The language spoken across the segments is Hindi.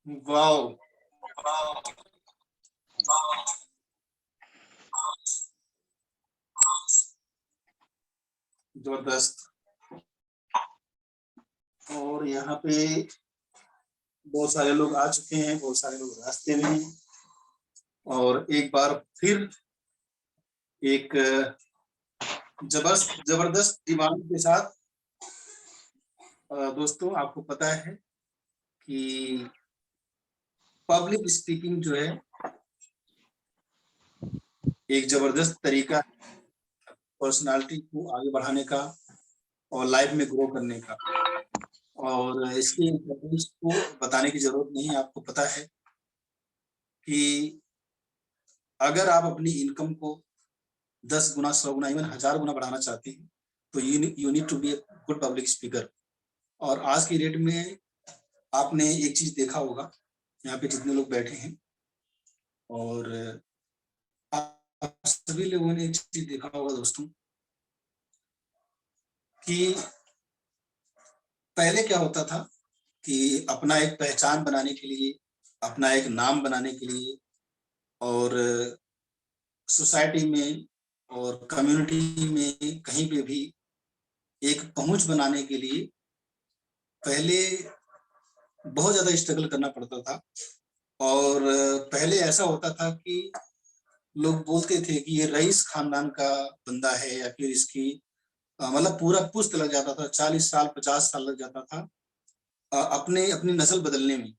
वाओ, जबरदस्त। और यहाँ पे बहुत सारे लोग आ चुके हैं, बहुत सारे लोग रास्ते में हैं। और एक बार फिर एक जबरदस्त डिमांड के साथ दोस्तों, आपको पता है कि पब्लिक स्पीकिंग जो है एक जबरदस्त तरीका पर्सनालिटी को आगे बढ़ाने का और लाइफ में ग्रो करने का। और इसके इम्पोर्टेंस को बताने की जरूरत नहीं है, आपको पता है कि अगर आप अपनी इनकम को 10 गुना, 100 गुना, इवन 1000 गुना बढ़ाना चाहते हैं तो you need to be a good public speaker. और आज की डेट में आपने एक चीज देखा होगा, यहाँ पे जितने लोग बैठे हैं, और आप सभी लोगों ने एक चीज देखा होगा दोस्तों कि पहले क्या होता था कि अपना एक पहचान बनाने के लिए, अपना एक नाम बनाने के लिए, और सोसाइटी में और कम्युनिटी में कहीं पे भी एक पहुंच बनाने के लिए पहले बहुत ज्यादा स्ट्रगल करना पड़ता था। और पहले ऐसा होता था कि लोग बोलते थे कि ये रईस खानदान का बंदा है, या फिर इसकी मतलब पूरा पुश्त लग जाता था, 40 साल 50 साल लग जाता था अपने अपनी नस्ल बदलने में।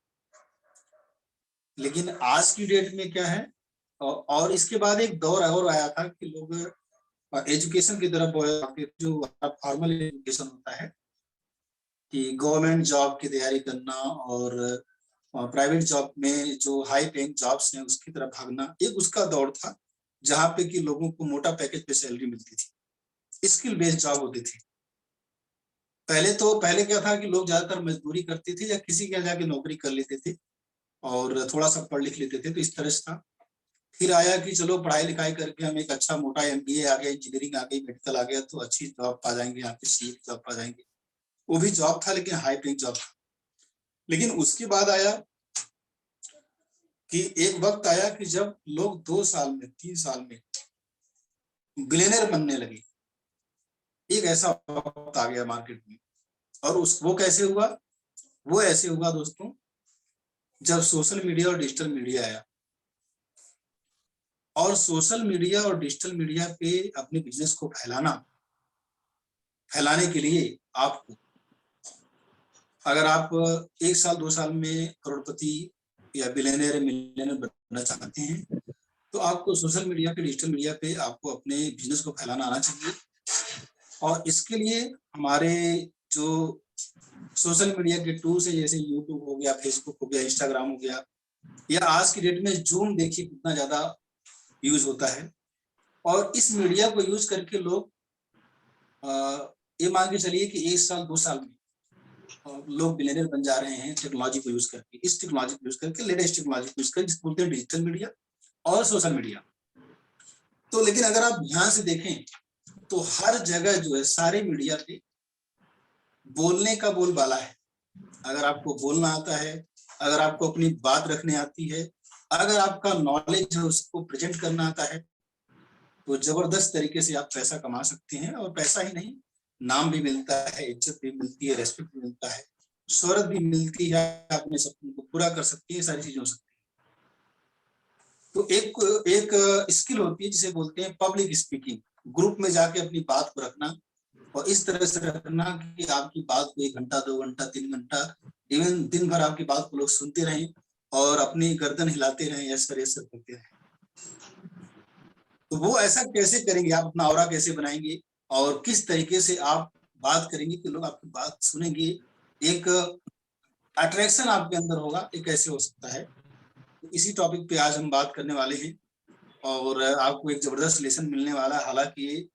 लेकिन आज की डेट में क्या है, और इसके बाद एक दौर और आया था कि लोग एजुकेशन की तरफ बढ़े, जो फॉर्मल एजुकेशन होता है कि गवर्नमेंट जॉब की तैयारी करना और प्राइवेट जॉब में जो हाई पेइंग जॉब्स हैं उसकी तरफ भागना, एक उसका दौर था जहाँ पे कि लोगों को मोटा पैकेज पे सैलरी मिलती थी, स्किल बेस्ड जॉब होती थी। पहले क्या था कि लोग ज्यादातर मजदूरी करते थे या किसी के यहाँ जाके नौकरी कर लेते थे और थोड़ा सा पढ़ लिख लेते थे, तो इस तरह से था। फिर आया कि चलो पढ़ाई लिखाई करके हम एक अच्छा मोटा MBA आ गया, इंजीनियरिंग आ गई, मेडिकल आ गया, तो अच्छी जॉब पा जाएंगे, यहाँ पे CA की जॉब पा जाएंगे। वो भी जॉब था लेकिन हाई पेइंग जॉब था। लेकिन उसके बाद आया कि एक वक्त आया कि जब लोग 2 साल में 3 साल में बिलियनर बनने लगे। एक ऐसा वक्त आ गया मार्केट में। और वो कैसे हुआ? वो ऐसे हुआ दोस्तों, जब सोशल मीडिया और डिजिटल मीडिया आया। और सोशल मीडिया और डिजिटल मीडिया पे अपने बिजनेस को फैलाने के लिए आपको, अगर आप 1 साल 2 साल में करोड़पति या बिलियनर मिलियनर बनना चाहते हैं तो आपको सोशल मीडिया पे, डिजिटल मीडिया पे आपको अपने बिजनेस को फैलाना आना चाहिए। और इसके लिए हमारे जो सोशल मीडिया के टूल्स है, जैसे यूट्यूब हो गया, फेसबुक हो गया, इंस्टाग्राम हो गया, या आज की डेट में जूम, देखिए कितना ज्यादा यूज होता है। और इस मीडिया को यूज करके लोग ये मान के चलिए कि 1 साल 2 साल में लोग बिलियनर बन जा रहे हैं टेक्नोलॉजी को यूज करके, इस टेक्नोलॉजी को यूज करके, लेटेस्ट टेक्नोलॉजी को यूज करके, जिसको बोलते हैं डिजिटल मीडिया और सोशल मीडिया। तो लेकिन अगर आप ध्यान से देखें तो हर जगह जो है, सारे मीडिया पे बोलने का बोलबाला है। अगर आपको बोलना आता है, अगर आपको अपनी बात रखने आती है, अगर आपका नॉलेज है उसको प्रेजेंट करना आता है, तो जबरदस्त तरीके से आप पैसा कमा सकते हैं। और पैसा ही नहीं, नाम भी मिलता है, इज्जत भी मिलती है, रेस्पेक्ट भी मिलता है, शोहरत भी मिलती है, अपने सपनों को पूरा कर सकती है, सारी चीजें हो सकती है। तो एक स्किल होती है जिसे बोलते हैं पब्लिक स्पीकिंग। ग्रुप में जाके अपनी बात को रखना, और इस तरह से रखना कि आपकी बात को 1 घंटा 2 घंटा 3 घंटा, इवन दिन भर आपकी बात को लोग सुनते रहें और अपनी गर्दन हिलाते रहें, यस सर यस सर करते रहें। तो वो ऐसा कैसे करेंगे? आप अपना ऑरा कैसे बनाएंगे और किस तरीके से आप बात करेंगे कि लोग आपकी बात सुनेंगे? एक अट्रैक्शन आपके अंदर होगा, ये कैसे हो सकता है? तो इसी टॉपिक पे आज हम बात करने वाले हैं और आपको एक जबरदस्त लेसन मिलने वाला है। हालांकि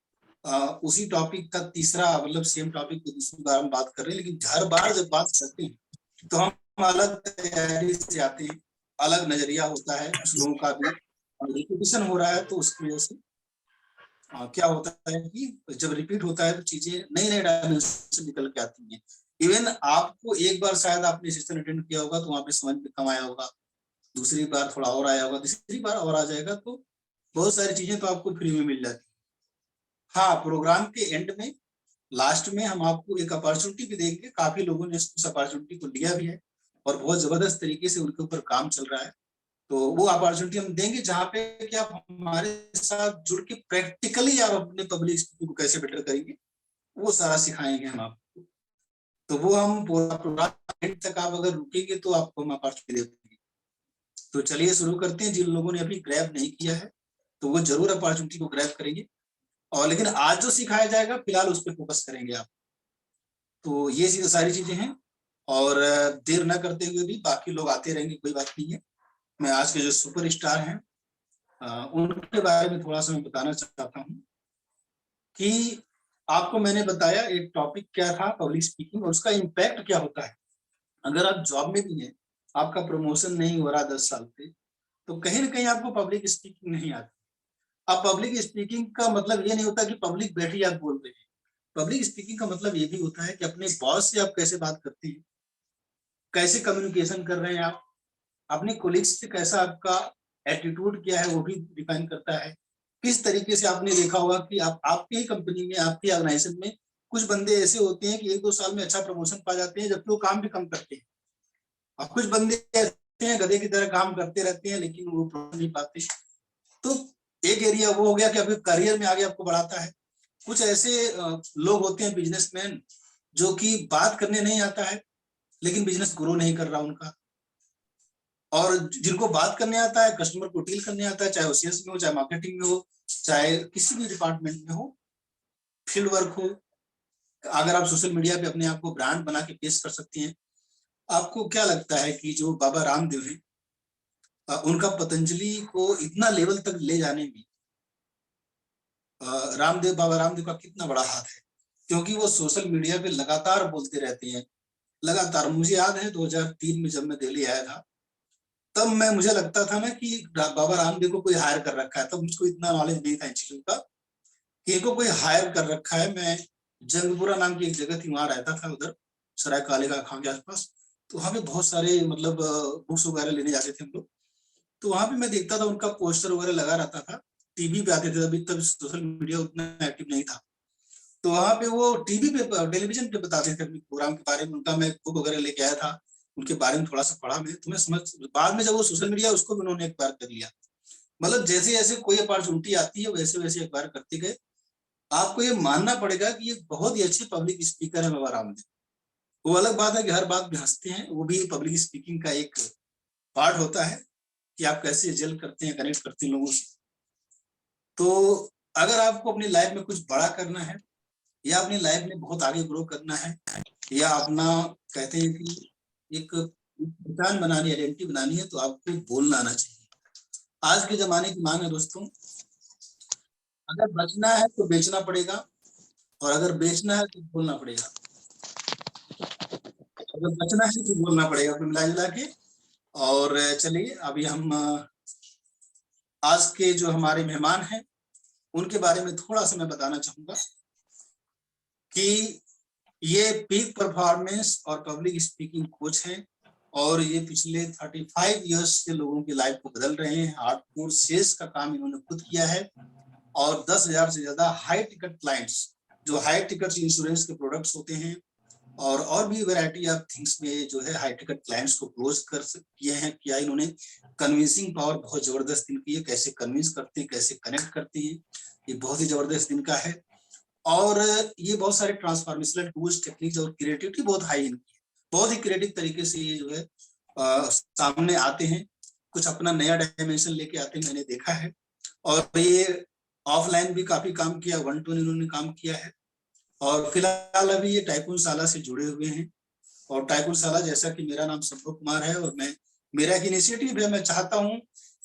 उसी टॉपिक का तीसरा, मतलब सेम टॉपिक की दूसरी बार हम बात कर रहे हैं, लेकिन हर बार जब बात करते हैं तो हम अलग तैयारी से आते हैं, अलग नजरिया होता है कुछ लोगों का भी, रिपीटिशन हो रहा है तो उसकी वजह से क्या होता है कि जब रिपीट होता है तो चीजें नई नई डायमेंशन निकल के आती हैं। इवन आपको एक बार शायद आपने सेशन अटेंड किया होगा तो वहां पे समझ में कम आया होगा, दूसरी बार थोड़ा और आया होगा, तीसरी बार और आ जाएगा, तो बहुत सारी चीजें तो आपको फ्री में मिल जाती। हाँ, प्रोग्राम के एंड में, लास्ट में हम आपको एक अपॉर्चुनिटी भी देंगे। काफी लोगों ने उस अपॉर्चुनिटी को लिया भी है और बहुत जबरदस्त तरीके से उनके ऊपर काम चल रहा है। तो वो अपॉर्चुनिटी हम देंगे जहाँ पे कि आप हमारे साथ जुड़ के प्रैक्टिकली आप अपने पब्लिक स्पीकिंग को कैसे बेटर करेंगे, वो सारा सिखाएंगे हम आपको। तो वो हम पूरा प्रोग्राम एंड तक आप अगर रुकेंगे तो आपको हम अपॉर्चुनिटी दे देंगे। तो चलिए शुरू करते हैं। जिन लोगों ने अभी ग्रैब नहीं किया है तो वो जरूर अपॉर्चुनिटी को ग्रैब करेंगे, और लेकिन आज जो सिखाया जाएगा फिलहाल उस पर फोकस करेंगे आप। तो ये सारी चीजें हैं, और देर न करते हुए भी बाकी लोग आते रहेंगे, कोई बात नहीं है। मैं आज के जो सुपर स्टार हैं उनके बारे में थोड़ा सा मैं बताना चाहता हूँ कि आपको मैंने बताया एक टॉपिक क्या था, पब्लिक स्पीकिंग, और उसका इम्पैक्ट क्या होता है। अगर आप जॉब में भी हैं, आपका प्रमोशन नहीं हो रहा 10 साल से, तो कहीं ना कहीं आपको पब्लिक स्पीकिंग नहीं आती। अब पब्लिक स्पीकिंग का मतलब ये नहीं होता कि पब्लिक बैठी आप बोल रहे हैं। पब्लिक स्पीकिंग का मतलब ये भी होता है कि अपने बॉस से आप कैसे बात करते हैं, कैसे कम्युनिकेशन कर रहे हैं आप, अपने कोलिग्स से कैसा आपका एटीट्यूड क्या है वो भी डिफाइन करता है। किस तरीके से आपने देखा होगा कि आप आपकी ही कंपनी में, आपकी ऑर्गेनाइजेशन में कुछ बंदे ऐसे होते हैं कि 1-2 साल में अच्छा प्रमोशन पा जाते हैं, जबकि वो काम भी कम करते हैं। और कुछ बंदे ऐसे हैं गधे की तरह काम करते रहते हैं लेकिन वो प्रमोशन नहीं पाते। तो एक एरिया वो हो गया कि आपके करियर में आगे आपको बढ़ाता है। कुछ ऐसे लोग होते हैं बिजनेसमैन जो कि बात करने नहीं आता है लेकिन बिजनेस ग्रो नहीं कर रहा उनका, और जिनको बात करने आता है, कस्टमर को डील करने आता है, चाहे वो सेल्स में हो, चाहे मार्केटिंग में हो, चाहे किसी भी डिपार्टमेंट में हो, फील्ड वर्क हो, अगर आप सोशल मीडिया पे अपने आप को ब्रांड बना के पेश कर सकती हैं। आपको क्या लगता है कि जो बाबा रामदेव है उनका पतंजलि को इतना लेवल तक ले जाने में बाबा रामदेव का कितना बड़ा हाथ है? क्योंकि वो सोशल मीडिया पे लगातार बोलते रहते हैं, लगातार। मुझे याद है 2003 में जब मैं दिल्ली आया था, तब मुझे लगता था ना कि बाबा रामदेव को कोई हायर कर रखा है। तब मुझको इतना नॉलेज नहीं था इन चीजों का कि इनको कोई हायर कर रखा है। मैं जंगपुरा नाम की एक जगह थी, वहां रहता था, उधर सराय काले का खां के आसपास। तो वहां पे बहुत सारे मतलब बुक्स वगैरह लेने जाते थे हम लोग। तो वहां पे मैं देखता था उनका पोस्टर वगैरह लगा रहता था, टीवी पे आते थे, अभी तब सोशल मीडिया उतना एक्टिव नहीं था। तो वहां पे वो टीवी पे, टेलीविजन पे बताते थे अपने प्रोग्राम के बारे में। उनका मैं बुक वगैरह लेके आया था, उनके बारे में थोड़ा सा पढ़ा मैं, तुम्हें समझ। बाद में जब वो सोशल मीडिया उसको भी उन्होंने एक बार कर लिया। मतलब जैसे जैसे कोई अपॉर्चुनिटी आती है वैसे वैसे एक बार करते गए। आपको ये मानना पड़ेगा कि ये बहुत ही अच्छे पब्लिक स्पीकर है बाबा रामदेव। वो अलग बात है कि हर बात में हंसते हैं, वो भी पब्लिक स्पीकिंग का एक पार्ट होता है कि आप कैसे जेल करते हैं, कनेक्ट करते हैं लोगों से। तो अगर आपको अपनी लाइफ में कुछ बड़ा करना है, या अपनी लाइफ में बहुत आगे ग्रो करना है, या अपना कहते हैं कि एक पहचान बनानी, आइडेंटिटी बनानी है, तो आपको बोलना आना चाहिए। आज के जमाने की मांग है दोस्तों, अगर बचना है तो बेचना पड़ेगा, और अगर बेचना है तो बोलना पड़ेगा। अगर बचना है तो बोलना पड़ेगा, तो मिला जुला के। और चलिए अभी हम आज के जो हमारे मेहमान हैं उनके बारे में थोड़ा सा मैं बताना चाहूंगा कि ये पीक परफॉर्मेंस और पब्लिक स्पीकिंग कोच हैं, और ये पिछले 35 इयर्स से लोगों की लाइफ को बदल रहे हैं। हार्डकोर सेल्स का काम इन्होंने खुद किया है, और 10,000 से ज्यादा हाई टिकट क्लाइंट्स, जो हाई टिकट इंश्योरेंस के प्रोडक्ट्स होते हैं और भी वैरायटी ऑफ थिंग्स में जो है हाई टिकट क्लाइंट्स को क्लोज कर किए हैं, किया इन्होंने। कन्विंसिंग पावर बहुत जबरदस्त इनकी है, कैसे कन्विंस करते हैं, कैसे कनेक्ट करते हैं, ये बहुत ही जबरदस्त इनका है। और ये बहुत सारे ट्रांसफॉर्मेशनल टूल्स, टेक्निक्स और क्रिएटिविटी बहुत हाई इनकी है। बहुत ही क्रिएटिव तरीके से ये जो है सामने आते हैं, कुछ अपना नया डायमेंशन लेके आते हैं, मैंने देखा है। और ये ऑफलाइन भी काफी काम किया, 1-2 इन्होंने काम किया है। और फिलहाल अभी ये टाइकून शाला से जुड़े हुए हैं। और टाइकून शाला, जैसा कि मेरा नाम संभव कुमार है, और मेरा एक इनिशिएटिव है। मैं चाहता हूँ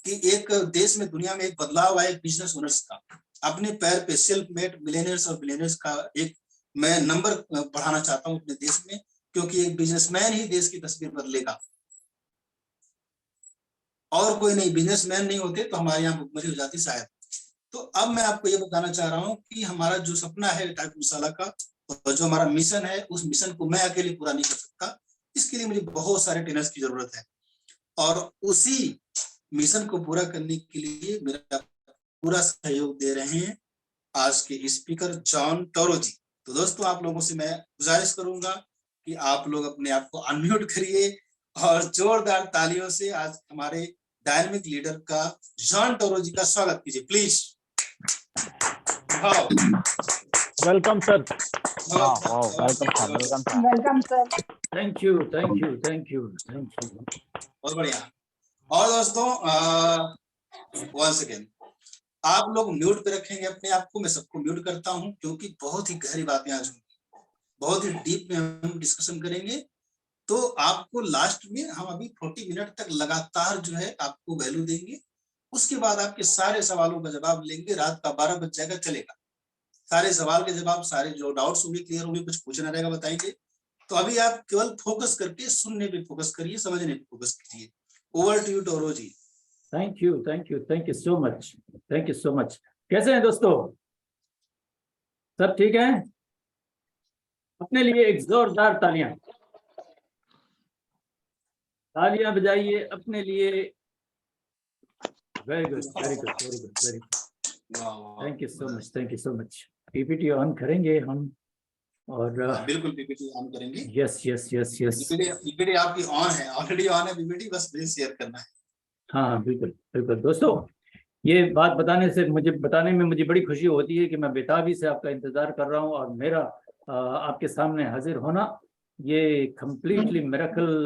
कि एक देश में, दुनिया में एक बदलाव आए बिजनेस ओनर्स का, अपने पैर पे सेल्फ मेड मिलेनियर्स और बिलियनियर्स का एक मैं नंबर बढ़ाना चाहता हूँ अपने देश में, क्योंकि एक बिजनेसमैन ही देश की तस्वीर बदलेगा, और कोई नहीं। बिजनेसमैन नहीं होते तो हमारे यहाँ भुखमरी हो जाती शायद। तो अब मैं आपको ये बताना चाह रहा हूँ कि हमारा जो सपना है टाइप मसाला का, और जो हमारा मिशन है उस मिशन को मैं अकेले पूरा नहीं कर सकता, इसके लिए मुझे बहुत सारे ट्रेनर्स की जरूरत है। और उसी मिशन को पूरा करने के लिए मेरा पूरा सहयोग दे रहे हैं आज के स्पीकर जॉन टोरो जी। तो दोस्तों आप लोगों से मैं गुजारिश करूंगा कि आप लोग अपने आप को अनम्यूट करिए और जोरदार तालियों से आज हमारे डायनामिक लीडर का जॉन टोरो जी का स्वागत कीजिए please. Welcome sir. Welcome sir. Thank you thank you thank you thank you. बहुत बढ़िया। और दोस्तों वन सेकेंड, आप लोग म्यूट पे रखेंगे अपने आप को, मैं सबको म्यूट करता हूं क्योंकि बहुत ही गहरी बातें आज होंगी, बहुत ही डीप में हम डिस्कशन करेंगे। तो आपको लास्ट में हम अभी 40 मिनट तक लगातार जो है आपको वैल्यू देंगे, उसके बाद आपके सारे सवालों का जवाब लेंगे। रात का 12 बज जाएगा, चलेगा, सारे सवाल के जवाब, सारे जो डाउट्स होंगे क्लियर होंगे, कुछ पूछना रहेगा बताएंगे। तो अभी आप केवल फोकस करके सुनने पे फोकस करिए, समझने पे फोकस कीजिए। ओवर टू यू टोरो ji. Thank you thank you thank you so much, thank you so much. कैसे हैं दोस्तों, सब ठीक है? अपने लिए एक जोरदार तालियां, तालियां बजाइए अपने लिए। Very good very good very good very good, thank you so much thank you so much. PPT on करेंगे हम और बिल्कुल पीपीटी ऑन करेंगे। Yes yes yes yes, PPT आपकी ऑन है, ऑलरेडी ऑन है पीपीटी, बस प्लीज शेयर करना है। हाँ बिल्कुल बिल्कुल। दोस्तों ये बात बताने में मुझे बड़ी खुशी होती है कि मैं बेताबी से आपका इंतजार कर रहा हूँ और मेरा आपके सामने हाजिर होना ये कंप्लीटली मिरेकल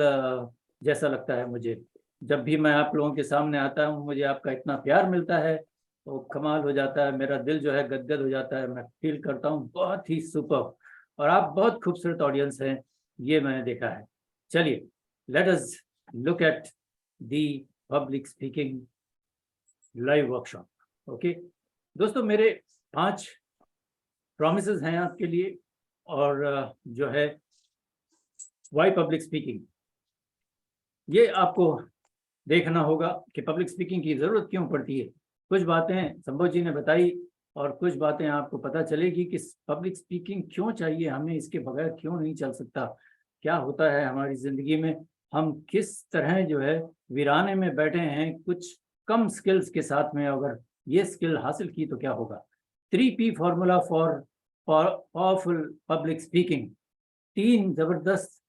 जैसा लगता है मुझे। जब भी मैं आप लोगों के सामने आता हूँ मुझे आपका इतना प्यार मिलता है, वो कमाल हो जाता है, मेरा दिल जो है गदगद हो जाता है। मैं फील करता हूँ बहुत ही सुपर, और आप बहुत खूबसूरत ऑडियंस हैं, ये मैंने देखा है। चलिए let us look at the public speaking live workshop. Okay दोस्तों, मेरे 5 प्रॉमिसेस हैं आपके लिए, और जो है वाई पब्लिक स्पीकिंग, ये आपको देखना होगा कि पब्लिक स्पीकिंग की जरूरत क्यों पड़ती है। कुछ बातें संभव जी ने बताई और कुछ बातें आपको पता चलेगी कि पब्लिक स्पीकिंग क्यों चाहिए हमें, इसके बगैर क्यों नहीं चल सकता, क्या होता है हमारी जिंदगी में, हम किस तरह जो है वीराने में बैठे हैं कुछ कम स्किल्स के साथ में, अगर ये स्किल हासिल की तो क्या होगा। 3P formula for powerful public speaking, 3 जबरदस्त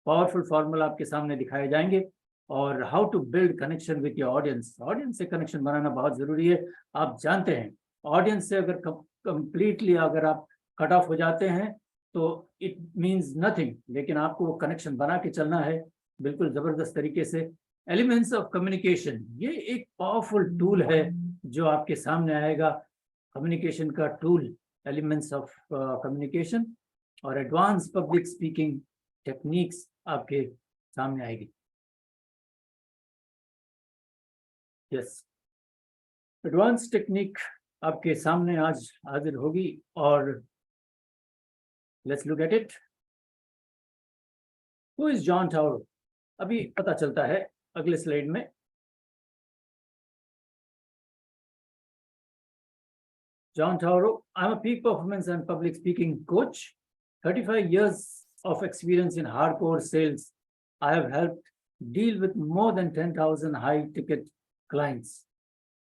पावरफुल फॉर्मूला आपके सामने दिखाए जाएंगे। और how to build connection with your audience, audience से कनेक्शन बनाना बहुत जरूरी है। आप जानते हैं ऑडियंस से अगर कंप्लीटली अगर आप कट ऑफ हो जाते हैं तो इट मीन्स नथिंग, लेकिन आपको वो कनेक्शन बना के चलना है बिल्कुल जबरदस्त तरीके से। एलिमेंट्स ऑफ कम्युनिकेशन, ये एक पावरफुल टूल है जो आपके सामने आएगा, कम्युनिकेशन का टूल, एलिमेंट्स ऑफ कम्युनिकेशन, और एडवांस पब्लिक स्पीकिंग टेक्निक्स आपके सामने आएगी। यस, एडवांस टेक्निक आपके सामने आज हाजिर होगी, और let's look at it. Who is John Toro, अभी पता चलता है अगले स्लाइड में। John Tauro, I'm a peak performance and public speaking coach. 35 years of experience in hardcore sales. I have helped deal with more than 10,000 high-ticket clients.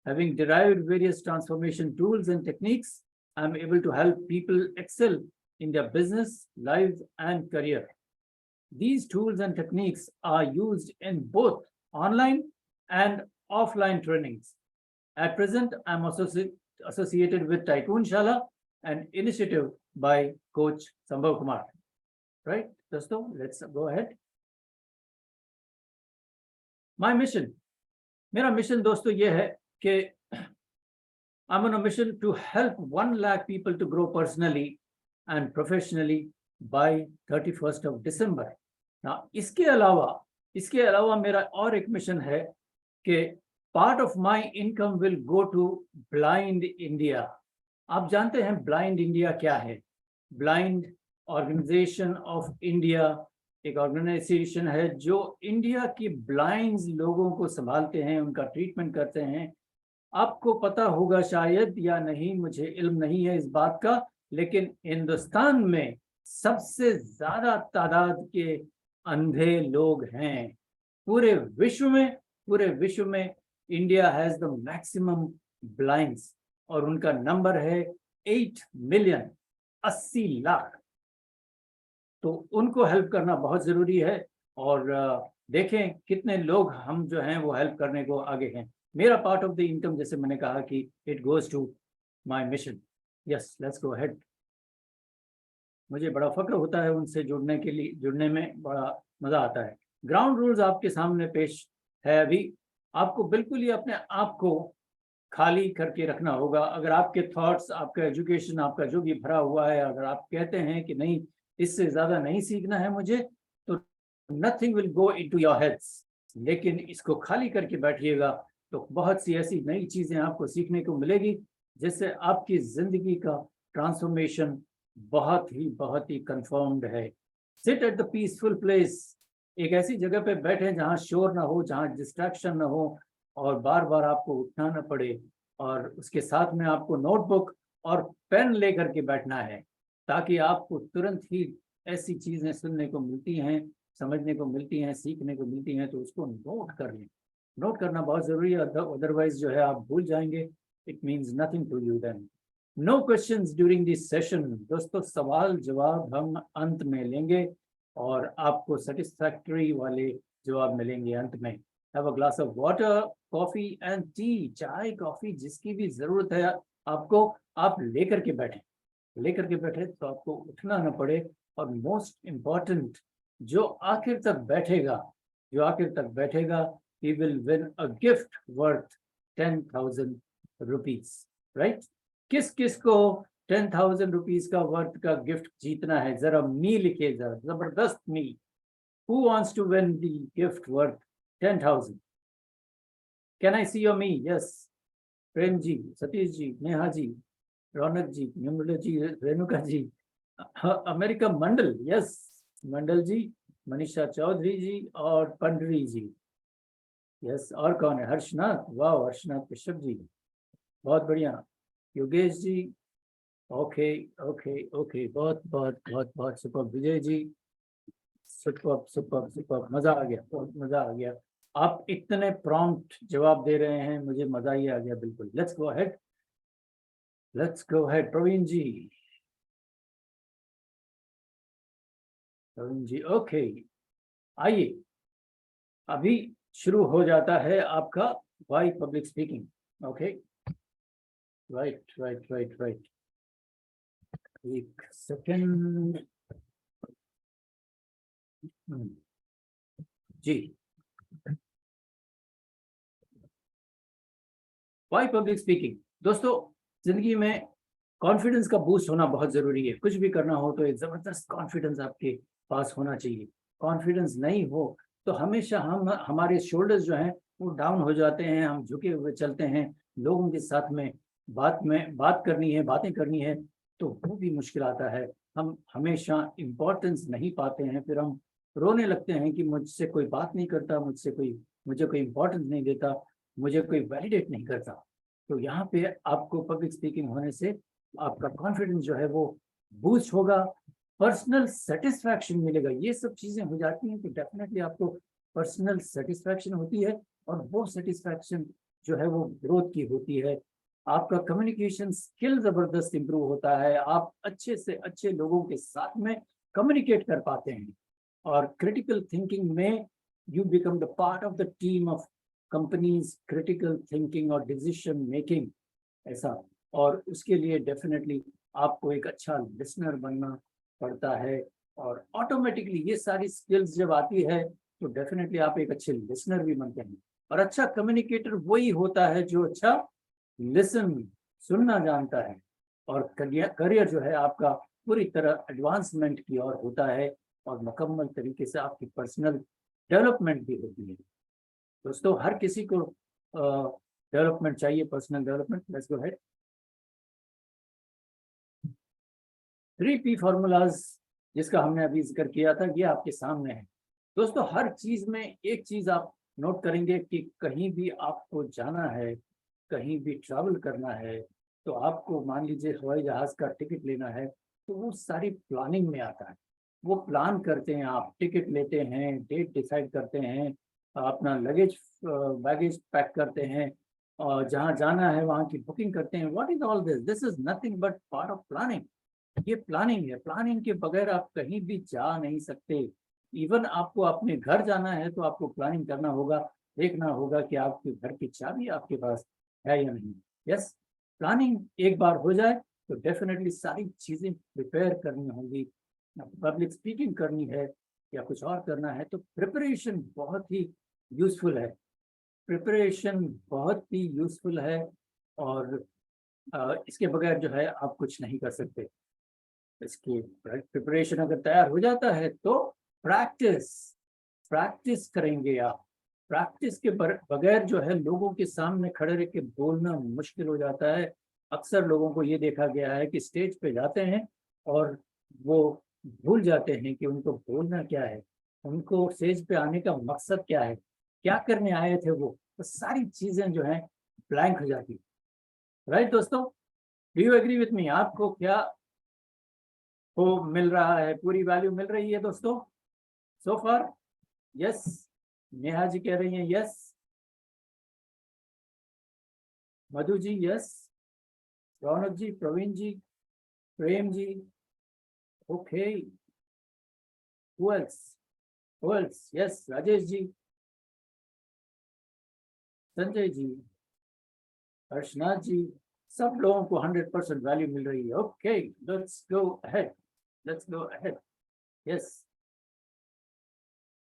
Having derived various transformation tools and techniques, I'm able to help people excel in their business, lives, and career. These tools and techniques are used in both online and offline trainings. At present, I'm associated with Tycoon Shala, an initiative by Coach Sambhav Kumar. Right, dosto, let's go ahead. My mission, मेरा मिशन दोस्तों ये है कि I'm on a mission to help 1 lakh people to grow personally and professionally by 31st of December. Now, इसके अलावा मेरा और एक मिशन है कि part of my income will go to Blind India. आप जानते हैं Blind India क्या है? Blind Organization of India एक ऑर्गेनाइजेशन है जो इंडिया की ब्लाइंड लोगों को संभालते हैं, उनका ट्रीटमेंट करते हैं। आपको पता होगा शायद या नहीं, मुझे इल्म नहीं है इस बात का, लेकिन हिंदुस्तान में सबसे ज्यादा तादाद के अंधे लोग हैं पूरे विश्व में India has the maximum blinds और उनका नंबर है 8 मिलियन, 80 लाख। तो उनको हेल्प करना बहुत जरूरी है और देखें कितने लोग हम जो हैं वो हेल्प करने को आगे हैं। मेरा पार्ट ऑफ द इनकम, जैसे मैंने कहा कि it goes to my mission. Yes, let's go ahead. मुझे बड़ा फक्र होता है उनसे जुड़ने में बड़ा मजा आता है। ग्राउंड रूल्स आपके सामने पेश है। अभी आपको बिल्कुल ही अपने आप को खाली करके रखना होगा। अगर आपके थॉट्स, आपका एजुकेशन, आपका जो भी भरा हुआ है, अगर आप कहते हैं कि नहीं इससे ज्यादा नहीं सीखना है मुझे, तो nothing will go into your heads. लेकिन इसको खाली करके बैठिएगा तो बहुत सी ऐसी नई चीजें आपको सीखने को मिलेगी जिससे आपकी जिंदगी का ट्रांसफॉर्मेशन बहुत ही कंफर्म्ड है। Sit at the peaceful place. एक ऐसी जगह पे बैठे जहाँ शोर ना हो, जहाँ डिस्ट्रैक्शन ना हो और बार बार आपको उठना ना पड़े, और उसके साथ में आपको नोटबुक और पेन लेकर के बैठना है ताकि आपको तुरंत ही ऐसी चीजें सुनने को मिलती हैं, समझने को मिलती हैं, सीखने को मिलती हैं, तो उसको नोट कर लें। नोट करना बहुत जरूरी है, अदरवाइज जो है आप भूल जाएंगे। It means nothing to you then. No questions during this session. दोस्तों, सवाल जवाब हम अंत में लेंगे और आपको सेटिस्फैक्टरी वाले जवाब मिलेंगे अंत में। Have a glass of water, coffee and T. चाय कॉफी जिसकी भी जरूरत है आपको, आप लेकर के बैठे तो आपको उठना ना पड़े। और मोस्ट इम्पॉर्टेंट, जो आखिर तक बैठेगा he will win a gift worth 10,000 rupees, right? किस किस को 10,000 रुपीज का वर्थ का गिफ्ट जीतना है? जरा मी लिखिए, जरा जबरदस्त मी। Who wants to win the gift worth 10,000? Can I see your me? Yes. Prem ji, Satish ji, Neha ji, Raunak ji, Nimrata ji, Renuka ji, America Mandal, yes Mandal ji, Manisha Chaudhary ji और पंडरी जी, यस। और कौन है? हर्षनाथ, वाह हर्षनाथ कश्यप जी, बहुत बढ़िया। Yogesh ji, okay okay okay, बहुत बहुत बहुत बहुत super. Vijay ji, super super super, मजा आ गया, बहुत मजा आ गया। आप इतने प्रॉम्प्ट जवाब दे रहे हैं, मुझे मजा ही आ गया बिल्कुल। Let's go ahead. Praveen ji, okay. आइए, अभी शुरू हो जाता है आपका why public speaking. Okay, right, एक second ji. Why public speaking. दोस्तों, जिंदगी में कॉन्फिडेंस का बूस्ट होना बहुत जरूरी है। कुछ भी करना हो तो एक जबरदस्त कॉन्फिडेंस आपके पास होना चाहिए। कॉन्फिडेंस नहीं हो तो हमेशा हमारे शोल्डर्स जो हैं वो डाउन हो जाते हैं, हम झुके हुए चलते हैं। लोगों के साथ में बातें करनी है तो वो भी मुश्किल आता है। हम हमेशा इम्पोर्टेंस नहीं पाते हैं, फिर हम रोने लगते हैं कि मुझसे कोई बात नहीं करता, मुझे कोई इम्पोर्टेंस नहीं देता, मुझे कोई वैलिडेट नहीं करता। तो यहाँ पे आपको पब्लिक स्पीकिंग होने से आपका कॉन्फिडेंस जो है वो बूस्ट होगा, पर्सनल सेटिस्फैक्शन मिलेगा। ये सब चीजें हो जाती हैं तो डेफिनेटली आपको पर्सनल सेटिस्फैक्शन होती है, और वो सेटिस्फैक्शन जो है वो ग्रोथ की होती है। आपका कम्युनिकेशन स्किल जबरदस्त इंप्रूव होता है, आप अच्छे से अच्छे लोगों के साथ में कम्युनिकेट कर पाते हैं, और क्रिटिकल थिंकिंग में you become the part of the team of companies critical thinking और डिसीजन मेकिंग, ऐसा। और उसके लिए डेफिनेटली आपको एक अच्छा लिसनर बनना पड़ता है, और ऑटोमेटिकली ये सारी स्किल्स जब आती है तो डेफिनेटली आप एक अच्छे लिसनर भी बनते हैं। और अच्छा कम्युनिकेटर वही होता है जो अच्छा सुनना जानता है, और करियर जो है आपका पूरी तरह एडवांसमेंट की ओर होता है, और मुकम्मल तरीके से आपकी पर्सनल डेवलपमेंट भी होती है। दोस्तों, हर किसी को डेवलपमेंट चाहिए, personal development. Let's go ahead. 3P formulas जिसका हमने अभी जिक्र किया था, ये आपके सामने है। दोस्तों, हर चीज में एक चीज आप नोट करेंगे कि कहीं भी आपको जाना है, कहीं भी ट्रैवल करना है, तो आपको मान लीजिए हवाई जहाज का टिकट लेना है, तो वो सारी प्लानिंग में आता है। वो प्लान करते हैं, आप टिकट लेते हैं, डेट डिसाइड करते हैं, अपना लगेज बैगेज पैक करते हैं, और जहाँ जाना है वहाँ की बुकिंग करते हैं। What is all this? This is nothing but part of planning. ये प्लानिंग है। प्लानिंग के बगैर आप कहीं भी जा नहीं सकते। इवन आपको अपने घर जाना है तो आपको प्लानिंग करना होगा, देखना होगा कि आपके घर की चाबी आपके पास है या नहीं। यस, प्लानिंग एक बार हो जाए तो डेफिनेटली सारी चीजें प्रिपेयर करनी होंगी। पब्लिक स्पीकिंग करनी है या कुछ और करना है तो प्रिपरेशन बहुत ही यूजफुल है। प्रिपरेशन बहुत ही यूजफुल है, और इसके बगैर जो है आप कुछ नहीं कर सकते। इसकी प्रिपरेशन अगर तैयार हो जाता है तो प्रैक्टिस प्रैक्टिस करेंगे आप। प्रैक्टिस के बगैर जो है लोगों के सामने खड़े रह के बोलना मुश्किल हो जाता है। अक्सर लोगों को ये देखा गया है कि स्टेज पे जाते हैं और वो भूल जाते हैं कि उनको बोलना क्या है, उनको स्टेज पे आने का मकसद क्या है, क्या करने आए थे वो। तो सारी चीजें जो है ब्लैंक हो जाती है। राइट दोस्तों, do you agree with me? आपको क्या को मिल रहा है? पूरी वैल्यू मिल रही है दोस्तों सो फार? यस, नेहा जी कह रही हैं yes, Madhu ji yes, Raunak ji, Praveen ji, Prem ji, okay, who else? Yes, Rajesh ji, Sanjay ji, Harshnath ji, सब लोगों को 100% वैल्यू मिल रही है। Okay, let's go ahead. Yes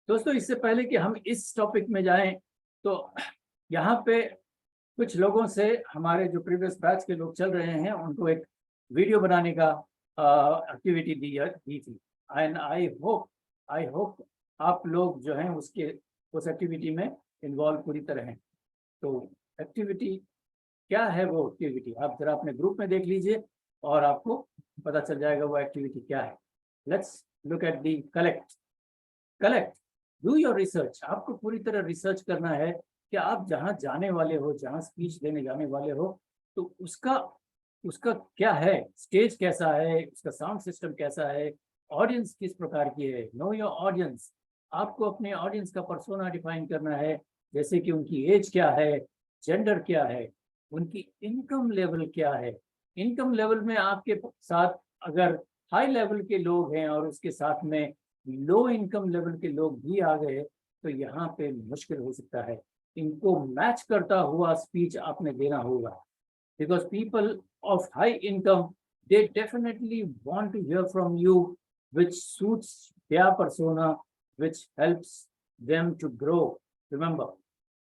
दोस्तों, इससे पहले कि हम इस टॉपिक में जाएं तो यहाँ पे कुछ लोगों से, हमारे जो प्रीवियस बैच के लोग चल रहे हैं, उनको एक वीडियो बनाने का एक्टिविटी दी थी। एंड आई होप आप लोग जो हैं उस एक्टिविटी में इन्वॉल्व पूरी तरह हैं। तो एक्टिविटी क्या है? वो एक्टिविटी आप जरा अपने ग्रुप में देख लीजिए और आपको पता चल जाएगा वो एक्टिविटी क्या है। Let's look at the collect do your research. आपको पूरी तरह रिसर्च करना है कि आप जहाँ जाने वाले हो, जहाँ स्पीच देने जाने वाले हो, तो उसका क्या है, स्टेज कैसा है, उसका साउंड सिस्टम कैसा है, ऑडियंस किस प्रकार की है। No your audience. आपको अपने ऑडियंस का पर्सोना डिफाइन करना है, जैसे कि उनकी एज क्या है, जेंडर क्या है, उनकी इनकम लेवल क्या है। इनकम लेवल में आपके साथ अगर हाई लेवल के लोग हैं और उसके साथ में लो इनकम लेवल के लोग भी आ गए तो यहाँ पे मुश्किल हो सकता है। इनको मैच करता हुआ स्पीच आपने देना होगा, because people of high income, they definitely want to hear from you which suits their persona, which helps them to grow, remember।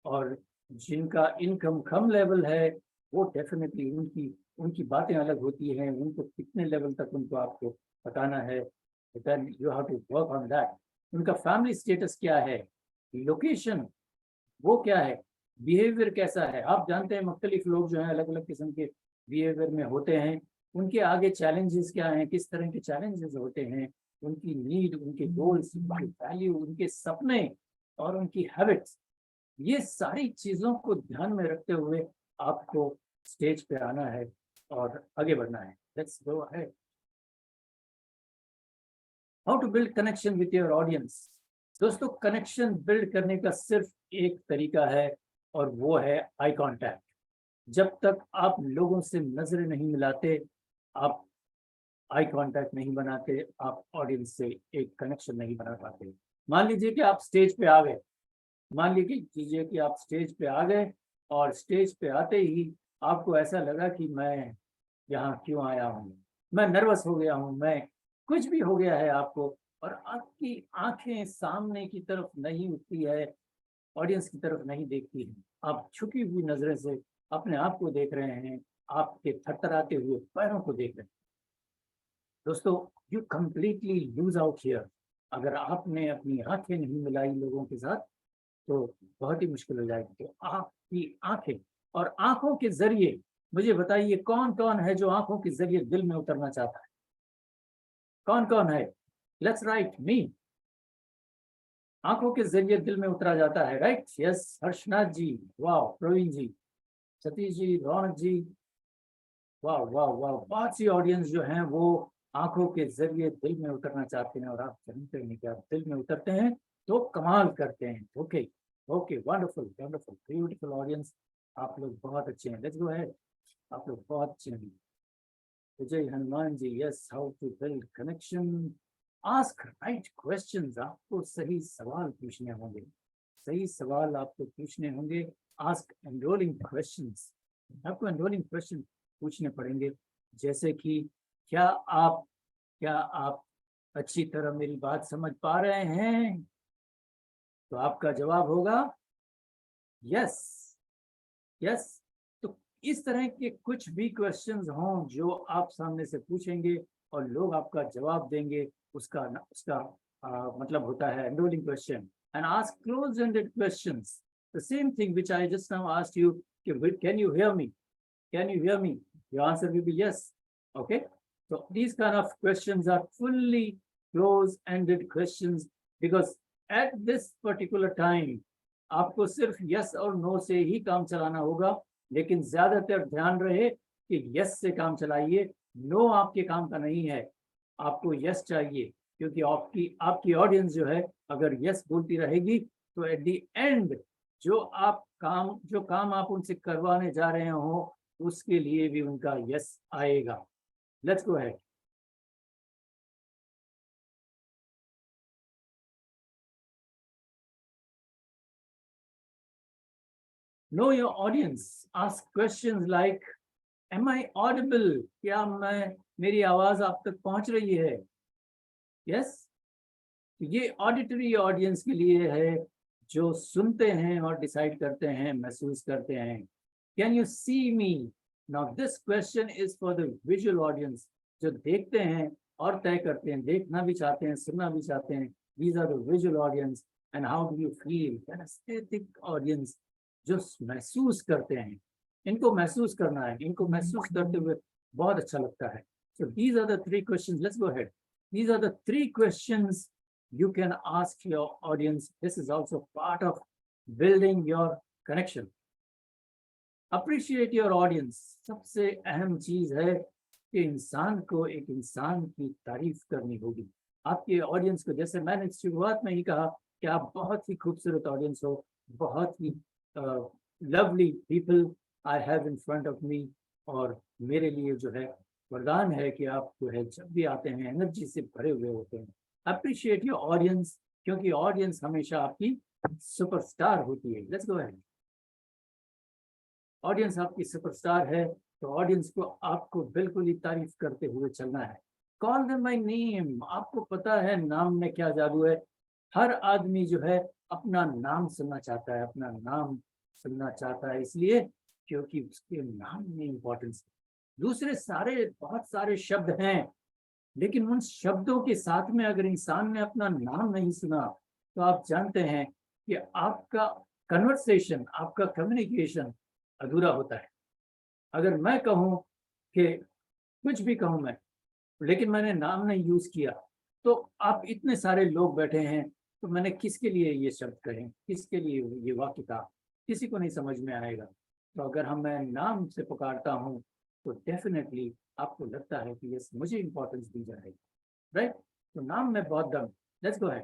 और जिनका इनकम कम लेवल है वो डेफिनेटली उनकी बातें अलग होती हैं, उनको कितने लेवल तक उनको आपको बताना है, then you have to work on that। उनका फैमिली स्टेटस क्या है, लोकेशन वो क्या है, बिहेवियर कैसा है। आप जानते हैं मुख्तलिफ लोग जो हैं अलग अलग किस्म के बिहेवियर में होते हैं, उनके आगे चैलेंजेस क्या हैं, किस तरह के चैलेंजेस होते हैं, उनकी नीड, उनके गोल्स, उनकी वैल्यू, उनके सपने और उनकी हैबिट्स, ये सारी चीज़ों को ध्यान में रखते हुए आपको स्टेज पे आना है और आगे बढ़ना है। Let's go ahead. How to build connection with your audience. दोस्तों, कनेक्शन बिल्ड करने का सिर्फ एक तरीका है और वो है आई कांटेक्ट। जब तक आप लोगों से नजरें नहीं मिलाते, आप आई कांटेक्ट नहीं बनाते, आप ऑडियंस से एक कनेक्शन नहीं बना पाते। मान लीजिए कि आप स्टेज पे आ गए, मान लीजिए कि आप स्टेज पे आ गए और स्टेज पे आते ही आपको ऐसा लगा कि मैं यहाँ क्यों आया हूँ, मैं नर्वस हो गया हूँ, मैं कुछ भी हो गया है आपको, और आपकी आंखें सामने की तरफ नहीं उठती है, ऑडियंस की तरफ नहीं देखती है, आप झुकी हुई नजरें से अपने आप को देख रहे हैं, आपके थरथराते हुए पैरों को देख रहे हैं। दोस्तों, you completely lose out here. अगर आपने अपनी आंखें नहीं मिलाई लोगों के साथ तो बहुत ही मुश्किल हो जाएगी। तो आपकी आंखें, और आंखों के जरिए मुझे बताइए कौन कौन है जो आंखों के जरिए दिल में उतरना चाहता है? कौन कौन है? लेट्स राइट मी। आंखों के जरिए दिल में उतरा जाता है, राइट? यस, हर्षनाथ जी, वाह, प्रवीण जी, सतीश जी, रौनक जी, वाह वाह वाह। बहुत सी ऑडियंस जो है वो आंखों के जरिए दिल में उतरना चाहते हैं और आप जानते हैं कि आप दिल में उतरते हैं तो कमाल करते हैं। Okay okay, wonderful wonderful, beautiful audience, आप लोग बहुत अच्छे हैं। लेट्स गो अहेड, आप लोग बहुत अच्छे हैं। Vijay Hanuman ji, yes, how to build connection, ask right questions, आपको सही सवाल पूछने होंगे, सही सवाल आपको पूछने होंगे। आस्क एनरोलिंग क्वेश्चंस, आपको एनरोलिंग क्वेश्चन पूछने पड़ेंगे, जैसे कि क्या आप अच्छी तरह मेरी बात समझ पा रहे हैं? तो आपका जवाब होगा यस यस। तो इस तरह के कुछ भी क्वेश्चंस हों जो आप सामने से पूछेंगे और लोग आपका जवाब देंगे, उसका मतलब होता है enrolling question. And ask close ended questions, the same thing which I just now asked you, can you hear me, can you hear me? Your answer will be yes. Okay, so these kind of questions are fully close-ended questions because at this particular time आपको सिर्फ yes और no से ही काम चलाना होगा, लेकिन ज्यादातर ध्यान रहे कि yes से काम चलाइए, no आपके काम का नहीं है, आपको yes चाहिए, क्योंकि आपकी ऑडियंस जो है अगर yes बोलती रहेगी तो एट द एंड जो काम आप उनसे करवाने जा रहे हो उसके लिए भी उनका यस आएगा। Let's go ahead. Know your audience, ask questions like am I audible, क्या मेरी आवाज आप तक पहुंच रही है? यस, ये ऑडिटरी ऑडियंस के लिए है जो सुनते हैं और डिसाइड करते हैं, महसूस करते हैं। Can you see me? Now this question is for the visual audience, जो देखते हैं और तय करते हैं, देखना भी चाहते हैं, सुनना भी चाहते हैं। These are the visual audience. And how do you feel? Kinesthetic audience, जो महसूस करते हैं, इनको महसूस करना है, इनको महसूस करते हुए बहुत अच्छा लगता है। So these are the three questions. Let's go ahead. These are the three questions you can ask your audience. This is also part of building your connection. Appreciate your audience, सबसे अहम चीज है कि इंसान को एक इंसान की तारीफ करनी होगी। आपके ऑडियंस को, जैसे मैंने शुरुआत में ही कहा कि आप बहुत ही खूबसूरत ऑडियंस हो, बहुत ही lovely people I have in front of me, और मेरे लिए जो है वरदान है कि आप जो है जब भी आते हैं एनर्जी से भरे हुए होते हैं। अप्रिशिएट योर ऑडियंस, क्योंकि ऑडियंस हमेशा आपकी सुपरस्टार होती है। Let's go ahead. ऑडियंस आपकी सुपरस्टार है, तो ऑडियंस को आपको बिल्कुल ही तारीफ करते हुए चलना है। कॉल देम बाय नेम, आपको पता है नाम में क्या जादू है। हर आदमी जो है अपना नाम सुनना चाहता है, अपना नाम सुनना चाहता है, इसलिए क्योंकि उसके नाम में इंपॉर्टेंस है। दूसरे बहुत सारे शब्द हैं, लेकिन उन शब्दों के साथ में अगर इंसान ने अपना नाम नहीं सुना तो आप जानते हैं कि आपका कन्वर्सेशन, आपका कम्युनिकेशन अधूरा होता है। अगर मैं कहूँ कि कुछ भी कहूँ मैं, लेकिन मैंने नाम नहीं यूज किया, तो आप इतने सारे लोग बैठे हैं, तो मैंने किसके लिए ये शब्द कहे, किसके लिए ये वाक्य कहा, किसी को नहीं समझ में आएगा। तो अगर मैं नाम से पुकारता हूँ तो डेफिनेटली आपको लगता है कि यस, मुझे इंपॉर्टेंस दी जाएगी, राइट? तो नाम में बहुत दम, लेट्स गो अहेड।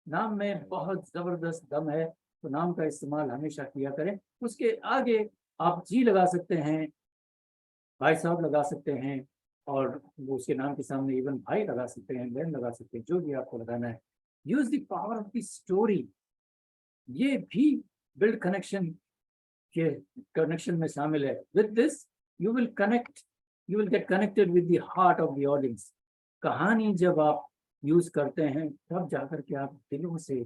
नाम में बहुत जबरदस्त दम है, तो नाम का इस्तेमाल हमेशा किया करें। उसके आगे आप जी लगा सकते हैं, भाई साहब लगा सकते हैं, और वो उसके नाम के सामने इवन भाई लगा सकते हैं, बहन लगा सकते हैं, जो भी आपको लगाना है। Use the power of the story, ये भी बिल्ड कनेक्शन में शामिल है। With this you will get connected with the heart of the audience. कहानी जब आप यूज करते हैं तब जाकर के आप दिलों से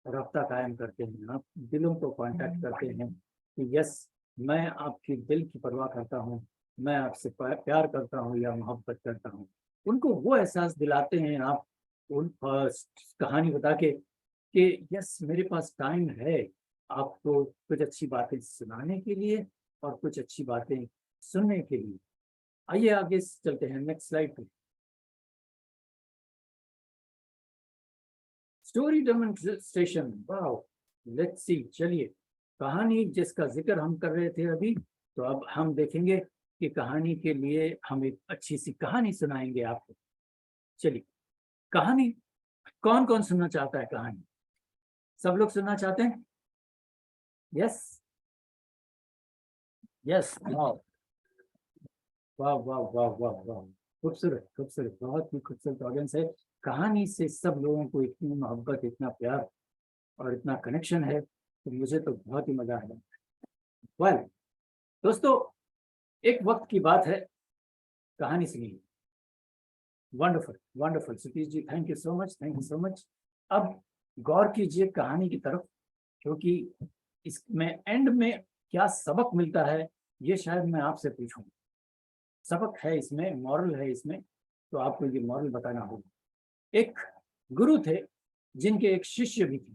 रब्ता कायम करते हैं, आप दिलों को कांटेक्ट करते हैं कि यस, मैं आपकी दिल की परवाह करता हूँ, मैं आपसे प्यार करता हूँ या मोहब्बत करता हूँ। उनको वो एहसास दिलाते हैं आप उन कहानी बता के कि यस, मेरे पास टाइम है आपको कुछ अच्छी बातें सुनाने के लिए और कुछ अच्छी बातें सुनने के लिए। आइए आगे चलते हैं, नेक्स्ट स्लाइड पे। Story demonstration, wow, let's see. चलिए, कहानी जिसका जिक्र हम कर रहे थे अभी, तो अब हम देखेंगे कि कहानी के लिए हम एक अच्छी सी कहानी सुनाएंगे आपको। चलिए, कहानी कौन कौन सुनना चाहता है? कहानी सब लोग सुनना चाहते हैं? यस, यस, वाह वाह वाह वाह वाह वाह, खूबसूरत खूबसूरत, बहुत ही खूबसूरत ऑडियंस है। कहानी से सब लोगों को इतनी मोहब्बत, इतना प्यार और इतना कनेक्शन है, तो मुझे तो बहुत ही मजा आया। वेल दोस्तों, एक वक्त की बात है, कहानी सुनिए। Wonderful wonderful Satish ji, thank you so much, thank you so much. अब गौर कीजिए कहानी की तरफ, क्योंकि इसमें एंड में क्या सबक मिलता है ये शायद मैं आपसे पूछूं। सबक है इसमें, मॉरल है इसमें, तो आपको ये मॉरल बताना होगा। एक गुरु थे जिनके एक शिष्य भी थे।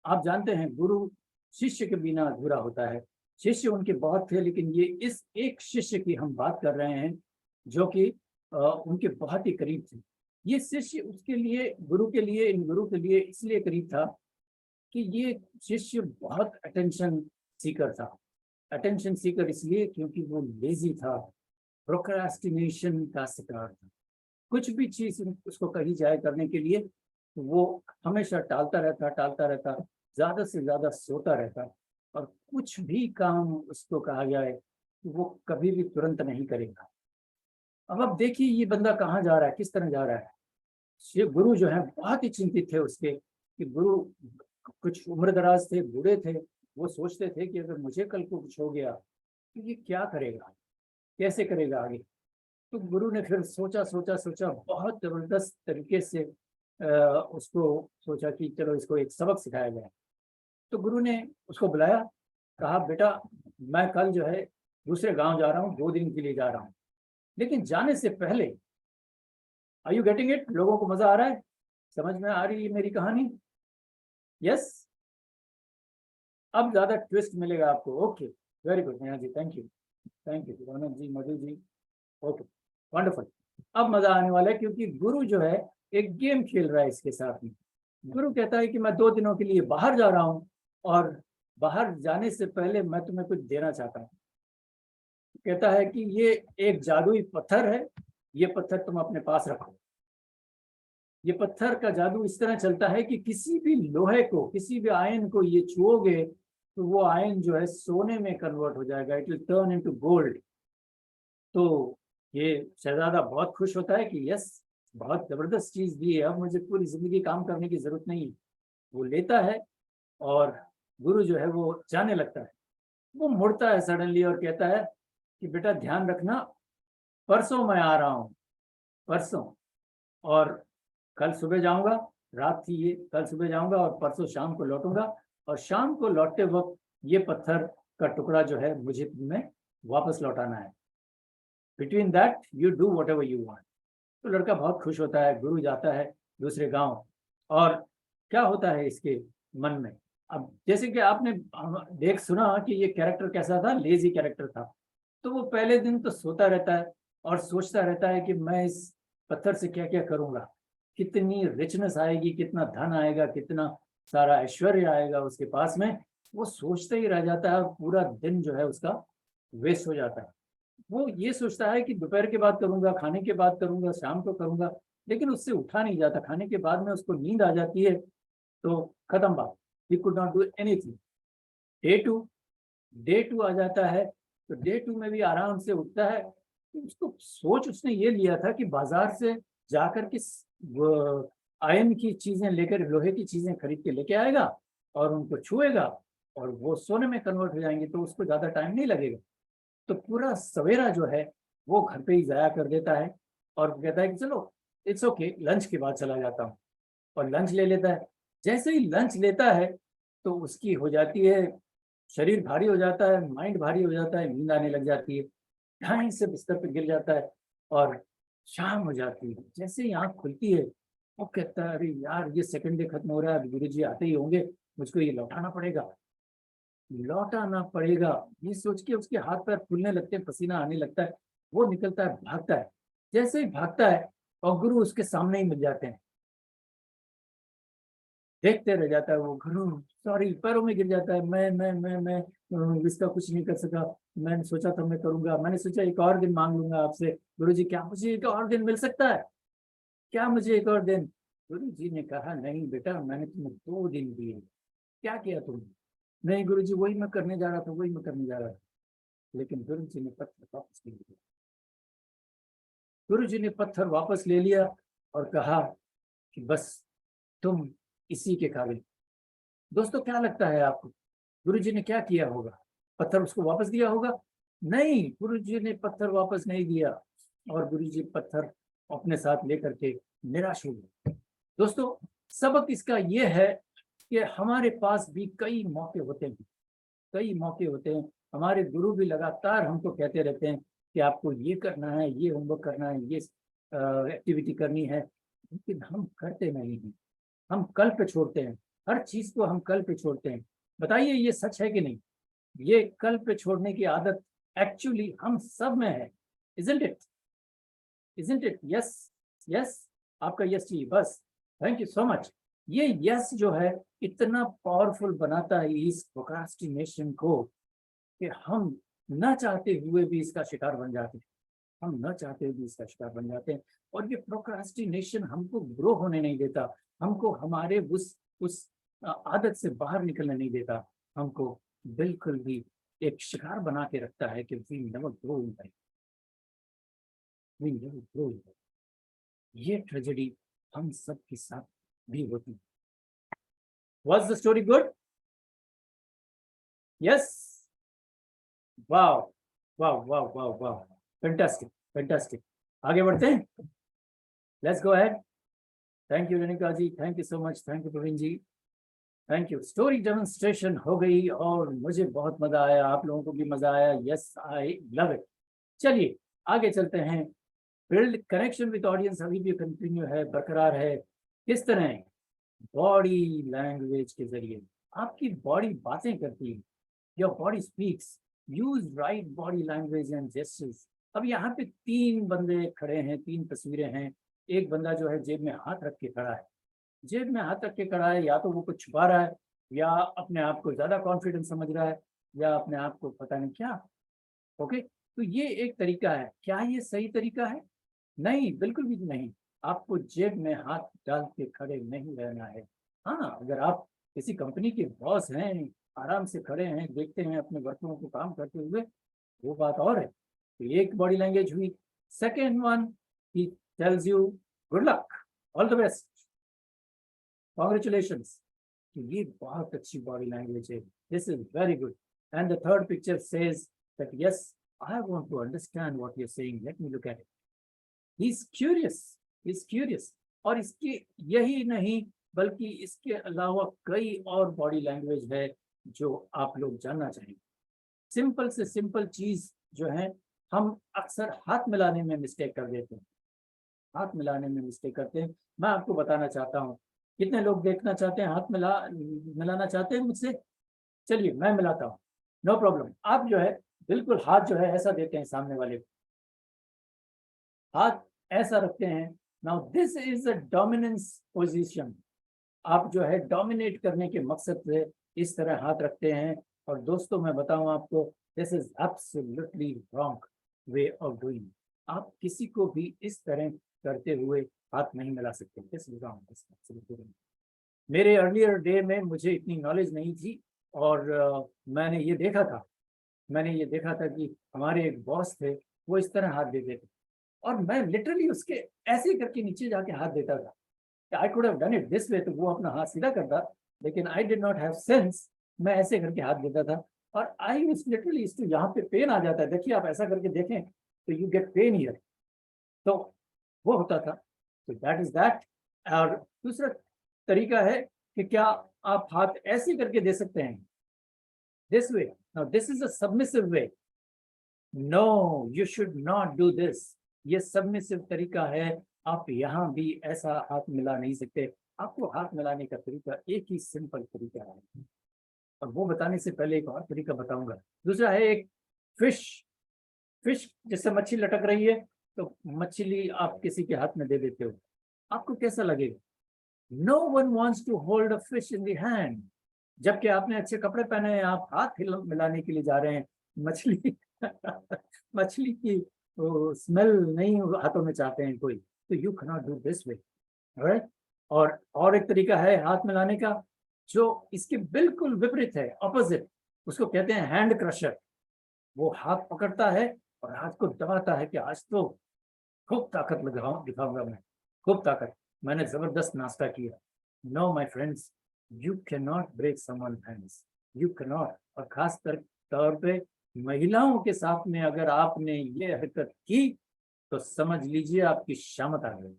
आप जानते हैं गुरु शिष्य के बिना अधूरा होता है। शिष्य उनके बहुत थे, लेकिन ये इस एक शिष्य की हम बात कर रहे हैं जो कि उनके बहुत ही करीब थे। ये शिष्य उसके लिए, गुरु के लिए, इन गुरु के लिए इसलिए करीब था कि ये शिष्य बहुत अटेंशन सीकर था। अटेंशन सीकर इसलिए क्योंकि वो लेजी था, प्रोक्रास्टिनेशन का शिकार था। कुछ भी चीज उसको कही जाए करने के लिए तो वो हमेशा टालता रहता, ज्यादा से ज्यादा सोता रहता, और कुछ भी काम उसको कहा जाए तो वो कभी भी तुरंत नहीं करेगा। अब देखिए ये बंदा कहाँ जा रहा है, किस तरह जा रहा है। शिव गुरु जो है बहुत ही चिंतित थे उसके, कि गुरु कुछ उम्र दराज थे, बूढ़े थे। वो सोचते थे कि अगर मुझे कल को कुछ हो गया तो ये क्या करेगा, कैसे करेगा आगे। तो गुरु ने फिर सोचा सोचा सोचा, बहुत जबरदस्त तरीके से उसको सोचा कि चलो इसको एक सबक सिखाया जाए। तो गुरु ने उसको बुलाया, कहा बेटा मैं कल जो है दूसरे गांव जा रहा हूँ, 2 दिन के लिए जा रहा हूँ, लेकिन जाने से पहले, आर यू गेटिंग इट? लोगों को मजा आ रहा है? समझ में आ रही है मेरी कहानी? यस? अब ज्यादा ट्विस्ट मिलेगा आपको। Okay, very good Neha ji, thank you, thank you Raunak ji, Madhu ji, okay, wonderful. अब मजा आने वाला है, क्योंकि गुरु जो है एक गेम खेल रहा है इसके साथ में। गुरु कहता है कि मैं 2 दिनों के लिए बाहर जा रहा हूँ, और बाहर जाने से पहले मैं तुम्हें कुछ देना चाहता हूँ। कहता है कि ये एक जादुई पत्थर है, ये पत्थर तुम अपने पास रखो। ये पत्थर का जादू इस तरह चलता है कि किसी भी लोहे को, किसी भी आयन को ये छुओगे तो वो आयन जो है सोने में कन्वर्ट हो जाएगा, it will turn into gold. तो ये शहजादा बहुत खुश होता है कि यस, बहुत जबरदस्त चीज दी है, अब मुझे पूरी जिंदगी काम करने की जरूरत नहीं। वो लेता है और गुरु जो है वो जाने लगता है। वो मुड़ता है सडनली और कहता है कि बेटा ध्यान रखना, परसों मैं आ रहा हूँ, परसों, और कल सुबह जाऊंगा, रात थी ये, कल सुबह जाऊंगा और परसों शाम को लौटूंगा, और शाम को लौटते वक्त ये पत्थर का टुकड़ा जो है मुझे तुम्हें वापस लौटाना है। Between that you do what ever you want. तो लड़का बहुत खुश होता है, गुरु जाता है दूसरे गांव। और क्या होता है इसके मन में? अब जैसे कि आपने देख सुना कि ये कैरेक्टर कैसा था, लेजी कैरेक्टर था। तो वो पहले दिन तो सोता रहता है और सोचता रहता है कि मैं इस पत्थर से क्या क्या करूंगा, कितनी रिचनेस आएगी, कितना धन आएगा, कितना सारा ऐश्वर्य आएगा उसके पास में। वो सोचते ही रह जाता है, पूरा दिन जो है उसका वेस्ट हो जाता है। वो ये सोचता है कि दोपहर के बाद करूंगा, खाने के बाद करूंगा, शाम को करूंगा, लेकिन उससे उठा नहीं जाता। खाने के बाद में उसको नींद आ जाती है, तो खत्म बात, he could not do anything. Day two, day two आ जाता है, तो डे टू में भी आराम से उठता है। तो उसको सोच उसने ये लिया था कि बाजार से जाकर के आयन की चीजें लेकर, लोहे की चीजें खरीद के लेके आएगा और उनको छुएगा और वो सोने में कन्वर्ट हो जाएंगे, तो उसको ज्यादा टाइम नहीं लगेगा। तो पूरा सवेरा जो है वो घर पे ही जाया कर देता है, और कहता है कि चलो इट्स ओके, लंच के बाद चला जाता हूँ, और लंच ले लेता है। जैसे ही लंच लेता है तो उसकी हो जाती है, शरीर भारी हो जाता है, माइंड भारी हो जाता है, नींद आने लग जाती है, ढाई से बिस्तर पे गिर जाता है, और शाम हो जाती है। जैसे ही आँख खुलती है वो कहता है अरे यार ये सेकंड डे खत्म हो रहा है, गुरु जी आते ही होंगे, मुझको ये लौटाना पड़ेगा, लौटाना पड़ेगा। ये सोच के उसके हाथ पैर फूलने लगते हैं, पसीना आने लगता है। वो निकलता है, भागता है। जैसे ही भागता है और गुरु उसके सामने ही मिल जाते हैं, देखते रह जाता है वो। गुरु सॉरी, पैरों में गिर जाता है, मैं इसका कुछ नहीं कर सका, मैंने सोचा था मैं करूंगा, मैंने सोचा एक और दिन मांग लूंगा आपसे, गुरु जी क्या मुझे एक और दिन मिल सकता है? क्या मुझे एक और दिन? गुरु जी ने कहा, नहीं बेटा, मैंने तुम्हें 2 दिन दिए। क्या किया तुमने? नहीं गुरु जी, वही मैं करने जा रहा था, वही मैं करने जा रहा था। लेकिन गुरु जी ने पत्थर वापस ले लिया। गुरु जी ने पत्थर वापस ले लिया और कहा कि बस तुम इसी के काबिल। दोस्तों, क्या लगता है आपको, गुरु जी ने क्या किया होगा? पत्थर उसको वापस दिया होगा? नहीं, गुरु जी ने पत्थर वापस नहीं दिया और गुरु जी पत्थर अपने साथ लेकर के निराश हो गए। दोस्तों, सबक इसका यह है कि हमारे पास भी कई मौके होते हैं, कई मौके होते हैं। हमारे गुरु भी लगातार हमको कहते रहते हैं कि आपको ये करना है, ये होमवर्क करना है, ये एक्टिविटी करनी है, लेकिन हम करते नहीं हैं। हम कल पे छोड़ते हैं, हर चीज को हम कल पे छोड़ते हैं। बताइए, ये सच है कि नहीं? ये कल पे छोड़ने की आदत एक्चुअली हम सब में है, isn't it? Isn't it? Yes, yes, आपका यस चाहिए बस। Thank you so much. ये यस जो है इतना पावरफुल बनाता है इस प्रोक्रास्टिनेशन को कि हम न चाहते हुए भी इसका शिकार बन जाते हैं। हम न चाहते हुए भी इसका शिकार बन जाते हैं और ये प्रोक्रास्टिनेशन हमको ग्रो होने नहीं देता, हमको हमारे उस आदत से बाहर निकलने नहीं देता, हमको बिल्कुल भी एक शिकार बना के रखता है कि we never grow in life, we never grow in life. ये ट्रेजेडी हम सब के साथ भी होती है। Was the story good? Yes? Wow, wow, wow, wow, wow, fantastic, fantastic. आगे बढ़ते हैं, let's go ahead. Thank you Renuka ji, thank you so much, thank you Praveen ji, thank you. Story demonstration हो गई और मुझे बहुत मजा आया, आप लोगों को भी मजा आया। Yes, I love it. चलिए आगे चलते हैं। बिल्ड कनेक्शन विद ऑडियंस अभी भी कंटिन्यू है, बरकरार है। किस तरह? बॉडी लैंग्वेज के जरिए। आपकी बॉडी बातें करती है, your body speaks, use right body language and gestures. अब यहाँ पे 3 बंदे खड़े हैं, 3 तस्वीरें हैं। एक बंदा जो है जेब में हाथ रख के खड़ा है, जेब में हाथ रख के खड़ा है, या तो वो कुछ छुपा रहा है, या अपने आप को ज्यादा कॉन्फिडेंस समझ रहा है, या अपने आप को पता नहीं क्या। ओके, तो ये एक तरीका है। क्या ये सही तरीका है? नहीं, बिल्कुल भी नहीं। आपको जेब में हाथ डाल के खड़े नहीं रहना है। हाँ, अगर आप किसी कंपनी के बॉस हैं, आराम से खड़े हैं, देखते हैं अपने वर्करों को काम करते हुए, वो बात और है। तो एक बॉडी लैंग्वेज हुई। Second one, he tells you good luck, all the best, congratulations. तो ये बहुत अच्छी बॉडी लैंग्वेज है, this is very good. And the third picture says that yes, I want to understand what you are saying, let me look at it. He's curious, he's curious। और इसके यही नहीं बल्कि इसके अलावा कई और बॉडी लैंग्वेज है जो आप लोग जानना चाहेंगे। सिंपल से सिंपल चीज जो है, हम अक्सर हाथ मिलाने में मिस्टेक कर देते हैं, हाथ मिलाने में मिस्टेक करते हैं। मैं आपको बताना चाहता हूँ, कितने लोग देखना चाहते हैं, हाथ मिलाना चाहते हैं मुझसे? चलिए मैं मिलाता हूँ, नो प्रॉब्लम। आप जो है बिल्कुल हाथ जो है ऐसा देते हैं सामने वाले को, हाथ ऐसा रखते हैं। Now this is a dominance position. आप जो है डोमिनेट करने के मकसद से इस तरह हाथ रखते हैं। और दोस्तों, मैं बताऊं आपको, this is absolutely wrong way of doing. आप किसी को भी इस तरह करते हुए हाथ नहीं मिला सकते, दिस इज रॉन्ग। मेरे अर्लियर डे में मुझे इतनी नॉलेज नहीं थी और मैंने ये देखा था कि हमारे एक बॉस थे, वो इस तरह हाथ देते थे और मैं लिटरली उसके ऐसे करके नीचे जाके हाथ देता था। I could have done it this way, तो वो अपना हाथ सीधा करता, लेकिन I did not have sense. मैं ऐसे करके हाथ देता था और आई वाज लिटरली, इसको यहाँ पे पेन आ जाता है। देखिए, आप ऐसा करके देखें तो यू गेट पेन हियर। तो वो होता था। तो दैट इज दैट। और दूसरा तरीका है कि क्या आप हाथ ऐसे करके दे सकते हैं, this way. Now this is a submissive way. No, you should not do this. ये सबमिसिव तरीका है। आप यहाँ भी ऐसा हाथ मिला नहीं सकते। आपको हाथ मिलाने का तरीका एक ही सिंपल तरीका है, और वो बताने से पहले एक और तरीका बताऊंगा। दूसरा है एक फिश। फिश, जैसे मच्छी लटक रही है, तो मछली आप किसी के हाथ में दे देते हो, आपको कैसा लगेगा? No one wants to hold a fish in the hand. जबकि आपने अच्छे कपड़े पहने हैं, आप हाथ मिलाने के लिए जा रहे हैं, मछली मछली की स्मेल नहीं हाथों में चाहते हैं कोई। तो you can not do this way, right. और एक तरीका है हाथ मिलाने का जो इसके बिल्कुल विपरीत है, ऑपोजिट, उसको कहते हैं हैंड क्रशर। वो हाथ पकड़ता है और हाथ को दबाता है कि आज तो खूब ताकत दिखाऊंगा मैं, खूब ताकत, मैंने जबरदस्त नाश्ता किया। No my friends, you can not break someone hands, you can not. और खास तौर पे महिलाओं के साथ में अगर आपने ये हरकत की तो समझ लीजिए आपकी शामत आ गई,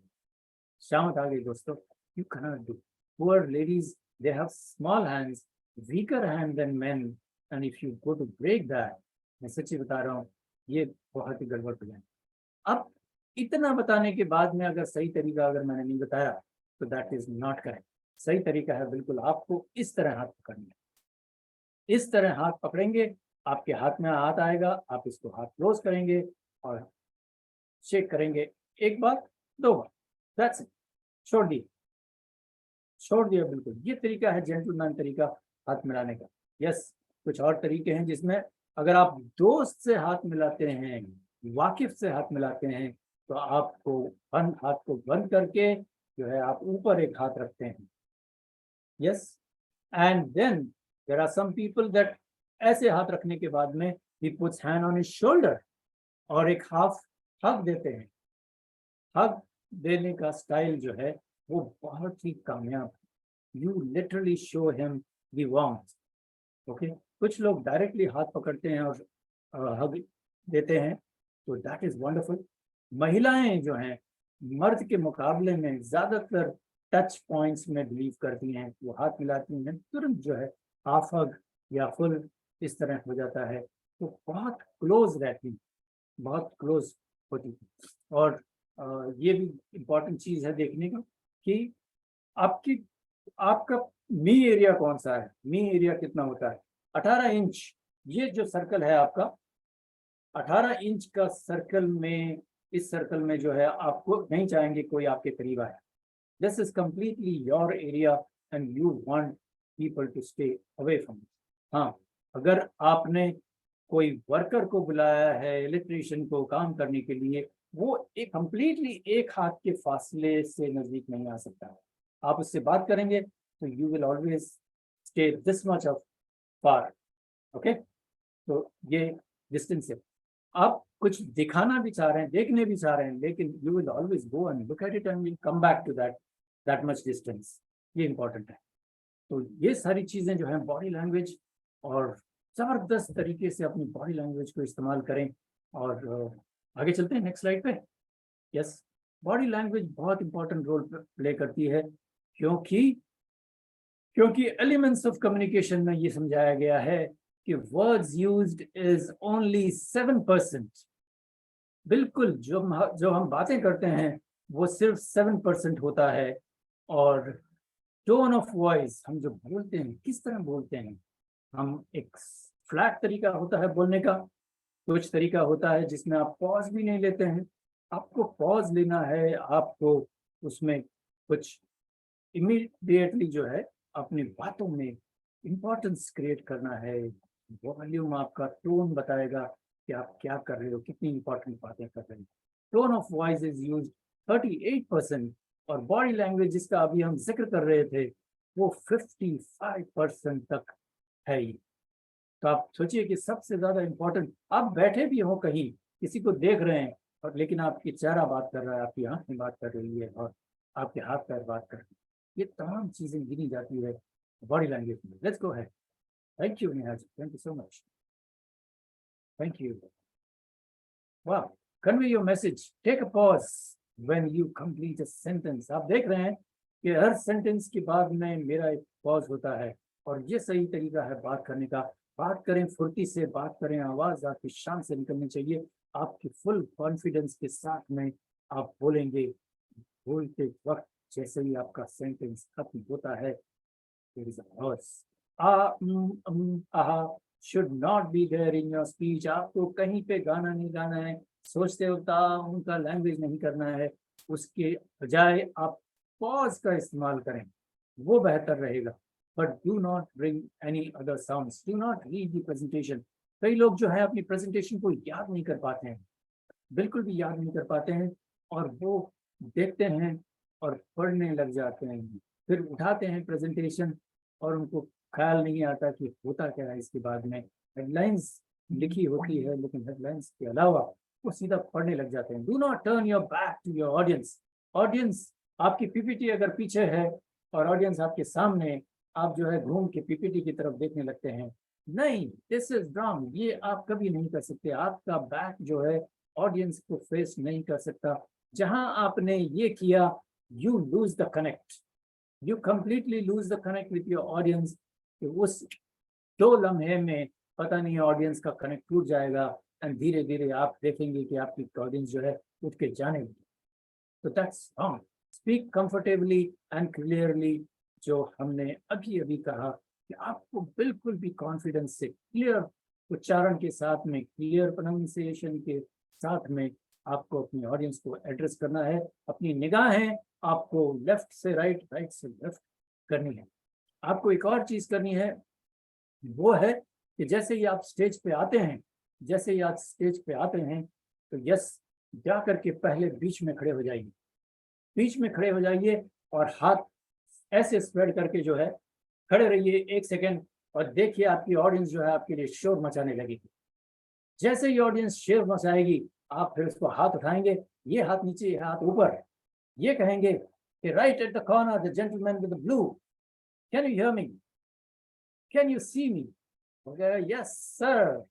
शामत आ गई दोस्तों। You can not do. Poor ladies, they have small hands, weaker hand than men, and if you go to break that, मैं सच्ची बता रहा हूँ, ये बहुत ही गड़बड़ हो जाए। अब इतना बताने के बाद में अगर सही तरीका अगर मैंने नहीं बताया तो दैट इज नॉट करेक्ट। सही तरीका है बिल्कुल आपको इस तरह हाथ पकड़ना, इस तरह हाथ पकड़ेंगे, आपके हाथ में हाथ आएगा, आप इसको हाथ क्लोज करेंगे और शेक करेंगे, एक बार, दो बार, दैट्स इट, छोड़ दिए, छोड़ दिया बिल्कुल। ये तरीका है जेंटलमैन तरीका हाथ मिलाने का। यस, कुछ और तरीके हैं जिसमें अगर आप दोस्त से हाथ मिलाते हैं, वाकिफ से हाथ मिलाते हैं, तो आपको हाथ को बंद करके जो है आप ऊपर एक हाथ रखते हैं। Yes, and then there are some people that ऐसे हाथ रखने के बाद में ही puts hand on his shoulder और एक हाफ हग देते हैं। हग देने का स्टाइल जो है वो बहुत ही कामयाब, you literally show him the warmth. Okay, कुछ लोग डायरेक्टली हाथ पकड़ते हैं और हग देते हैं, तो दैट इज वंडरफुल। महिलाएं जो हैं मर्द के मुकाबले में ज्यादातर टच पॉइंट्स में बिलीव करती हैं, वो हाथ मिलाती हैं तुरंत जो है हाफ हग या फुल इस तरह हो जाता है, तो बहुत क्लोज रहती, बहुत क्लोज होती है। और ये भी इम्पोर्टेंट चीज है देखने का कि आपकी आपका मी एरिया कौन सा है, मी एरिया कितना होता है। 18 इंच, ये जो सर्कल है आपका 18 इंच का सर्कल में, इस सर्कल में जो है आपको नहीं चाहेंगे कोई आपके करीब आए। This is completely your area and you want people to stay away from. हाँ, अगर आपने कोई वर्कर को बुलाया है, इलेक्ट्रीशियन को काम करने के लिए, वो एक कंप्लीटली एक हाथ के फासले से नजदीक नहीं आ सकता है। आप उससे बात करेंगे तो you will always stay this much of far. Okay, तो ये डिस्टेंस है। आप कुछ दिखाना भी चाह रहे हैं, देखने भी चाह रहे हैं, लेकिन you will always go and look at it and will come back to that much distance. ये इंपॉर्टेंट है। तो ये सारी चीजें जो है बॉडी लैंग्वेज, और जबरदस्त तरीके से अपनी बॉडी लैंग्वेज को इस्तेमाल करें। और आगे चलते हैं नेक्स्ट स्लाइड पे। यस, बॉडी लैंग्वेज बहुत इंपॉर्टेंट रोल प्ले करती है, क्योंकि एलिमेंट्स ऑफ कम्युनिकेशन में ये समझाया गया है कि वर्ड्स यूज्ड इज ओनली 7%। बिल्कुल जो हम बातें करते हैं वो सिर्फ 7% होता है। और टोन ऑफ वॉइस, हम जो बोलते हैं किस तरह बोलते हैं, हम एक फ्लैट तरीका होता है बोलने का, कुछ तरीका होता है जिसमें आप पॉज भी नहीं लेते हैं। आपको पॉज लेना है, आपको उसमें कुछ इमीडिएटली जो है अपनी बातों में इंपॉर्टेंस क्रिएट करना है। वॉल्यूम आपका टोन बताएगा कि आप क्या कर रहे हो, कितनी इंपॉर्टेंट बातें कर रहे हो। Tone of voice is use 38%, और बॉडी लैंग्वेज जिसका अभी हम जिक्र कर रहे थे वो 55% तक है ही। तो आप सोचिए कि सबसे ज्यादा इंपॉर्टेंट, आप बैठे भी हो कहीं, किसी को देख रहे हैं, और लेकिन आपकी चेहरा बात कर रहा है, आपकी आंख में बात कर रही है, और आपके हाथ पैर बात कर रहे हैं, ये तमाम चीजें गिनी जाती है बॉडी लैंग्वेज में। Let's go ahead. Thank you Neha ji, thank you so much, thank you. वाह, convey your message, take a pause when you complete a sentence. आप देख रहे हैं कि हर सेंटेंस के बाद में मेरा एक पॉज होता है, और ये सही तरीका है बात करने का। बात करें फुर्ती से, बात करें, आवाज आपकी शान से निकलनी चाहिए, आपकी फुल कॉन्फिडेंस के साथ में आप बोलेंगे। बोलते वक्त जैसे ही आपका सेंटेंस खत्म होता है, there is a pause. आहा should not be there in your speech. आपको कहीं पे गाना नहीं गाना है, सोचते होता उनका लैंग्वेज नहीं करना है, उसके बजाय आप पॉज का इस्तेमाल करें, वो बेहतर रहेगा। But do not bring any other sounds, do not read the presentation. कई लोग जो है अपनी प्रेजेंटेशन को याद नहीं कर पाते हैं, बिल्कुल भी याद नहीं कर पाते हैं, और वो देखते हैं और पढ़ने लग जाते हैं, फिर उठाते हैं प्रेजेंटेशन और उनको ख्याल नहीं आता कि होता क्या है इसके बाद में। हेडलाइंस लिखी होती है लेकिन हेडलाइंस के अलावा वो सीधा पढ़ने लग जाते हैं। Do not turn your back to your audience. Audience आपकी पीपीटी अगर पीछे है और ऑडियंस आपके सामने, आप जो है घूम के पीपीटी की तरफ देखने लगते हैं, नहीं, दिस इज रॉन्ग। ये आप कभी नहीं कर सकते। आपका बैक जो है ऑडियंस को फेस नहीं कर सकता। जहां आपने ये किया, you lose the connect, you completely lose the connect with your audience. उस 2 लम्हे में पता नहीं ऑडियंस का कनेक्ट टूट जाएगा एंड धीरे धीरे आप देखेंगे कि आपकी ऑडियंस जो है उठ के जाने लगी। तो that's wrong. Speak comfortably and clearly. जो हमने अभी अभी कहा कि आपको बिल्कुल भी कॉन्फिडेंस से, क्लियर उच्चारण के साथ में, क्लियर प्रोनाउंसिएशन के साथ में आपको अपनी ऑडियंस को एड्रेस करना है। अपनी निगाहें आपको लेफ्ट से राइट, राइट से लेफ्ट करनी है। आपको एक और चीज करनी है, वो है कि जैसे ही आप स्टेज पे आते हैं, जैसे ही आप स्टेज पे आते हैं तो यस, जा करके पहले बीच में खड़े हो जाइए, बीच में खड़े हो जाइए और हाथ ऐसे स्प्रेड करके जो है खड़े रहिए 1 सेकेंड और देखिए आपकी ऑडियंस जो है आपके लिए शोर मचाने लगेगी। जैसे ही ऑडियंस शोर मचाएगी, आप फिर उसको हाथ उठाएंगे, ये हाथ नीचे, ये हाथ ऊपर, ये कहेंगे कि right at the corner the gentleman with the blue, can you hear me, can you see me? Yes sir.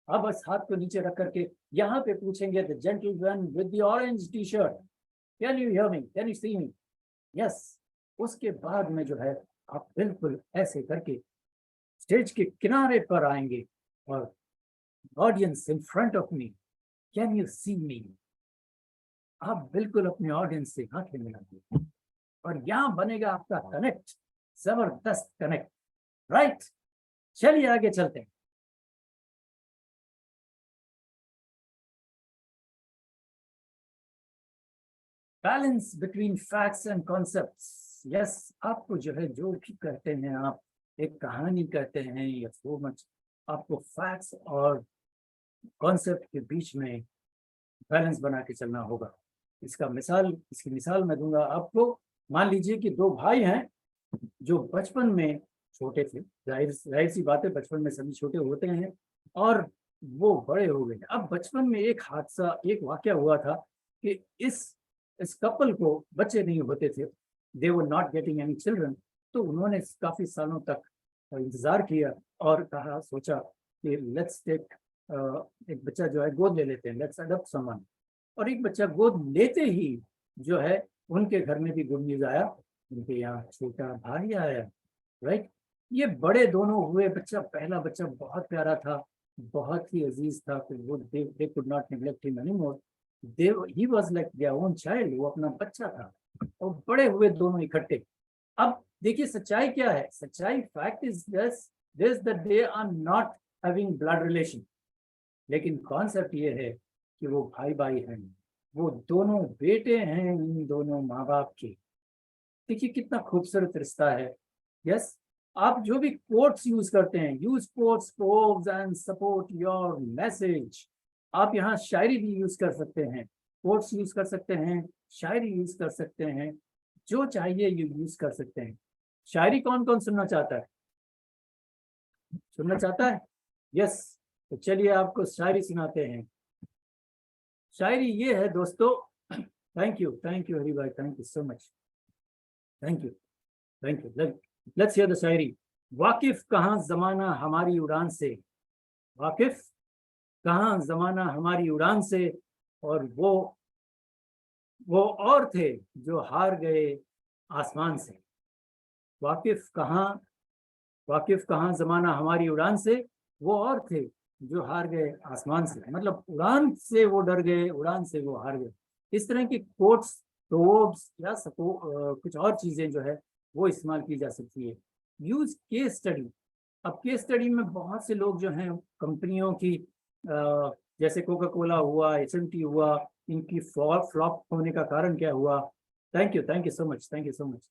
अब बस हाथ को नीचे रख करके यहाँ पे पूछेंगे the gentleman with the orange T shirt, can you hear me, can you see me? Yes. उसके बाद में जो है आप बिल्कुल ऐसे करके स्टेज के किनारे पर आएंगे और audience in front of me, can you see me? आप बिल्कुल अपने ऑडियंस से आंखें मिलाएंगे और यहाँ बनेगा आपका कनेक्ट, जबरदस्त कनेक्ट। राइट, चलिए आगे चलते हैं। Balance between facts and concepts. Yes, आपको जो है जो भी कहते हैं, आप एक कहानी कहते हैं या सो मच, आपको फैक्ट्स और कॉन्सेप्ट के बीच में बैलेंस बना के चलना होगा। इसकी मिसाल मैं दूंगा आपको। मान लीजिए कि 2 भाई हैं जो बचपन में छोटे थे, जाहिर सी बात है, बचपन में सभी छोटे होते हैं और वो बड़े हो गए। अब बचपन में एक हादसा, एक वाकया हुआ था कि इस कपल को बच्चे नहीं होते थे, they were not getting any children. तो उन्होंने काफी सालों तक इंतजार किया और कहा, सोचा कि लेट्स टेक, एक बच्चा जो है गोद ले लेते हैं, लेट्स अडॉप्ट समवन। और एक बच्चा गोद लेते ही जो है उनके घर में भी गुड न्यूज आया, उनके यहाँ छोटा भाई आया। राइट, ये बड़े दोनों हुए। पहला बच्चा बहुत प्यारा था, बहुत ही अजीज था, तो वो they could not neglect him anymore. He was like their own child, वो अपना बच्चा था। और बड़े हुए दोनों इकट्ठे। अब देखिए सच्चाई क्या है, सच्चाई fact is this that they are not having blood relation, लेकिन कॉन्सेप्ट ये है कि वो भाई भाई हैं, वो दोनों बेटे हैं इन दोनों माँ बाप के। देखिए कितना खूबसूरत रिश्ता है। यस, आप जो भी कोट्स यूज करते हैं, use quotes proverbs and support your message. आप यहाँ शायरी भी यूज कर सकते हैं, कोट्स यूज कर सकते हैं, शायरी यूज कर सकते हैं, जो चाहिए ये यूज कर सकते हैं। शायरी कौन कौन सुनना चाहता है? सुनना चाहता है? यस, तो चलिए आपको शायरी सुनाते हैं। शायरी ये है दोस्तों। थैंक यू हरी भाई, thank you so much, thank you, thank you. Let's hear the shayari. वाकिफ कहाँ जमाना हमारी उड़ान से, वाकिफ कहाँ जमाना हमारी उड़ान से, और वो और थे जो हार गए आसमान से। वाकिफ कहाँ जमाना हमारी उड़ान से, वो और थे जो हार गए आसमान से। मतलब उड़ान से वो डर गए, उड़ान से वो हार गए। इस तरह की कोट्स, प्रोवर्ब्स या कुछ और चीजें जो है वो इस्तेमाल की जा सकती है। Use case study. अब केस स्टडी में बहुत से लोग जो हैं कंपनियों की, जैसे कोका कोला हुआ, HMT हुआ, इनकी फ्लॉप होने का कारण क्या हुआ? Thank you so much, thank you so much.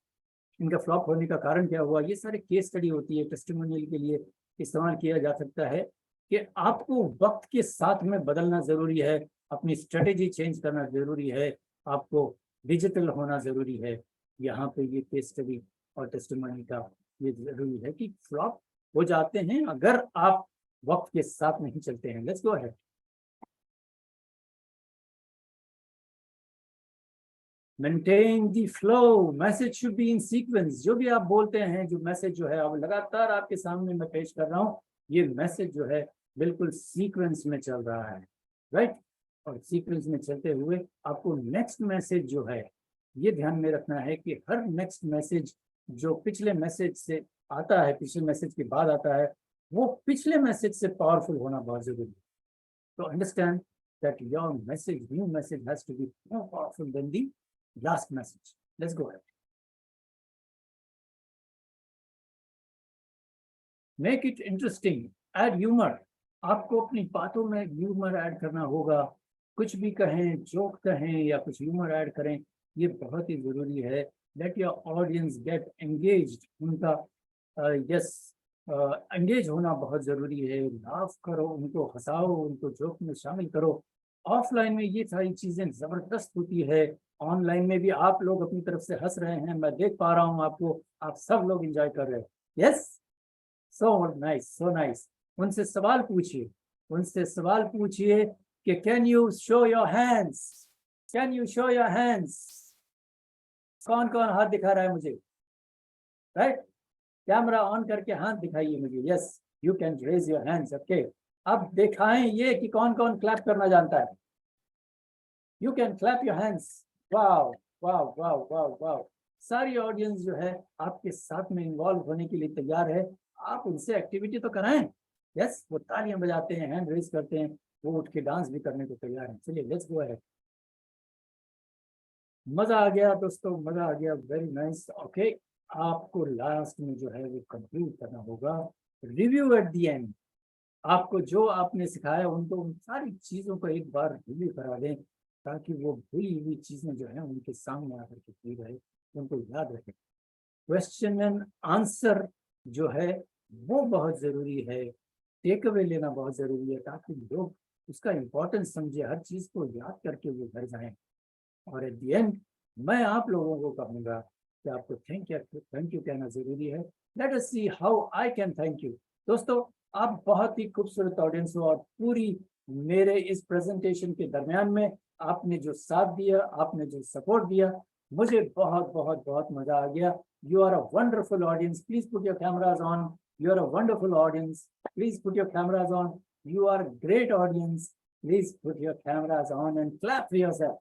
इनका फ्लॉप होने का कारण क्या हुआ? ये सारे केस स्टडी होती है, टेस्टिमोनियल के लिए इस्तेमाल किया जा सकता है कि आपको वक्त के साथ में बदलना जरूरी है, अपनी स्ट्रेटेजी चेंज करना जरूरी है, आपको डिजिटल होना ज़रूरी है। यहाँ पे ये केस स्टडी और टेस्टिमनी का ये ज़रूरी है कि फ्लॉप हो जाते हैं अगर आप वक्त के साथ नहीं चलते हैं। Let's go ahead. Maintain the flow, message should be in sequence. जो भी आप बोलते हैं, जो मैसेज जो है अब लगातार आपके सामने मैं पेश कर रहा हूँ, ये मैसेज जो है बिल्कुल सीक्वेंस में चल रहा है, राइट। और सीक्वेंस में चलते हुए आपको नेक्स्ट मैसेज जो है ये ध्यान में रखना है कि हर नेक्स्ट मैसेज जो पिछले मैसेज से आता है, पिछले मैसेज के बाद आता है, वो पिछले मैसेज से पावरफुल होना बहुत जरूरी है। तो understand that your message, new message has to be more powerful than the last message. Let's go ahead. Make it interesting. Add humor. आपको अपनी बातों में ह्यूमर ऐड करना होगा। कुछ भी कहें, जोक कहें या कुछ ह्यूमर ऐड करें, ये बहुत ही जरूरी है। Let your audience get engaged. उनका एंगेज होना बहुत जरूरी है। लाफ करो, उनको हंसाओ, उनको जोक में शामिल करो। ऑफलाइन में ये सारी चीजें जबरदस्त होती है, ऑनलाइन में भी आप लोग अपनी तरफ से हंस रहे हैं, मैं देख पा रहा हूं आपको, आप सब लोग एंजॉय कर रहे हैं। Yes, so nice, so nice. उनसे सवाल पूछिए, उनसे सवाल पूछिए कि can you show your hands, can you show your hands. कौन कौन हाथ दिखा रहा है मुझे, राइट। कैमरा ऑन करके हाथ दिखाइए मुझे। Yes, you can raise your hands. Okay, अब दिखाएं ये कि कौन कौन क्लैप करना जानता है। You can clap your hands. Wow wow wow wow wow. सारी ऑडियंस जो है आपके साथ में इन्वॉल्व होने के लिए तैयार है। आप उनसे एक्टिविटी तो कराएं। यस, वो तालियां बजाते हैं, हैंड रेज करते हैं, वो उठ के डांस भी करने को तैयार हैं। चलिए लेट्स गो अहेड। मजा आ गया दोस्तों, मजा आ गया, वेरी नाइस। ओके, आपको लास्ट में जो है वो कंप्लीट करना होगा रिव्यू एट द एंड। आपको जो आपने सिखाया उनको उन सारी चीजों को एक बार रिव्यू करा दें, ताकि वो भूली हुई चीजें जो है उनके सामने आकर के खड़ी रहे, उनको याद रखें। क्वेश्चन एंड आंसर जो है वो बहुत जरूरी है, टेक अवे लेना बहुत जरूरी है, ताकि लोग उसका इम्पोर्टेंस समझे, हर चीज को याद करके वो घर जाएं। और एट द एंड मैं आप लोगों को कहूँगा कि आपको थैंक यू कहना जरूरी है। Let us see how I can thank you. दोस्तों, आप बहुत ही खूबसूरत ऑडियंस हो और पूरी मेरे इस प्रेजेंटेशन के दरमियान में आपने जो साथ दिया, आपने जो सपोर्ट दिया, मुझे बहुत बहुत बहुत मजा आ गया। You are a wonderful audience, please put your cameras on. You are a wonderful audience, please put your cameras on. You are great audience, please put your cameras on and clap for yourself.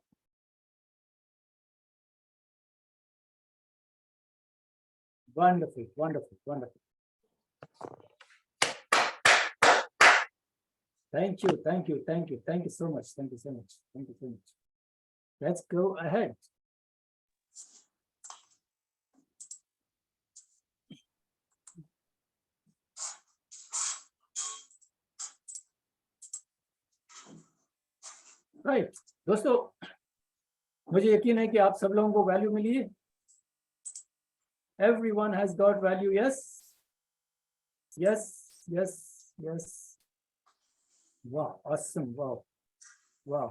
Wonderful, wonderful, wonderful. Thank you, thank you, thank you, thank you so much, thank you so much, thank you so much. Let's go ahead. Right, दोस्तों, मुझे यकीन है कि आप सब लोगों को वैल्यू मिली है। Everyone has got value, yes, yes, yes, yes. Wow, awesome, wow, wow,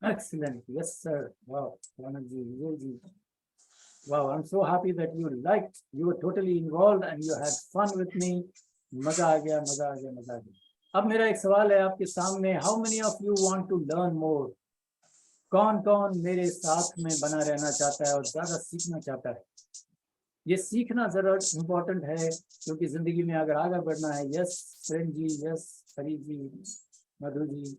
excellent, yes sir, wow, Anandji, Vijayji. Wow, I'm so happy that you liked, you were totally involved and you had fun with me. मजा आ गया, मजा आ गया, मजा आ गया। अब मेरा एक सवाल है आपके सामने, how many of you want to learn more? कौन कौन मेरे साथ में बना रहना चाहता है और ज्यादा सीखना चाहता है? ये सीखना जरा इम्पोर्टेंट है, क्योंकि जिंदगी में अगर आगे बढ़ना है। Yes friend ji, yes Hari ji, Madhu ji,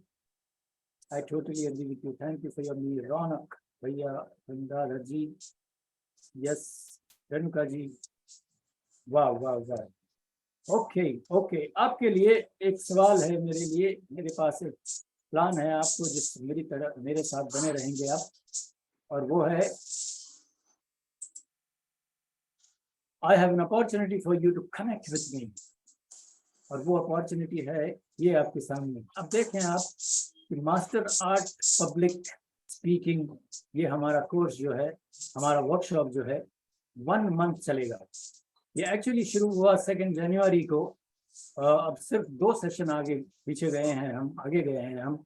I totally agree with you. Thank you for your me. Raunak भैया, गंगाधर जी, यस रेणुका जी, वाह वाह वाह। ओके ओके, आपके लिए एक सवाल है, मेरे लिए, मेरे पास एक प्लान है आपको, जिस मेरी तरह मेरे साथ बने रहेंगे आप, और वो है I have an opportunity for you to connect with me, और वो अपॉर्चुनिटी है ये आपके सामने। अब देखें आप कि मास्टर आर्ट पब्लिक स्पीकिंग, ये हमारा कोर्स जो है, हमारा वर्कशॉप जो है 1 मंथ चलेगा। ये एक्चुअली शुरू हुआ 2 जनवरी को। अब सिर्फ 2 सेशन आगे पीछे गए हैं हम, आगे गए हैं हम,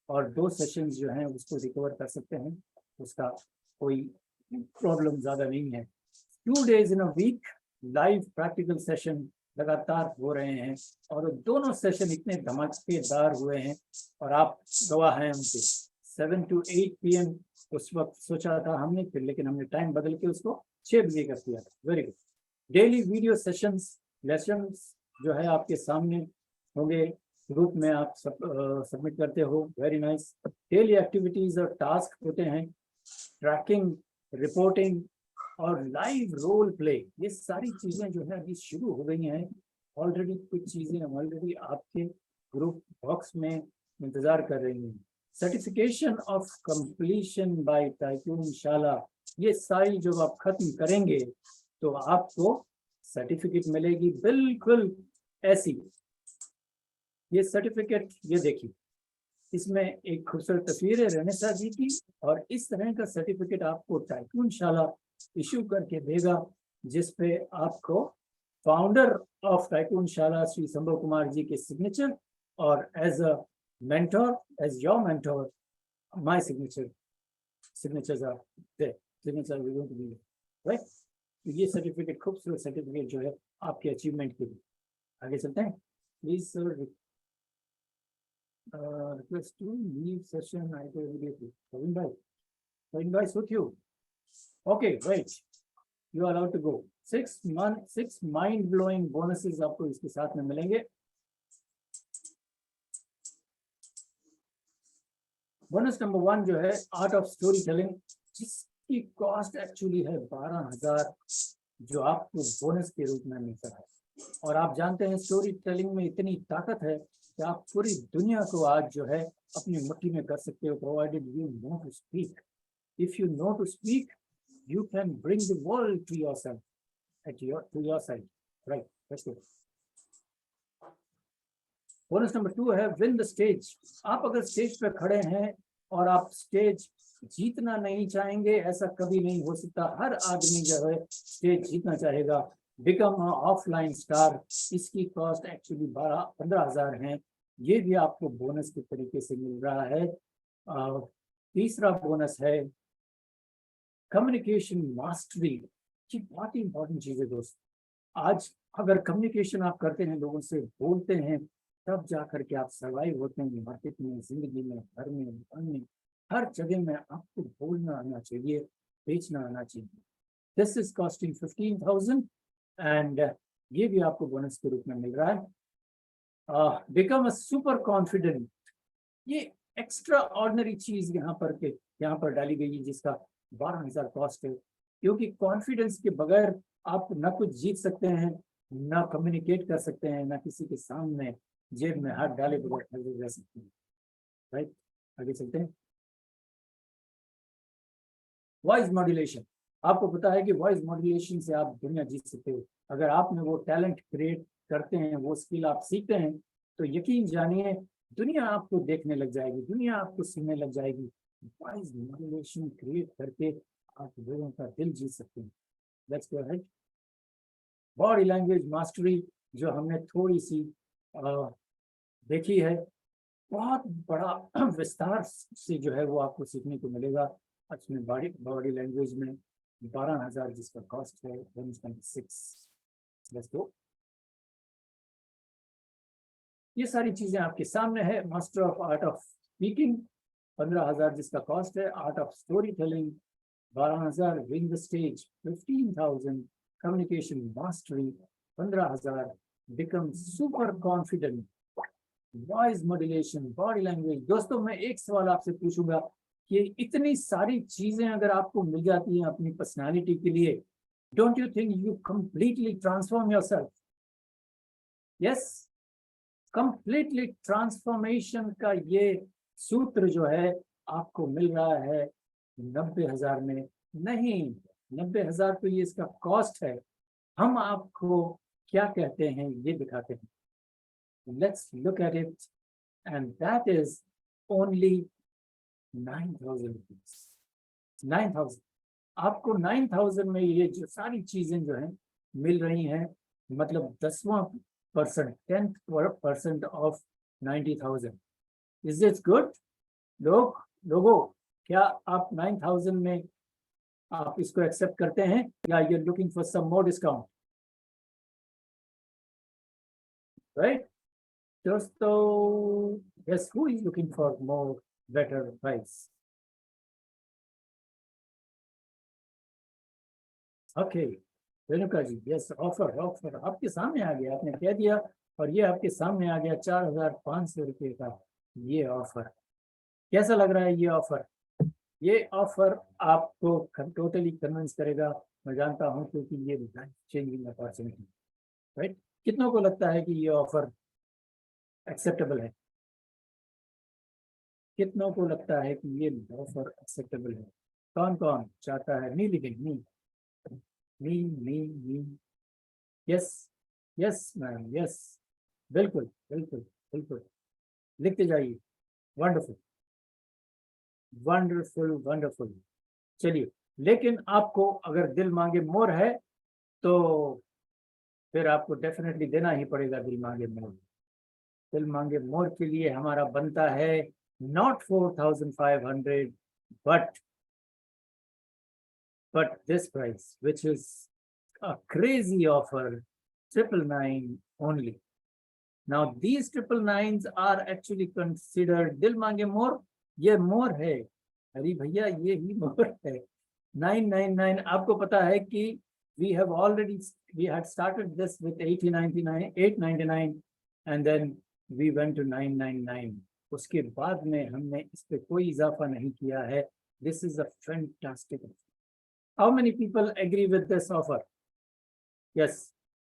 और 2 सेशंस जो हैं उसको रिकवर कर सकते हैं, उसका कोई प्रॉब्लम ज़्यादा नहीं है। 2 days in a week live practical session लगातार हो रहे हैं और दोनों सेशन इतने धमाकेदार हुए हैं और आप गवाह हैं उनके। 7 to 8 PM उस वक्त सोचा था हमने, फिर लेकिन हमने टाइम बदल के उसको 6 बजे कर दिया था। Very good. Daily video sessions lessons जो है आपके सामने होंगे, ग्रुप में आप सबमिट करते हो। Very nice. डेली एक्टिविटीज और टास्क होते हैं, ट्रैकिंग, रिपोर्टिंग और लाइव रोल प्ले। ये सारी चीजें जो है अभी शुरू हो गई हैं। ऑलरेडी कुछ चीजें ऑलरेडी आपके ग्रुप बॉक्स में इंतजार कर रही हैं। Certification of completion by Tycoon Shala, ये सारी जब आप खत्म करेंगे तो आपको सर्टिफिकेट मिलेगी बिल्कुल ऐसी। ये सर्टिफिकेट ये देखिए, इसमें एक खूबसूरत तस्वीर है रेनेसा जी की, और इस तरह का सर्टिफिकेट आपको टाइकून शाला इशू करके देगा, जिसपे आपको फाउंडर ऑफ टाइकून शाला श्री संभव कुमार जी के सिग्नेचर और as a mentor, as your mentor, my signatures are there. Signatures are going to be there, right? तो ये सर्टिफिकेट, खूबसूरत सर्टिफिकेट जो है आपके अचीवमेंट के लिए। आगे चलते हैं। Please sir, request to leave session immediately. Praveen bhai, with you. Okay, right. You are allowed to go. 6 mind-blowing bonuses आपको इसके साथ में मिलेंगे। बोनस नंबर 1 जो है आर्ट ऑफ स्टोरी टेलिंग, जिसकी कॉस्ट एक्चुअली है 12,000, जो आपको बोनस के रूप में मिलता है। और आप जानते हैं स्टोरी टेलिंग में इतनी ताकत है कि आप पूरी दुनिया को आज जो है अपनी मुट्ठी में कर सकते हो, provided you know to speak. If you know to speak, you can bring the world to yourself, to your side, right? That's good. Bonus number 2 है विन द स्टेज। आप अगर स्टेज पे खड़े हैं और आप स्टेज जीतना नहीं चाहेंगे, ऐसा कभी नहीं हो सकता। हर आदमी जो है स्टेज जीतना चाहेगा। बिकम ऑफलाइन स्टार, इसकी कॉस्ट एक्चुअली 15,000 है। ये भी आपको बोनस के तरीके से मिल रहा है। तीसरा बोनस है कम्युनिकेशन मास्टरी, की बहुत ही इंपॉर्टेंट चीज है दोस्त। आज अगर कम्युनिकेशन आप करते हैं, लोगों से बोलते हैं, तब जाकर के आप सर्वाइव होते हैं मार्केट में, जिंदगी में, घर में, दुकान में, हर जगह में आपको बोलना आना चाहिए, बेचना आना चाहिए। दिस इज कॉस्टिंग 15,000 एंड ये भी आपको बोनस के रूप में मिल रहा है। बिकम अ सुपर कॉन्फिडेंट, ये एक्स्ट्रा ऑर्डिनरी चीज यहाँ पर डाली गई है, जिसका 12,000 कॉस्ट है। क्योंकि कॉन्फिडेंस के बगैर आप ना कुछ जीत सकते हैं, ना कम्युनिकेट कर सकते हैं, ना किसी के सामने जेब में हाथ डाले बगैर खड़े रह सकते हैं, राइट? आगे चलते हैं। वॉइस मॉड्यूलेशन, आपको पता है कि वॉइस मॉड्यूलेशन से आप दुनिया जीत सकते हो। अगर आपने वो टैलेंट क्रिएट करते हैं, वो स्किल आप सीखते हैं, तो यकीन जानिए दुनिया आपको देखने लग जाएगी, दुनिया आपको सुनने लग जाएगी। वॉइस मॉड्यूलेशन क्रिएट करके आप लोगों का दिल जीत सकते हैं। Let's go ahead. Body language mastery, जो हमने थोड़ी सी देखी है, बहुत बड़ा विस्तार से जो है वो आपको सीखने को मिलेगा। इसमें बॉडी लैंग्वेज में 12,000 जिसका कॉस्ट है 126। Let's go. ये सारी चीजें आपके सामने है। Master of art of speaking 15,000 जिसका कॉस्ट है। Art of story telling 12,000। Win the stage 15,000। Communication mastery 15,000। Become super confident, voice modulation, body language. दोस्तों, मैं एक सवाल आपसे पूछूंगा कि इतनी सारी चीजें अगर आपको मिल जाती हैं अपनी पर्सनालिटी के लिए, don't you think you completely transform yourself? Yes, completely transformation का ये सूत्र जो है आपको मिल रहा है 90,000 में। नहीं, 90,000 तो ये इसका कॉस्ट है। हम आपको क्या कहते हैं ये दिखाते हैं। Let's look at it, and that is only 9,000 rupees. 9,000, आपको 9,000 में ये जो सारी चीजें जो हैं मिल रही हैं, मतलब 10% ऑफ 90,000। Is this good? लोगों, क्या आप 9,000 में आप इसको एक्सेप्ट करते हैं या you are looking for some more discount? Right दोस्तों, yes, who is looking for more better price? Okay Renuka ji, yes, offer offer आपके सामने आ गया, आपने कह दिया और ये आपके सामने आ गया 4,500 रुपये का ये ऑफर। कैसा लग रहा है ये ऑफर? ये ऑफर आपको टोटली कन्विंस करेगा, मैं जानता हूं, क्योंकि ये लाइफ चेंजिंग अपॉर्चुनिटी, राइट? कितनों को लगता है कि ये ऑफर एक्सेप्टेबल है? कितनों को लगता है कि ये ऑफर एक्सेप्टेबल है? कौन कौन चाहता है? नी लिखें, नी नी नी नी। यस यस मैम, यस, बिल्कुल बिल्कुल बिल्कुल, लिखते जाइए। Wonderful wonderful wonderful. चलिए, लेकिन आपको अगर दिल मांगे मोर है तो फिर आपको डेफिनेटली देना ही पड़ेगा दिल मांगे मोर। दिल मांगे मोर के लिए हमारा बनता है not 4,500 but this price, which is a crazy offer, 999 only. Now these 999s are actually considered दिल मांगे मोर, ये मोर है, अरे भैया ये ही मोर है। 999, आपको पता है कि we had started this with 899 and then we went to 999, उसके बाद में हमने इस पे कोई इजाफा नहीं किया है। This is a fantastic offer. How many people agree with this offer? Yes,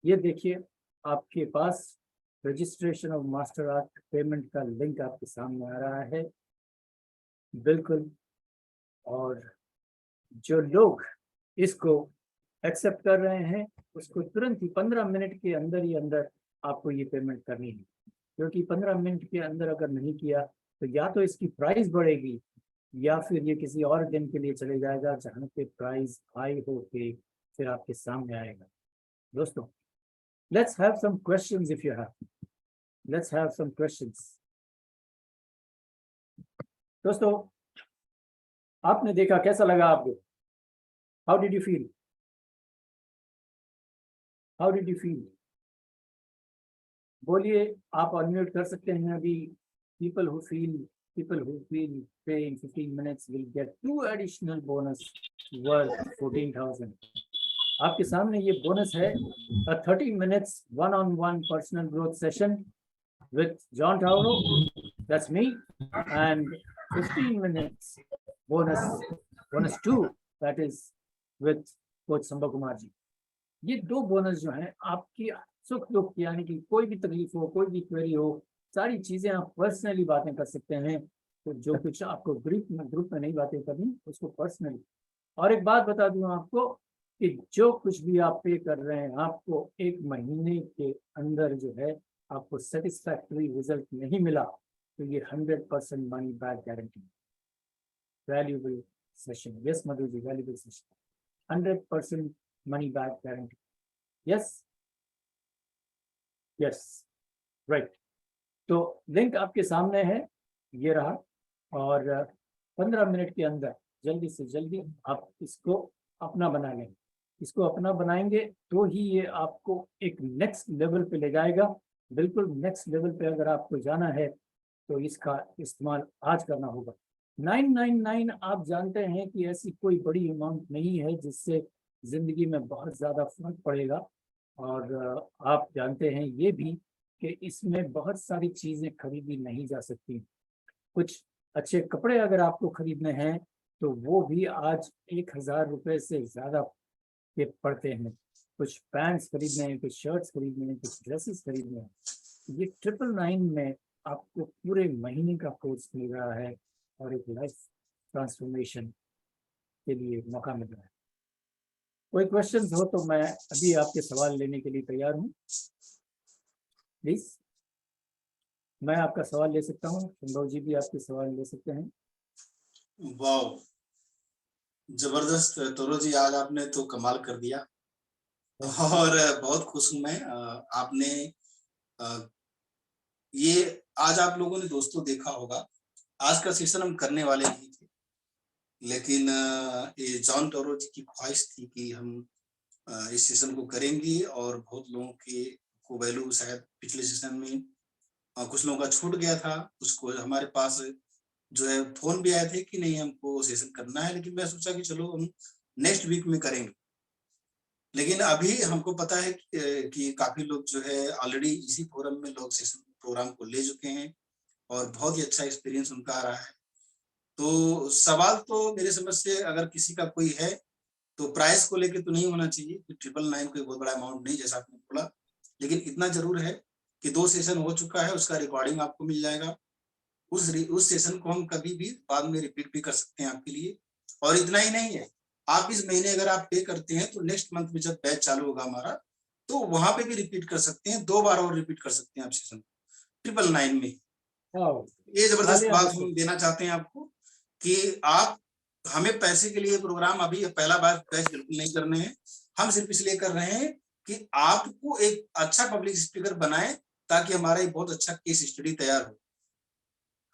ये देखिए आपके पास registration of master art payment का लिंक आपके सामने आ रहा है, बिल्कुल। और जो लोग इसको एक्सेप्ट कर रहे हैं उसको तुरंत ही 15 मिनट के अंदर ही अंदर आपको ये पेमेंट करनी है, क्योंकि 15 मिनट के अंदर अगर नहीं किया तो या तो इसकी प्राइस बढ़ेगी या फिर ये किसी और दिन के लिए चले जाएगा जहाँ पे प्राइस हाई होके फिर आपके सामने आएगा। दोस्तों, let's have some questions if you have. Let's have some questions. दोस्तों, आपने देखा, कैसा लगा आपको? How did you feel? How did you feel? बोलिए, आप अनम्यूट कर सकते हैं अभी। People who feel paying 15 minutes will get 2 additional bonus worth 14,000. आपके सामने ये बोनस है, a 30 minutes one-on-one personal growth session with John Tauro, that's me, and 15 minutes bonus 2, that is with Coach Samba Kumar ji. ये दो बोनस जो हैं आपकी सुख दुख, यानी कि कोई भी तकलीफ हो, कोई भी क्वेरी हो, सारी चीजें आप पर्सनली बातें कर सकते हैं। तो जो कुछ आपको ग्रुप में नहीं बातें करनी, उसको पर्सनली। और एक बात बता दूं आपको कि जो कुछ भी आप पे कर रहे हैं, आपको 1 महीने के अंदर जो है आपको सेटिस्फैक्टरी रिजल्ट नहीं मिला तो ये 100% money back guarantee. Valuable session, yes Madhu ji, valuable session, 100% money back guarantee. Yes yes, right. तो लिंक आपके सामने है, ये रहा, और 15 मिनट के अंदर जल्दी से जल्दी आप इसको अपना बना लें। इसको अपना बनाएंगे तो ही ये आपको एक नेक्स्ट लेवल पे ले जाएगा। बिल्कुल नेक्स्ट लेवल पे अगर आपको जाना है तो इसका इस्तेमाल आज करना होगा। 999 आप जानते हैं कि ऐसी कोई बड़ी अमाउंट नहीं है जिससे जिंदगी में बहुत ज़्यादा फर्क पड़ेगा। और आप जानते हैं ये भी कि इसमें बहुत सारी चीज़ें खरीदी नहीं जा सकती। कुछ अच्छे कपड़े अगर आपको खरीदने हैं तो वो भी आज 1,000 रुपये से ज़्यादा के पड़ते हैं। कुछ पैंट्स खरीदने हैं, कुछ शर्ट्स खरीदने हैं, कुछ ड्रेसेस खरीदने हैं। ये 999 में आपको पूरे महीने का कोर्स मिल रहा है और एक लाइफ ट्रांसफॉर्मेशन के लिए मौका मिल रहा है। कोई क्वेश्चंस हो तो मैं अभी आपके सवाल लेने के लिए तैयार हूँ। प्लीज, मैं आपका सवाल ले सकता हूँ, संभव जी भी आपके सवाल ले सकते हैं। वाह, जबरदस्त तोरो जी, आज आपने तो कमाल कर दिया और बहुत खुश हूं मैं। आपने ये आज आप लोगों ने दोस्तों देखा होगा, आज का सेशन हम करने वाले नहीं थे, लेकिन ये जॉन टोरो जी की ख्वाहिश थी कि हम इस सेशन को करेंगे, और बहुत लोगों को वैल्यू शायद पिछले सेशन में कुछ लोगों का छूट गया था। उसको हमारे पास जो है फ़ोन भी आए थे कि नहीं हमको सेशन करना है, लेकिन मैं सोचा कि चलो हम नेक्स्ट वीक में करेंगे। लेकिन अभी हमको पता है कि काफ़ी लोग जो है ऑलरेडी इसी फोरम में लोग सेशन प्रोग्राम को ले चुके हैं और बहुत ही अच्छा एक्सपीरियंस उनका आ रहा है। तो सवाल तो मेरे समझ से अगर किसी का कोई है तो प्राइस को लेके तो नहीं होना चाहिए कि 999 कोई बहुत बड़ा अमाउंट नहीं, जैसा आपने बोला। लेकिन इतना ज़रूर है कि 2 सेशन हो चुका है, उसका रिकॉर्डिंग आपको मिल जाएगा। उस सेशन को हम कभी भी बाद में रिपीट भी कर सकते हैं आपके लिए। और इतना ही नहीं है, आप इस महीने अगर आप पे करते हैं तो नेक्स्ट मंथ में जब बैच चालू होगा हमारा, तो वहाँ पे भी रिपीट कर सकते हैं, 2 बार और रिपीट कर सकते हैं आप सेशन 999 में। ये ज़बरदस्त बात हम देना चाहते हैं आपको कि आप हमें पैसे के लिए प्रोग्राम अभी पहला बार बैच बिल्कुल नहीं करने हैं। हम सिर्फ इसलिए कर रहे हैं कि आपको एक अच्छा पब्लिक स्पीकर बनाएँ, ताकि हमारा एक बहुत अच्छा केस स्टडी तैयार हो।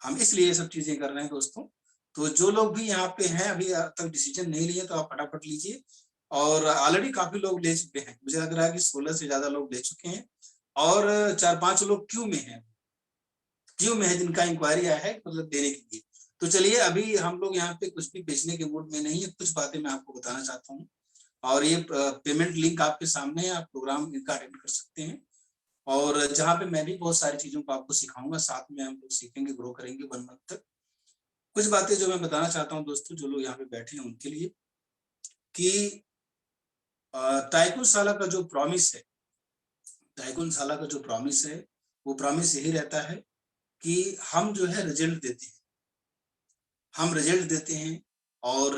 हम इसलिए ये सब चीज़ें कर रहे हैं दोस्तों। तो जो लोग भी यहाँ पे हैं अभी तक डिसीजन नहीं लिए, तो आप फटाफट लीजिए। और ऑलरेडी काफ़ी लोग ले चुके हैं। मुझे लग रहा है कि 16 से ज़्यादा लोग ले चुके हैं और 4-5 लोग क्यू में हैं। क्यू में है जिनका इंक्वायरी आया है मतलब देने के लिए। तो चलिए अभी हम लोग यहाँ पे कुछ भी बेचने के मूड में नहीं है, कुछ बातें मैं आपको बताना चाहता हूँ। और ये पेमेंट लिंक आपके सामने है, आप प्रोग्राम इनका अटेंड कर सकते हैं। और जहाँ पे मैं भी बहुत सारी चीज़ों को आपको सिखाऊँगा, साथ में हम लोग सीखेंगे, ग्रो करेंगे 1 मंथ तक। कुछ बातें जो मैं बताना चाहता हूँ दोस्तों, जो लोग यहाँ पे बैठे हैं उनके लिए, कि टाइकून साला का जो प्रॉमिस है, टाइकून साला का जो प्रॉमिस है, वो प्रॉमिस यही रहता है कि हम जो है रिजल्ट देते हैं। हम रिजल्ट देते हैं और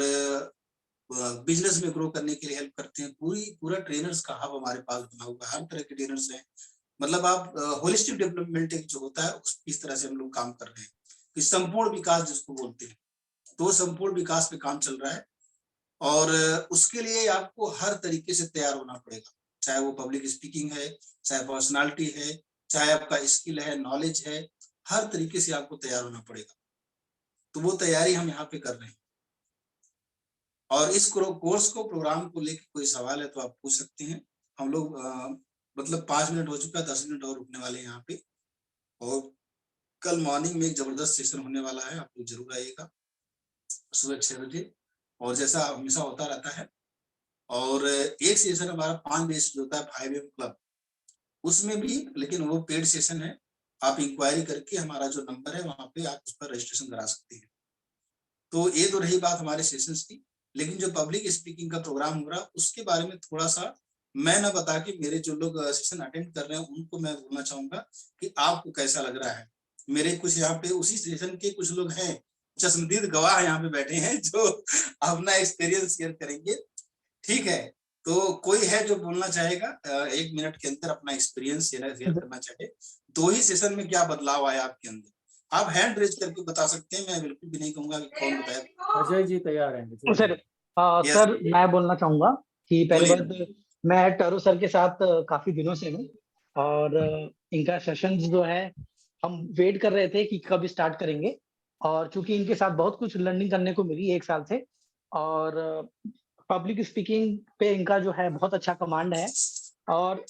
बिज़नेस में ग्रो करने के लिए हेल्प करते हैं। पूरा ट्रेनर्स का हब हमारे पास बना हुआ है, हर तरह के ट्रेनर्स हैं। मतलब आप होलिस्टिक डेवलपमेंट एक जो होता है, इस तरह से हम लोग काम कर रहे हैं कि संपूर्ण विकास जिसको बोलते हैं, तो संपूर्ण विकास पे काम चल रहा है। और उसके लिए आपको हर तरीके से तैयार होना पड़ेगा, चाहे वो पब्लिक स्पीकिंग है, चाहे पर्सनालिटी है, चाहे आपका स्किल है, नॉलेज है, हर तरीके से आपको तैयार होना पड़ेगा। तो वो तैयारी हम यहाँ पे कर रहे हैं। और इस कोर्स को प्रोग्राम को लेके कोई सवाल है तो आप पूछ सकते हैं। हम लोग मतलब 5 मिनट हो चुका है, 10 मिनट और रुकने वाले हैं यहाँ पे। और कल मॉर्निंग में एक जबरदस्त सेशन होने वाला है, आप लोग जरूर आइएगा सुबह 6 बजे। और जैसा हमेशा होता रहता है, और एक सेशन हमारा 5 बजे जो होता है 5 AM क्लब, उसमें भी, लेकिन वो पेड सेशन है। आप इंक्वायरी करके हमारा जो नंबर है वहाँ पे आप उस पर रजिस्ट्रेशन करा सकते हैं। तो ये तो रही बात हमारे सेशंस की। लेकिन जो पब्लिक स्पीकिंग का प्रोग्राम हो रहा है उसके बारे में थोड़ा सा मैं ना बता के मेरे जो लोग सेशन अटेंड कर रहे हैं उनको मैं बोलना चाहूंगा कि आपको कैसा लग रहा है। मेरे कुछ यहाँ पे उसी सेशन के कुछ लोग हैं, चश्मदीद गवाह यहाँ पे बैठे हैं, जो अपना एक्सपीरियंस शेयर करेंगे। ठीक है, तो कोई है जो बोलना चाहेगा 1 मिनट के अंदर अपना एक्सपीरियंस शेयर करना चाहे, 2 ही सेशन में क्या बदलाव आया आपके अंदर? आप हैंड रेज करके बता सकते हैं, मैं बिल्कुल भी नहीं कहूंगा कि कौन बताया। अजय जी तैयार हैं। सर यस सर मैं बोलना चाहूंगा कि पहली बोलिए। बात, मैं टरू सर के साथ काफी दिनों से हूँ। और इनका सेशंस जो है हम वेट कर रहे थे कि कब स्टार्ट करेंगे। और चूंकि इनके साथ बहुत कुछ लर्निंग करने को मिली 1 साल से, और पब्लिक स्पीकिंग पे इनका जो है बहुत अच्छा कमांड है। और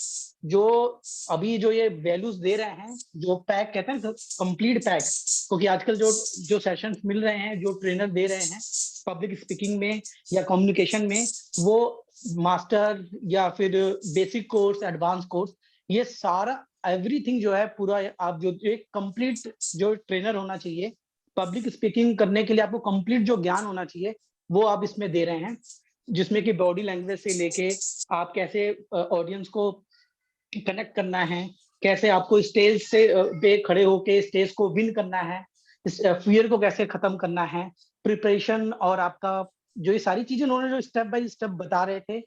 जो अभी जो ये वैल्यूज दे रहे हैं, जो पैक कहते हैं कंप्लीट पैक, क्योंकि आजकल जो सेशंस मिल रहे हैं, जो ट्रेनर दे रहे हैं पब्लिक स्पीकिंग में या कम्युनिकेशन में, वो मास्टर या फिर बेसिक कोर्स, एडवांस कोर्स, ये सारा एवरीथिंग जो है पूरा, आप जो एक कंप्लीट जो ट्रेनर होना चाहिए पब्लिक स्पीकिंग करने के लिए, आपको कंप्लीट जो ज्ञान होना चाहिए वो आप इसमें दे रहे हैं। जिसमें कि बॉडी लैंग्वेज से लेके आप कैसे ऑडियंस को कनेक्ट करना है, कैसे आपको स्टेज से पे खड़े होके स्टेज को विन करना है, फियर को कैसे खत्म करना है, प्रिपरेशन, और आपका जो ये सारी चीजें उन्होंने जो स्टेप बाय स्टेप बता रहे थे,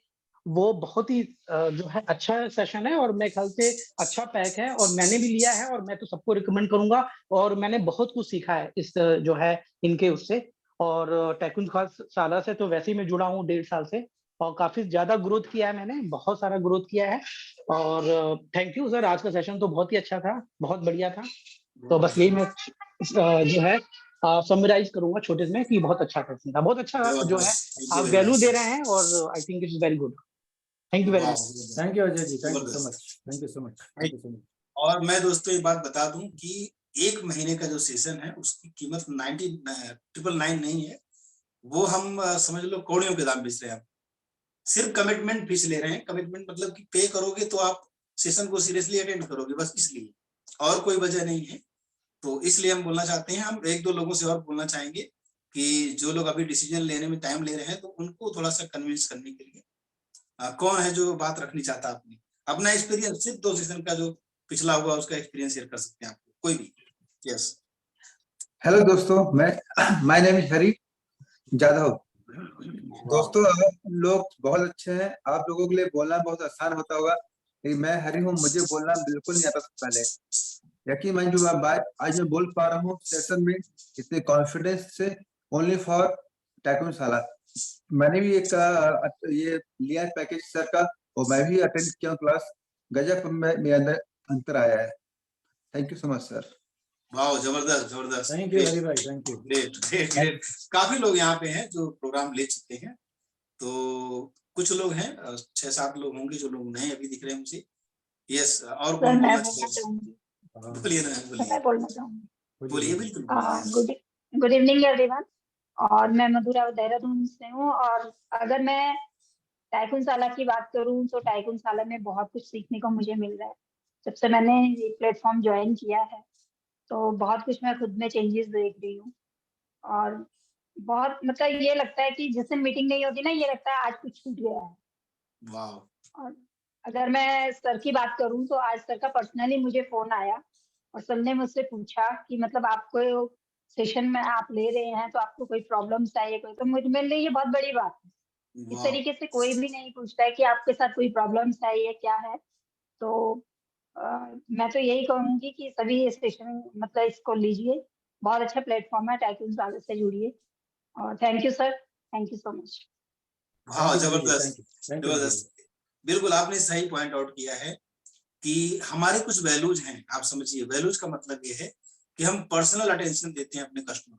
वो बहुत ही जो है अच्छा सेशन है। और मेरे ख्याल से अच्छा पैक है, और मैंने भी लिया है, और मैं तो सबको रिकमेंड करूंगा। और मैंने बहुत कुछ सीखा है इस जो है इनके उससे। और टाइकून खास साला से तो वैसे ही मैं जुड़ा हूँ 1.5 साल से, और काफी ज्यादा ग्रोथ किया है, मैंने बहुत सारा ग्रोथ किया है। और थैंक यू सर, आज का सेशन तो बहुत ही अच्छा था, बहुत बढ़िया था। तो बस यही मैं जो है समराइज करूंगा छोटे में कि बहुत अच्छा सेशन था, बहुत अच्छा जो है आप वैल्यू दे रहे हैं और I think it's very good. Thank you very much. Thank you Ajay ji, thank you so much, thank you so much, thank you so much. और मैं दोस्तों एक बात बता दूं कि 1 महीने का जो सेशन है उसकी कीमत 999 नहीं है, वो हम समझ लो कौड़ियों के दाम बेच रहे हैं। सिर्फ कमिटमेंट फीस ले रहे हैं। कमिटमेंट मतलब कि पे करोगे तो आप सेशन को सीरियसली अटेंड करोगे, बस इसलिए, और कोई वजह नहीं है। तो इसलिए हम बोलना चाहते हैं, हम 1-2 लोगों से और बोलना चाहेंगे कि जो लोग अभी डिसीजन लेने में टाइम ले रहे हैं तो उनको थोड़ा सा कन्विंस करने के लिए कौन है जो बात रखनी चाहता है? अपना एक्सपीरियंस, सिर्फ 2 सेशन का जो पिछला हुआ उसका एक्सपीरियंस शेयर कर सकते हैं आप कोई भी। यस। हेलो दोस्तों, माय नेम इज हरी जाधव। दोस्तों आप लोग बहुत अच्छे हैं, आप लोगों के लिए बोलना बहुत आसान होता होगा, लेकिन मैं हरी हूँ, मुझे बोलना बिल्कुल नहीं आता था पहले। यकीन मानिए जो बात आज मैं बोल पा रहा हूँ सेशन में इतने कॉन्फिडेंस से, ओनली फॉर टाइकून साला। मैंने भी एक ये लिया है पैकेज सर का, और मैं भी अटेंड किया क्लास। गजब में मेरे अंदर अंतर आया है। Thank you so much sir. वाह, जबरदस्त जबरदस्त। थैंक यू हरी भाई, thank you. Great great great. काफी लोग यहाँ पे हैं जो प्रोग्राम ले चुके हैं, तो कुछ लोग हैं 6-7 लोग होंगे जो लोग नए अभी दिख रहे हैं मुझे। यस, और सर कौन मैं बोलना बोलना चाहिए? चाहूंगी, बोलिए ना, सर बोलिए मैं बोलना चाहूंगी। बोलिए, बिल्कुल बोलिए। Good evening everyone. और मैं मधुरा देहरादून से हूँ। और अगर मैं टाइकून साला की बात करूँ तो टाइकून साला में बहुत कुछ सीखने को मुझे मिल रहा है। जब से मैंने ये प्लेटफॉर्म ज्वाइन किया है तो बहुत कुछ मैं खुद में चेंजेस देख रही हूँ। और बहुत मतलब ये लगता है कि जिस दिन मीटिंग नहीं होती ना, ये लगता है आज कुछ छूट गया है। वाह। और अगर मैं सर की बात करूं तो आज सर का पर्सनली मुझे फोन आया और सर ने मुझसे पूछा कि मतलब आपको सेशन में आप ले रहे हैं तो आपको कोई प्रॉब्लम्स चाहिए कोई, तो मेरे लिए ये बहुत बड़ी बात है। इस तरीके से कोई भी नहीं पूछता है कि आपके साथ कोई प्रॉब्लम्स है या क्या है। तो मैं तो यही कहूंगी कि सभी ये सेशन मतलब इसको लीजिए, बहुत अच्छा प्लेटफॉर्म है, टाइकून साला से जुड़िए। और thank you sir, thank you so much. हाँ, जबरदस्त थैंक यू। जबरदस्त। बिल्कुल आपने सही पॉइंट आउट किया है कि हमारे कुछ वैल्यूज हैं। आप समझिए, वैल्यूज का मतलब ये है कि हम पर्सनल अटेंशन देते हैं अपने कस्टमर।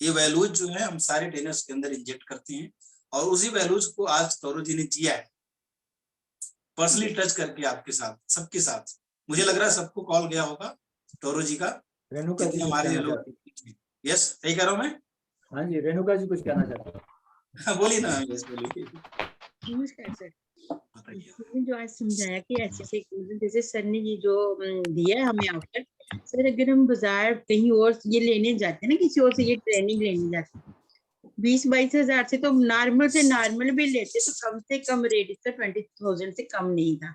ये वैल्यूज जो है हम सारे ट्रेनर्स के अंदर इंजेक्ट करते हैं, और उसी वैल्यूज को आज तौरो जी ने जिया है, पर्सनली टच करके आपके साथ, सबके साथ। मुझे लग रहा है सबको कॉल गया होगा तौरो जी का, रेणुका जी जितने कुछ हमारे कहना लोग। चाहती हैं। यस, सही कह रहा हूँ मैं? हाँ जी, रेणुका जी कुछ कहना चाहती हैं। बोलिए ना। यस, बोलिए, नमस्कार सर। बताइए। आपने जो आज समझाया कि ऐसे से जैसे सर ने ये जो दिया है हमें ऑफर, सर अगर हम बाजार कहीं और ये लेने जाते हैं ना, किसी और से ये ट्रेनिंग लेने जाते हैं, 20-22 हजार से तो नॉर्मल भी लेते तो कम से कम रेट इसका 20,000 से कम नहीं था।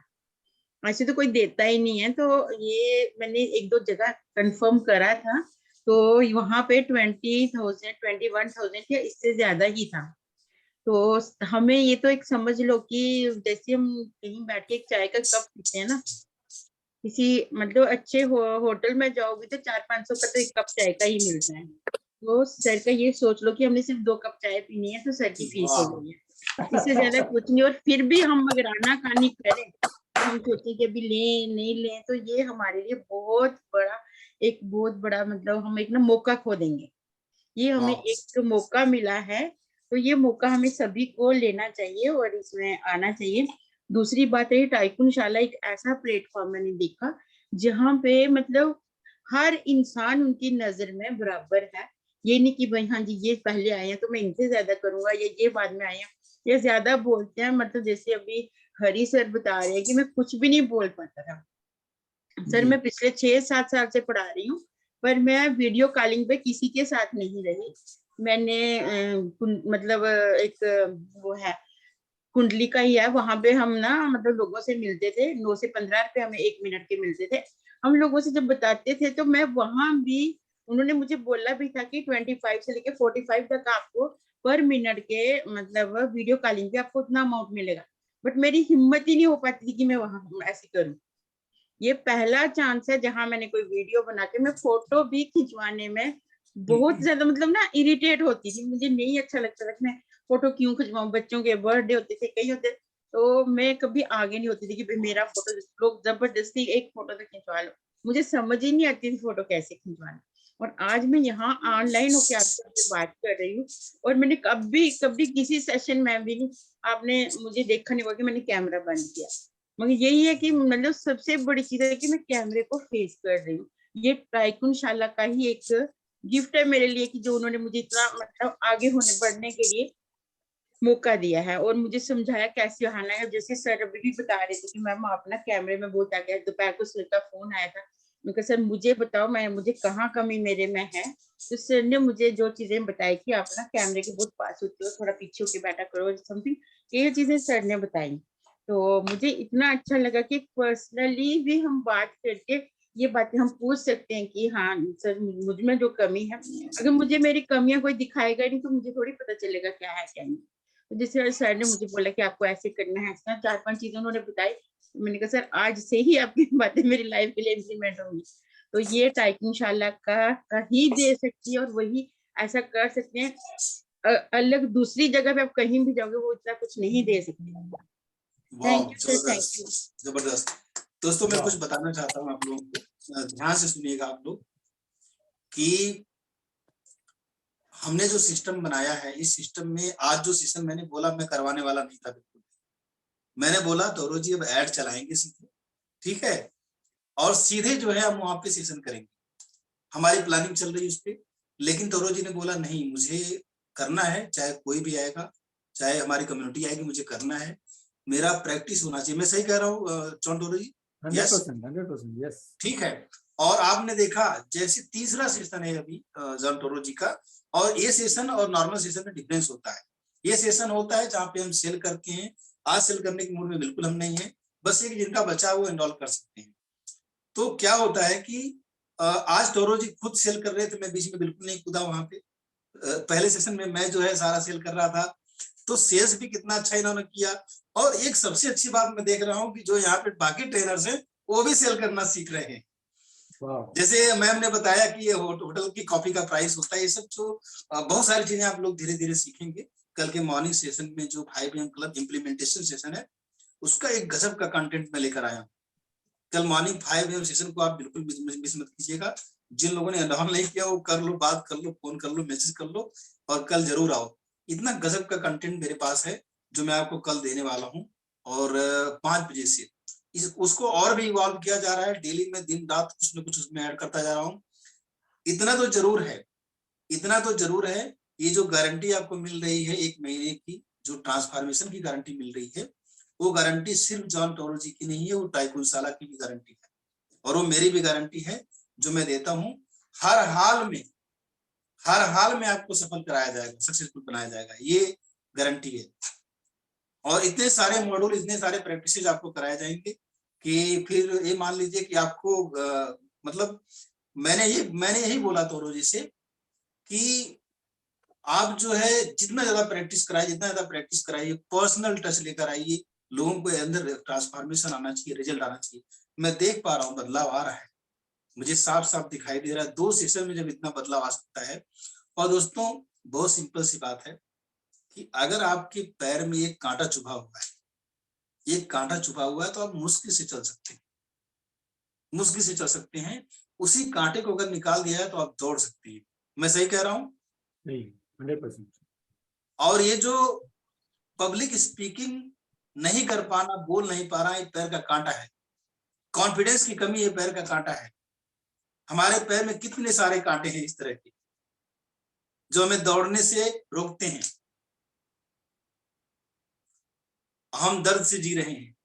ऐसे तो कोई देता ही नहीं है। तो ये मैंने 1-2 जगह कंफर्म करा था, तो वहां पे 20,000 21,000 या इससे ज्यादा ही था। तो हमें ये तो एक समझ लो कि जैसे हम कहीं बैठ के एक चाय का कप पीते हैं ना, किसी मतलब अच्छे होटल में जाओगे तो 400-500 का तो एक कप चाय का ही मिलता है। तो सर का ये सोच लो कि हमने सिर्फ 2 कप चाय पीनी है तो सर की फीस हो गई है, इससे ज्यादा कुछ नहीं। और फिर भी हम अगर आनाकानी करें तो हम सोचे कि अभी लें नहीं लें, तो ये हमारे लिए बहुत बड़ा मतलब हम एक ना मौका खो देंगे। ये हमें एक मौका मिला है, तो ये मौका हमें सभी को लेना चाहिए और इसमें आना चाहिए। दूसरी बात है, टाइकून शाला एक ऐसा प्लेटफॉर्म मैंने देखा जहाँ पे मतलब हर इंसान उनकी नजर में बराबर है। ये नहीं कि भाई हाँ जी ये पहले आए हैं तो मैं इनसे ज्यादा करूंगा, या ये बाद में आए हैं ये ज्यादा बोलते हैं। मतलब जैसे अभी हरी सर बता रहे हैं कि मैं कुछ भी नहीं बोल पाता था सर, मैं पिछले 6-7 साल से पढ़ा रही हूँ, पर मैं वीडियो कॉलिंग पे किसी के साथ नहीं रही। मैंने मतलब एक वो है कुंडली का ही है, वहां पे हम ना मतलब लोगों से मिलते थे, 9 से 15 रुपए हमें 1 मिनट के मिलते थे। हम लोगों से जब बताते थे तो मैं वहां भी, उन्होंने मुझे बोला भी था कि 25 से लेके 45 तक आपको पर मिनट के मतलब वीडियो कॉलिंग पे आपको उतना अमाउंट मिलेगा, बट मेरी हिम्मत ही नहीं हो पाती थी कि मैं वहां ऐसे करूं। ये पहला चांस है जहां मैंने कोई वीडियो बना के, मैं फोटो भी खिंचवाने में बहुत ज्यादा मतलब ना इरिटेट होती थी, मुझे नहीं अच्छा लगता था कि मैं फोटो क्यों खिंचवाऊं। बच्चों के बर्थडे होते थे, कई होते, तो मैं कभी आगे नहीं होती थी कि भाई मेरा फोटो, लोग जबरदस्ती एक फोटो तो खिंचवा लो, मुझे समझ ही नहीं आती थी फोटो कैसे खिंचवाना। और आज मैं यहाँ ऑनलाइन होके आपसे बात कर रही हूँ। और मैंने कभी किसी सेशन में भी नहीं, आपने मुझे देखा नहीं होगा कि मैंने कैमरा बंद किया। मगर यही है कि मतलब सबसे बड़ी चीज है कि मैं कैमरे को फेस कर रही हूँ। ये टाइकून शाला का ही एक गिफ्ट है मेरे लिए कि जो उन्होंने मुझे इतना मतलब आगे बढ़ने के लिए मौका दिया है और मुझे समझाया कैसे आना है। जैसे सर अभी भी बता रहे थे कि मैम आप ना कैमरे में बहुत आगे, दोपहर को सर का फोन आया था, मैं कहा सर मुझे बताओ मुझे कहाँ कमी मेरे में है। तो सर ने मुझे जो चीजें बताई कि आप ना कैमरे के बहुत पास होते हो, थोड़ा पीछे होके बैठा करो समथिंग, ये चीजें सर ने बताई। तो मुझे इतना अच्छा लगा कि पर्सनली भी हम बात करके ये बातें हम पूछ सकते हैं कि हाँ सर मुझ में जो कमी है, अगर मुझे मेरी कमियां कोई दिखाएगा नहीं तो मुझे थोड़ी पता चलेगा क्या है क्या नहीं। तो जैसे सर ने मुझे बोला कि आपको ऐसे करना है, ऐसा 4-5 चीजें उन्होंने बताई। मैंने कहा सर आज से ही आपकी बातें मेरी लाइफ के लिए इम्प्लीमेंट होंगी। तो ये टाइकून शाला का ही दे सकती है और वही ऐसा कर सकते हैं। अलग दूसरी जगह पे आप कहीं भी जाओगे वो इतना कुछ नहीं दे सकते। Thank you sir, thank you. जबरदस्त। दोस्तों मैं कुछ बताना चाहता हूँ आप लोगों को, ध्यान से सुनिएगा आप लोग कि हमने जो सिस्टम बनाया है, इस सिस्टम में आज जो सेशन मैंने बोला मैं करवाने वाला नहीं था बिल्कुल। मैंने बोला तोरो जी अब ऐड चलाएंगे सीधे, ठीक है, और सीधे जो है हम वहां पे सेशन करेंगे, हमारी प्लानिंग चल रही है उस पर। लेकिन तोरो जी ने बोला नहीं मुझे करना है, चाहे कोई भी आएगा, चाहे हमारी कम्युनिटी आएगी, मुझे करना है, मेरा प्रैक्टिस होना चाहिए। मैं सही कह रहा हूँ जॉन तोरो जी? 100%, यस, ठीक है। और आपने देखा जैसे तीसरा सेशन है अभी जॉन तोरो जी का, और ये सेशन और नॉर्मल सेशन में डिफरेंस होता है। ये सेशन होता है जहाँ पे हम सेल करके हैं, आज सेल करने के मूड में बिल्कुल हम नहीं है, बस एक जिनका बचा वो एनरोल कर सकते हैं। तो क्या होता है कि आज तोरो जी खुद सेल कर रहे थे, मैं बीच में बिल्कुल नहीं कूदा वहां पे। पहले सेशन में मैं जो है सारा सेल कर रहा था, तो सेल्स भी कितना अच्छा इन्होंने किया। और एक सबसे अच्छी बात मैं देख रहा हूँ कि जो यहाँ पे बाकी ट्रेनर्स हैं वो भी सेल करना सीख रहे हैं। जैसे मैम ने बताया कि ये होटल की कॉफी का प्राइस होता है, ये सब जो बहुत सारी चीजें आप लोग धीरे धीरे सीखेंगे। कल के मॉर्निंग सेशन में जो 5 AM क्लब इम्प्लीमेंटेशन सेशन है उसका एक गजब का कंटेंट मैं लेकर आया हूँ। कल मॉर्निंग 5 AM सेशन को आप बिल्कुल मिस मत कीजिएगा। जिन लोगों ने एनरोल नहीं किया वो कर लो, बात कर लो, फोन कर लो, मैसेज कर लो, और कल जरूर आओ। इतना गजब का कंटेंट मेरे पास है जो मैं आपको कल देने वाला हूँ, और 5 बजे से उसको और भी इवॉल्व किया जा रहा है। डेली में दिन रात कुछ न कुछ उसमें ऐड करता जा रहा हूँ। इतना तो जरूर है, इतना तो जरूर है, ये जो गारंटी आपको मिल रही है 1 महीने की, जो ट्रांसफॉर्मेशन की गारंटी मिल रही है, वो गारंटी सिर्फ जॉन टोरो जी की नहीं है, वो टाइकून शाला की भी गारंटी है, और वो मेरी भी गारंटी है जो मैं देता हूँ। हर हाल में आपको सफल कराया जाएगा, सक्सेसफुल बनाया जाएगा, ये गारंटी है। और इतने सारे मॉड्यूल, इतने सारे प्रैक्टिसेस आपको कराए जाएंगे कि फिर ये मान लीजिए कि आपको मतलब मैंने यही बोला तोरो जी से कि आप जो है जितना ज्यादा प्रैक्टिस कराइए, पर्सनल टच लेकर आइए, लोगों को अंदर ट्रांसफॉर्मेशन आना चाहिए, रिजल्ट आना चाहिए। मैं देख पा रहा हूँ बदलाव आ रहा है, मुझे साफ साफ दिखाई दे रहा है 2 सेशन में जब इतना बदलाव आ सकता है। और दोस्तों बहुत सिंपल सी बात है कि अगर आपके पैर में एक कांटा चुभा हुआ है, तो आप मुश्किल से चल सकते हैं, उसी कांटे को अगर निकाल दिया है तो आप दौड़ सकते हैं। मैं सही कह रहा हूँ? 100%। और ये जो पब्लिक स्पीकिंग नहीं कर पाना, बोल नहीं पा रहा है, पैर का कांटा है, कॉन्फिडेंस की कमी है, पैर का कांटा है। हमारे पैर में कितने सारे कांटे हैं इस तरह के जो हमें दौड़ने से रोकते हैं, हम दर्द से जी रहे हैं।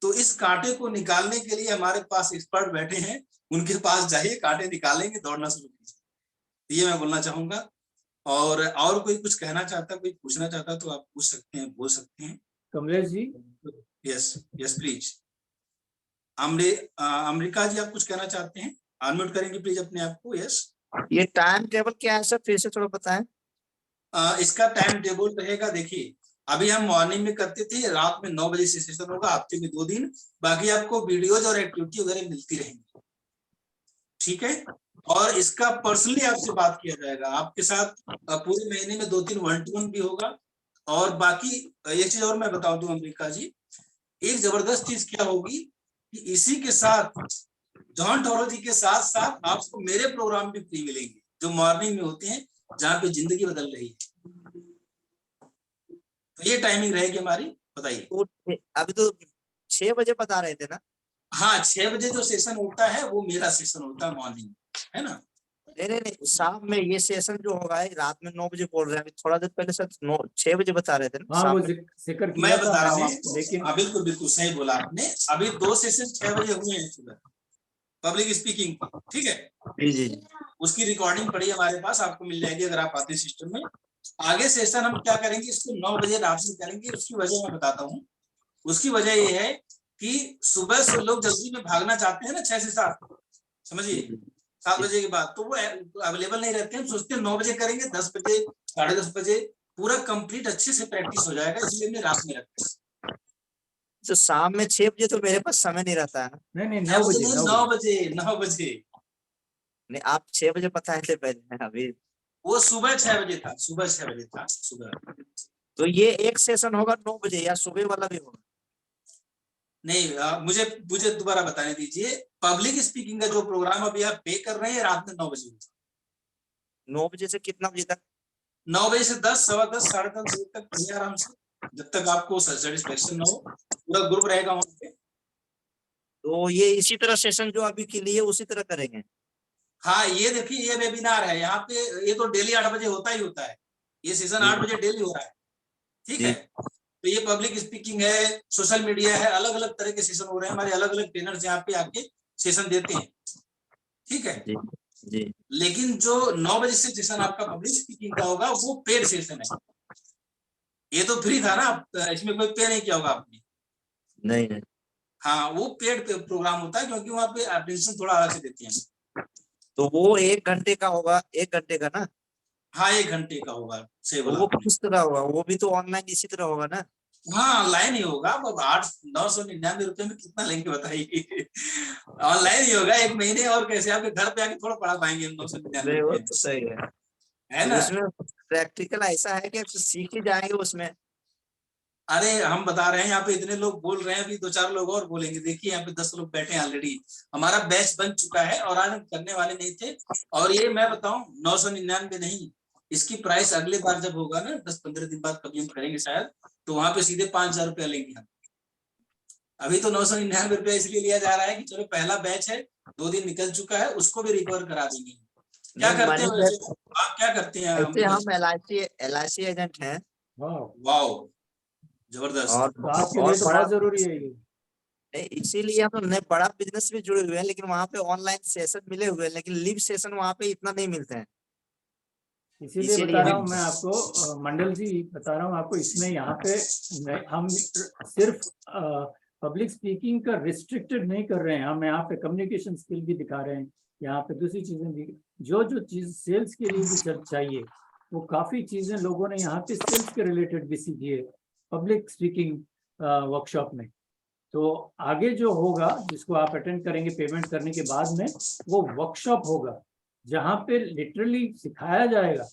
तो इस कांटे को निकालने के लिए हमारे पास एक्सपर्ट बैठे हैं, उनके पास जाइए, कांटे निकालेंगे, दौड़ना शुरू कीजिए। ये मैं बोलना चाहूंगा। और कोई कुछ कहना चाहता, कोई पूछना चाहता तो आप पूछ सकते हैं, बोल सकते हैं। कमलेश जी। Yes please. अमरिका जी आप कुछ कहना चाहते हैं? अनम्यूट करेंगे प्लीज अपने आप को। यस। ये टाइम टेबल क्या है सर, फिर से थोड़ा बताएं। इसका टाइम टेबल रहेगा, देखिए अभी हम मॉर्निंग में करते थे, रात में 9 बजे से सेशन होगा, हफ्ते में 2 दिन, बाकी आपको वीडियोज और एक्टिविटी वगैरह मिलती रहेंगी, ठीक है। और इसका पर्सनली आपसे बात किया जाएगा, आपके साथ पूरे महीने में 2-3 1-to-1 भी होगा। और बाकी एक चीज और मैं बता दूं अमरीका जी, एक जबरदस्त चीज क्या होगी कि इसी के साथ जॉन्टोलॉजी के साथ साथ आपको मेरे प्रोग्राम भी फ्री मिलेंगे जो मॉर्निंग में होते हैं, जहाँ पे जिंदगी बदल रही है। तो ये टाइमिंग रहेगी हमारी, बताइए। तो अभी तो 6 बजे बता रहे थे ना? हाँ, 6 बजे जो सेशन होता है वो मेरा सेशन होता है मॉर्निंग, है ना? नहीं, शाम में ये सेशन जो होगा रात में 9 बजे बोल रहे हैं, अभी थोड़ा देर पहले सर 6 बजे बता रहे थे ना? हाँ, शाम वो में। जिक्र मैं किया था बता रहा मैंने, हूँ, लेकिन हाँ बिल्कुल बिल्कुल सही बोला आपने। अभी 2 सेशन 6 बजे हुए हैं सुबह, पब्लिक स्पीकिंग, ठीक है। जी। उसकी रिकॉर्डिंग पड़ी हमारे पास, आपको मिल जाएगी अगर आप आते सिस्टम में। आगे सेशन हम क्या करेंगे, इसको 9 बजे रात में करेंगे। उसकी वजह मैं बताता हूँ। उसकी वजह ये है कि सुबह से लोग जल्दी में भागना चाहते हैं ना, 6 से 7, समझिए 7 बजे के बाद, तो वो अवेलेबल नहीं रहते हैं। सोचते हैं 9 बजे करेंगे, 10 बजे 10:30 बजे पूरा कंप्लीट अच्छे से प्रैक्टिस हो जाएगा, इसलिए मैं रात में रखता हूँ। तो शाम में 6 बजे तो मेरे पास समय नहीं रहता है ना। नहीं 9 बजे 9 बजे 9 बजे नहीं, आप 6 बजे बताए थे पहले, अभी वो सुबह 6 बजे था, सुबह 6 बजे था सुबह। तो ये एक सेशन होगा 9 बजे या सुबह वाला भी होगा? नहीं, मुझे दोबारा बताने दीजिए। पब्लिक स्पीकिंग का जो प्रोग्राम अभी आप पे कर रहे हैं रात में 9 बजे, 9 बजे से कितना बजे तक? 9 बजे से 10, 10:15, 10:30 बजे तक पढ़िए आराम से, जब तक आपको सेटिस्फेक्शन ना हो। पूरा ग्रुप रहेगा वहाँ पे। तो ये इसी तरह सेशन जो अभी के लिए उसी तरह करेंगे? हाँ, ये देखिए, ये वेबिनार है यहाँ पे, ये तो डेली 8 बजे होता ही होता है। ये सेशन 8 बजे डेली हो रहा है, ठीक है। तो ये पब्लिक स्पीकिंग है, सोशल मीडिया है, अलग अलग तरह के सेशन हो रहे हैं। हमारे अलग अलग ट्रेनर्स यहाँ पे आके सेशन देते हैं, ठीक है। जी। लेकिन जो 9 बजे से सेशन आपका पब्लिक स्पीकिंग का होगा वो पेड सेशन है। ये तो फ्री था ना, इसमें कोई पे नहीं किया होगा आपने। नहीं। हाँ, वो पेड प्रोग्राम होता है, क्योंकि वहाँ पे अटेंशन थोड़ा अलग से देते हैं। तो वो 1 घंटे का होगा, 1 घंटे का ना? हाँ, 1 घंटे का होगा, सही तो बोला वो आपने। किस तरह होगा? वो भी तो ऑनलाइन इसी तरह होगा ना? हाँ, ऑनलाइन ही होगा। अब 999 रुपए में कितना लेंगे बताइए। ऑनलाइन ही होगा 1 महीने, और कैसे आपके घर पे आके थोड़ा पढ़ा पाएंगे हम 999 वो रुपए, तो सही है तो ना? उसमें प्रैक्टिकल ऐसा है कि सीख ही जाएंगे उसमें? अरे हम बता रहे हैं, यहाँ पे इतने लोग बोल रहे हैं, अभी 2-4 लोग और बोलेंगे। देखिए यहाँ पे 10 लोग बैठे हैं ऑलरेडी। हमारा बैच बन चुका है और आज हम करने वाले नहीं थे। और ये मैं बताऊं, 999 नहीं, इसकी प्राइस अगले बार जब होगा ना, 10-15 दिन बाद कभी हम करेंगे शायद, तो वहां पे सीधे 5,000 रुपया लेंगे हम। अभी तो 999 रुपया इसलिए लिया जा रहा है कि चलो पहला बैच है, 2 दिन निकल चुका है, उसको भी रिकवर करा देंगे। क्या करते हैं वैसे आप, क्या करते हैं? ऐसे हम LIC एजेंट हैं। वाओ, जबरदस्त। और तो आपके लिए तो बड़ा जरूरी है ये। इसीलिए हम नए बड़ा बिजनेस भी जुड़े हुए हैं, लेकिन वहाँ पे ऑनलाइन सेशन मिले हुए हैं, लेकिन लिव सेशन वहाँ पे इतना नहीं मिलते हैं। इसीलिए बता रहा हूँ मैं आपको, मंडल जी बता रहा हूँ आपको, इसमें यहाँ पे हम सिर्फ पब्लिक स्पीकिंग का रिस्ट्रिक्टेड नहीं कर रहे हैं, हम यहाँ पे कम्युनिकेशन स्किल भी दिखा रहे हैं, यहाँ पे दूसरी चीजें भी, जो चीज सेल्स के लिए भी चाहिए, वो काफी चीजें लोगों ने यहाँ पे सेल्स के रिलेटेड भी सीखी है पब्लिक स्पीकिंग वर्कशॉप में। तो आगे जो होगा, जिसको आप अटेंड करेंगे पेमेंट करने के बाद में, वो वर्कशॉप होगा जहाँ पे लिटरली सिखाया जाएगा,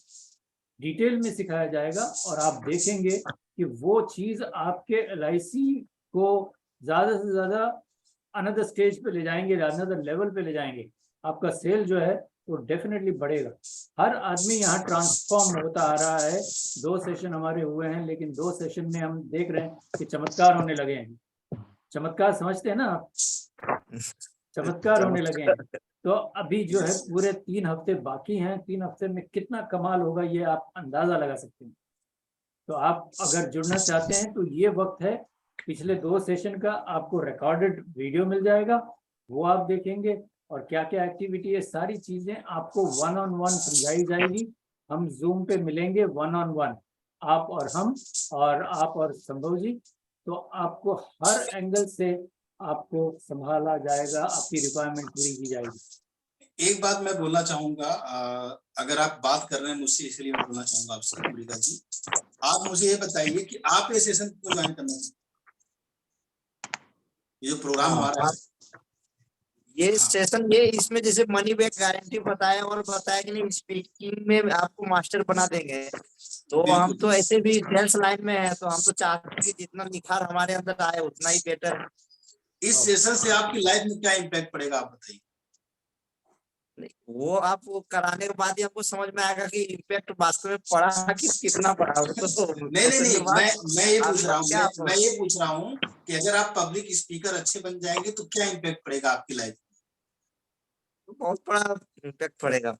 डिटेल में सिखाया जाएगा, और आप देखेंगे कि वो चीज आपके LIC को ज्यादा से ज्यादा अनदर स्टेज पे ले जाएंगे, अनदर लेवल पे ले जाएंगे। आपका सेल जो है वो डेफिनेटली बढ़ेगा। हर आदमी यहाँ ट्रांसफॉर्म होता आ रहा है। 2 सेशन हमारे हुए हैं, लेकिन 2 सेशन में हम देख रहे हैं कि चमत्कार होने लगे हैं। चमत्कार समझते हैं ना आप? चमत्कार होने लगे हैं। तो अभी जो है पूरे 3 हफ्ते बाकी हैं। 3 हफ्ते में कितना कमाल होगा ये आप अंदाजा लगा सकते हैं। तो आप अगर जुड़ना चाहते हैं तो ये वक्त है। पिछले 2 सेशन का आपको रिकॉर्डेड वीडियो मिल जाएगा, वो आप देखेंगे, और क्या क्या एक्टिविटी है, सारी चीजें आपको 1-on-1 समझाई जाएगी। हम जूम पे मिलेंगे 1-on-1, आप और हम, और आप और संभव जी। तो आपको हर एंगल से आपको संभाला जाएगा, आपकी रिक्वायरमेंट पूरी की जाएगी। एक बात मैं बोलना चाहूंगा, अगर आप बात कर रहे हैं मुझसे, इसलिए मैं बोलना चाहूंगा आपसे, अमृता जी, आप मुझे ये बताइए कि आप ये सेशन क्यों ज्वाइन करना चाहते हैं? ये जो प्रोग्राम हमारा है, ये सेशन, ये इसमें जैसे मनी बैक गारंटी बताया, और बताया कि नहीं स्पीकिंग में आपको मास्टर बना देंगे। तो हम तो ऐसे भी सेल्स लाइन में है, तो हम तो चाहते हैं कि जितना निखार हमारे अंदर आए उतना ही बेटर है। इस सेशन से आपकी लाइफ में क्या इम्पैक्ट पड़ेगा आप बताइए। नहीं, वो आप वो कराने के बाद ही आपको समझ में आएगा कि इम्पैक्ट वास्तव में पड़ा कि कितना पड़ा। वो तो नहीं नहीं नहीं, मैं ये पूछ रहा हूँ, क्या मैं ये पूछ रहा हूँ कि अगर आप पब्लिक स्पीकर अच्छे बन जाएंगे तो क्या इम्पैक्ट पड़ेगा आपकी लाइफ? बहुत बड़ा इम्पैक्ट पड़ेगा।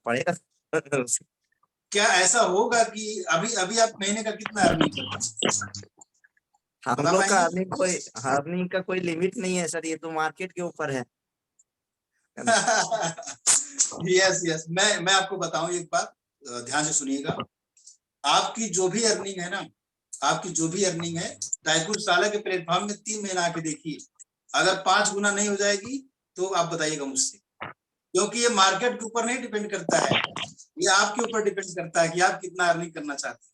क्या ऐसा होगा कि अभी अभी आप महीने का कितना अर्निंग करते हैं? हम बता लोग का पाएंगे? अर्निंग का कोई लिमिट नहीं है सर, ये तो मार्केट के ऊपर है। यस यस, मैं आपको बताऊं एक बात, ध्यान से सुनिएगा। आपकी जो भी अर्निंग है ना, आपकी जो भी अर्निंग है, टाइकून साला के प्लेटफॉर्म में 3 महीना आके देखिए, अगर 5 गुना नहीं हो जाएगी तो आप बताइएगा मुझसे, क्योंकि ये मार्केट के ऊपर नहीं डिपेंड करता है, ये आपके ऊपर डिपेंड करता है कि आप कितना अर्निंग करना चाहते हैं।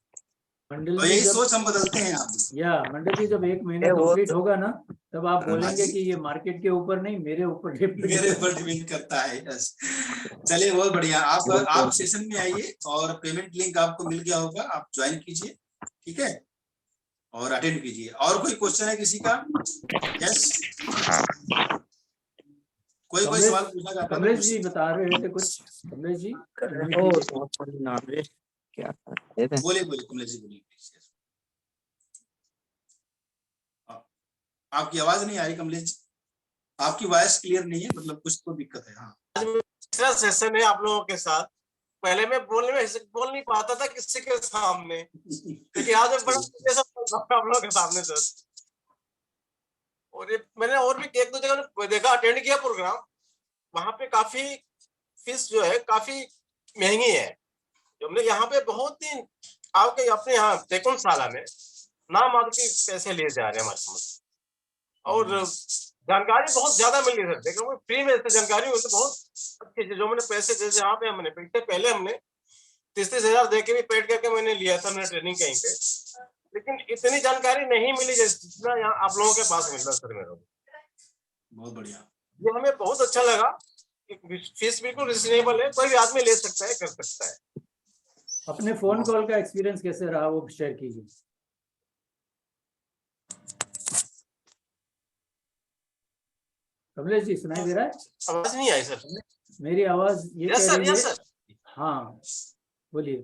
मंडल तो जी यही जब सोच हम बदलते हैं आप। या मंडल जी जब 1 महीना वो कंप्लीट तो- होगा ना, तब आप हाँ बोलेंगे जी। कि ये मार्केट के ऊपर नहीं, मेरे ऊपर मेरे ऊपर डिपेंड करता है। यस, चलिए बहुत बढ़िया। आप सेशन में आइए और पेमेंट लिंक आपको मिल गया होगा, आप ज्वाइन कीजिए, ठीक है, और अटेंड कीजिए। और कोई क्वेश्चन है किसी का? यस, कोई सवाल पूछना चाहता है तो कमलेश जी पूछिए। बता रहे थे कुछ। कमलेश जी क्या बोलिए बोलिए कमलेश जी, बोलिए प्लीज। आपकी आवाज नहीं आ रही कमलेश जी, आपकी वॉइस क्लियर नहीं है, मतलब कुछ तो दिक्कत है। हाँ, तीसरा सेशन है आप लोगों के साथ। पहले मैं बोल नहीं पाता था किसी के सामने, लेकिन आज मैं बड़ा आप लोगों के सामने सर। और ये मैंने और भी 1-2 जगह देखा, अटेंड किया प्रोग्राम, वहां पे काफी फीस जो है काफी महंगी है। जो हमने यहाँ पे बहुत ही आपके अपने यहाँ टेकुन साला में नाम आदि के पैसे लिए जा रहे हैं हमारे समझ, और जानकारी बहुत ज्यादा मिल रही है। देखो फ्री में जानकारी हुई तो बहुत अच्छी चीज। जो मैंने पैसे जैसे यहाँ पे हमने पहले हमने 30-30 हजार दे के भी पेड करके मैंने लिया था मैंने ट्रेनिंग कहीं पे, लेकिन इतनी जानकारी नहीं मिली जितना यहाँ आप लोगों के पास मिल रहा सर मेरे को। बहुत बढ़िया, ये हमें बहुत अच्छा लगा। फीस बिल्कुल रिजनेबल है, कोई भी आदमी ले सकता है, कर सकता है। अपने फोन कॉल का एक्सपीरियंस कैसे रहा वो शेयर कीजिए। कमलेश जी सुनाई दे रहा है? आवाज नहीं आई सर। मेरी आवाज ये यस कह सर, रही यस है। सर। हाँ बोलिए,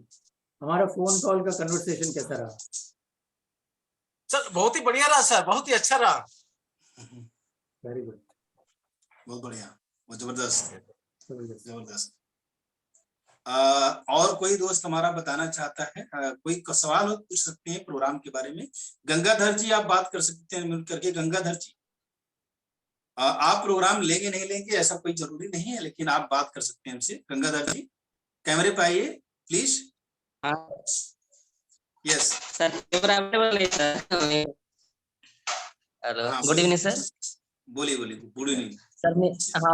हमारा फोन कॉल का कन्वर्सेशन कैसा रहा? सर बहुत ही बढ़िया रहा सर, बहुत ही अच्छा रहा। वेरी गुड, बहुत बढ़िया, बहुत जबरदस्त जबरदस्त। जबरदस्त। और कोई दोस्त हमारा बताना चाहता है, कोई सवाल हो पूछ सकते हैं प्रोग्राम के बारे में। गंगाधर जी आप बात कर सकते हैं मिल करके। गंगाधर जी, आप प्रोग्राम लेंगे नहीं लेंगे ऐसा कोई जरूरी नहीं है, लेकिन आप बात कर सकते हैं हमसे। गंगाधर जी कैमरे पे आइए प्लीज। यस सर, अवेलेबल है sir. Hello, good evening sir. बोलिए बोलिए, गुड इवनिंग सर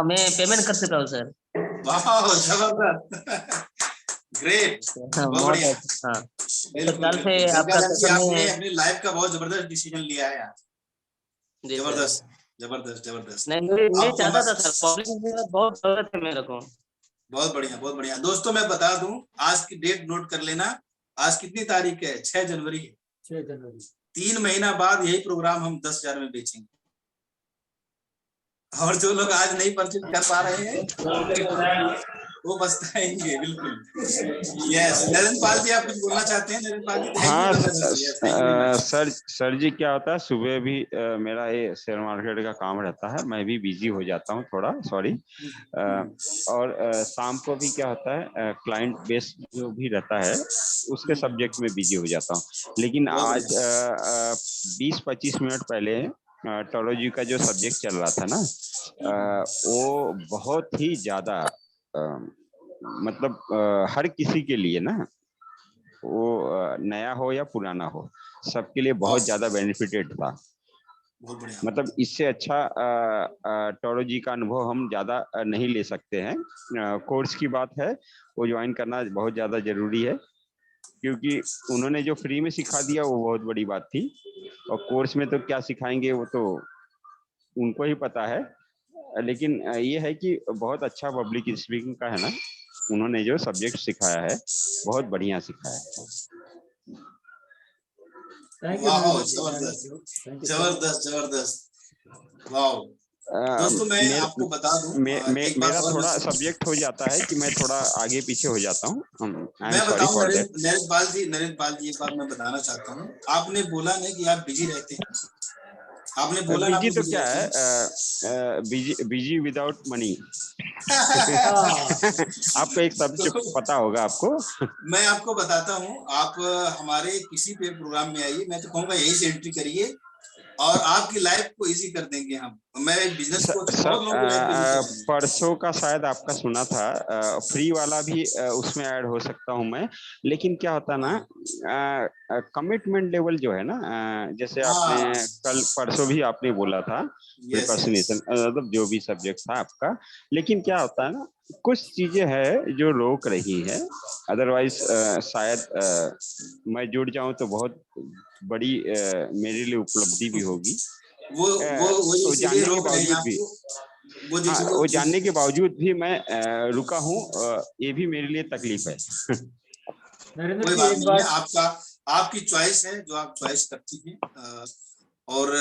मैं पेमेंट कर चुका हूँ सर। वाह जबरदस्त, ग्रेट, बहुत बढ़िया। हाँ, बिल्कुल से आपका आपने अपनी लाइफ का बहुत जबरदस्त डिसीजन लिया है यार। जबरदस्त जबरदस्त जबरदस्त। मैं चाहता था सर, पब्लिक में बहुत जरूरत है मेरे को। बहुत बढ़िया बहुत बढ़िया। दोस्तों मैं बता दूं, आज की डेट नोट कर लेना। आज कितनी तारीख है? 6 जनवरी है। 6 जनवरी। 3 महीना बाद यही प्रोग्राम हम 10,000 में बेचेंगे। और जो लोग आज नहीं परचेज कर पा रहे हैं वो पछताएंगे। बिल्कुल। यस, नरेंद्र पाल जी आप कुछ बोलना चाहते हैं? नरेंद्र पाल जी, हाँ सर जी, क्या होता है सुबह भी मेरा ये शेयर मार्केट का काम रहता है, मैं भी बिजी हो जाता हूँ थोड़ा, सॉरी। और शाम को भी क्या होता है क्लाइंट बेस जो भी रहता है उसके सब्जेक्ट में बिजी हो जाता हूँ। लेकिन आज 20-25 मिनट पहले टोलॉजी का जो सब्जेक्ट चल रहा था ना, वो बहुत ही ज्यादा मतलब हर किसी के लिए ना, वो नया हो या पुराना हो, सबके लिए बहुत ज्यादा बेनिफिटेड था। मतलब इससे अच्छा टोलॉजी का अनुभव हम ज्यादा नहीं ले सकते हैं। कोर्स की बात है, वो ज्वाइन करना बहुत ज्यादा जरूरी है, क्योंकि उन्होंने जो फ्री में सिखा दिया वो बहुत बड़ी बात थी, और कोर्स में तो क्या सिखाएंगे वो तो उनको ही पता है। लेकिन ये है कि बहुत अच्छा पब्लिक स्पीकिंग का है ना, उन्होंने जो सब्जेक्ट सिखाया है बहुत बढ़िया सिखाया है। जबरदस्त जबरदस्त, वाह। दोस्तों मैं आपको बता दूं, एक बात मेरा और थोड़ा सब्जेक्ट हो जाता है कि मैं थोड़ा आगे पीछे हो जाता हूँ। मैं बताऊं नरेंद्र पाल जी एक बात मैं बताना चाहता हूँ। आपने बोला नहीं कि आप बिजी रहते हैं, आपने बोला ना बिजी आप तो बिजी क्या रहते है, बिजी विदाउट मनी। हैं। आपको एक सब्जेक्ट पता होगा आपको। मैं आपको बताता हूँ, आप हमारे किसी पे प्रोग्राम में आइए, मैं तो कहूँगा यहीं से एंट्री करिए और आपकी लाइफ को इजी कर देंगे हम। मैं बिजनेस कोच हूं, बहुत लोगों की लाइफ को इजी कर दूंगा। परसों का शायद आपका सुना था, फ्री वाला भी उसमें ऐड हो सकता हूं मैं, लेकिन क्या होता ना, कमिटमेंट लेवल जो है ना, जैसे आपने कल परसों भी आपने बोला था प्रिपरेशन, मतलब जो भी सब्जेक्ट था आपका, लेकिन क्या होता है ना, कुछ चीजें हैं जो रोक रही है। अदरवाइज शायद मैं जुड़ जाऊं तो बहुत बड़ी मेरे लिए उपलब्धि भी होगी। वो जानने के बावजूद भी, हाँ, वो जानने के बावजूद भी मैं रुका हूँ, ये भी मेरे लिए तकलीफ है। कोई बात नहीं है, आपकी चॉइस है जो आप चॉइस करती हैं, और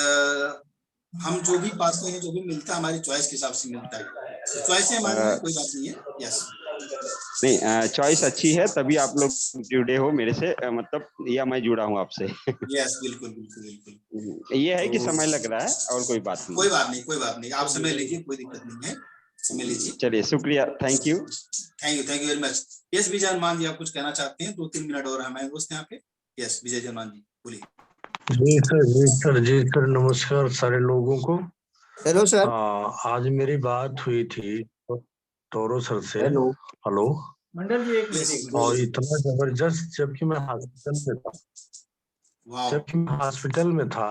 हम जो भी पाते हैं, जो भी मिलता है हमारी चॉइस के हिसाब से मिलता है, तो चॉइस है हमारी, कोई बात नहीं है। यस, नहीं, चॉइस अच्छी है तभी आप लोग जुड़े हो मेरे से, मतलब या मैं जुड़ा हूँ आपसे। यस, बिल्कुल बिल्कुल बिल्कुल। ये है कि समय लग रहा है और कोई बात नहीं। कोई बात नहीं, आप समय लीजिए, कोई दिक्कत नहीं है, समय लीजिए। चलिए, शुक्रिया, thank you very much. Yes Vijay Hanuman ji, आप कुछ कहना चाहते हैं? 2-3 मिनट और हमारे दोस्त यहाँ पे। यस विजय हनुमान जी, बोलिए। जी सर, नमस्कार सारे लोगों को। Hello sir. आज मेरी बात हुई थी तोरो सर से। हेलो मंडल जी, एक मिनट। और इतना जबरदस्त, जबकि मैं हॉस्पिटल में था,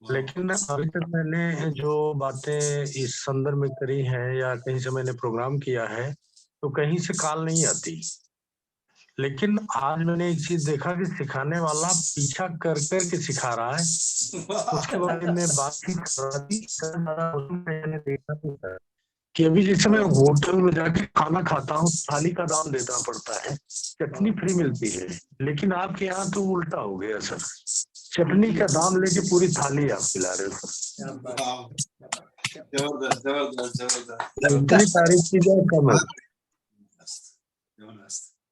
लेकिन अभी तक मैंने जो बातें इस संदर्भ में करी हैं या कहीं से मैंने प्रोग्राम किया है, तो कहीं से कॉल नहीं आती। लेकिन आज मैंने एक चीज देखा कि सिखाने वाला पीछा कर कर के सिखा रहा है। उसके बारे में बातचीत देखा कि अभी जैसे मैं होटल में जाके खाना खाता हूँ, थाली का दाम देना पड़ता है, चटनी फ्री मिलती है, लेकिन आपके यहाँ तो उल्टा हो गया सर, चटनी का दाम लेके पूरी थाली आप खिला रहे हो सर। इतनी तारीफ की जाए कम है।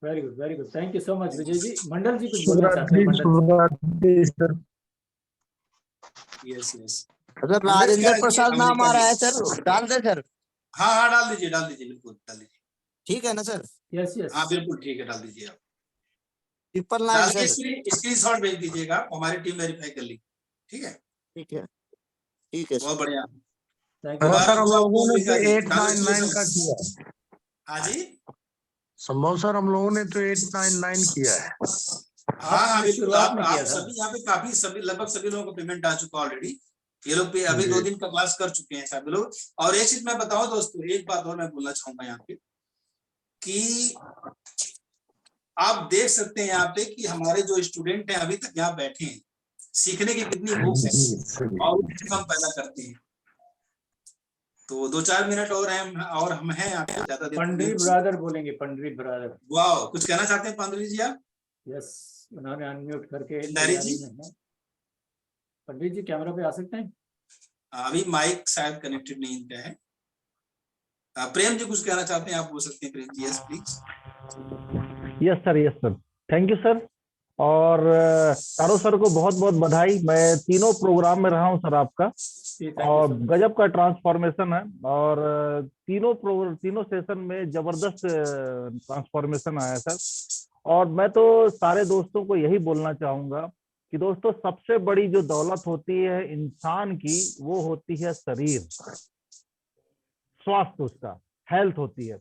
Very good, thank you so much Vijay ji. Mandal ji कुछ बोलना चाहते हैं? Sir yes sir, Rajendra Prasad नाम आ रहा है सर, डाल दे सर। हाँ डाल दीजिए, बिल्कुल डाल दीजिए। ठीक है ना सर? यस हाँ बिल्कुल ठीक है, डाल दीजिए आप। ट्रिपल नाइन सर, स्क्रीनशॉट भेज दीजिएगा, हमारी टीम वेरीफाई कर ली। ठीक है, बहुत बढ़िया। सर हम लोगों ने तो 899 का किया। हाँ जी, संभव सर, हम लोगों ने तो 899 किया है। हाँ बिल्कुल, आप सभी यहाँ पे सभी लगभग सभी लोगों को पेमेंट आ चुका ऑलरेडी। ये लोग भी अभी 2 दिन का क्लास कर चुके हैं सभी लोग। और एक चीज मैं बताऊं दोस्तों, एक बात और मैं बोलना चाहूंगा यहाँ पे कि आप देख सकते हैं यहाँ पे कि हमारे जो स्टूडेंट हैं अभी तक यहाँ बैठे हैं, सीखने की कितनी भूख है और हम पैदा करते हैं। तो 2-4 मिनट और हम हैं यहाँ पे, ज्यादा देर। पंडित ब्रदर बोलेंगे, पंडित ब्रदर। वाह, कुछ कहना चाहते हैं पंडित जी आप? यस, उन्होंने अनम्यूट करके जी, पंडित जी कैमरा पे आ सकते हैं? अभी माइक शायद कनेक्टेड नहीं इनका है। प्रेम जी कुछ कहना चाहते हैं, आप बोल सकते हैं Prem ji. Yes please. Yes sir, thank you sir. और तारो सर को बहुत बहुत बधाई। मैं तीनों प्रोग्राम में रहा हूं सर आपका, और गजब का ट्रांसफॉर्मेशन है, और तीनों सेशन में जबरदस्त ट्रांसफॉर्मेशन आया सर। और मैं तो सारे दोस्तों को यही बोलना चाहूंगा कि दोस्तों, सबसे बड़ी जो दौलत होती है इंसान की, वो होती है शरीर, स्वास्थ्य, उसका हेल्थ होती है।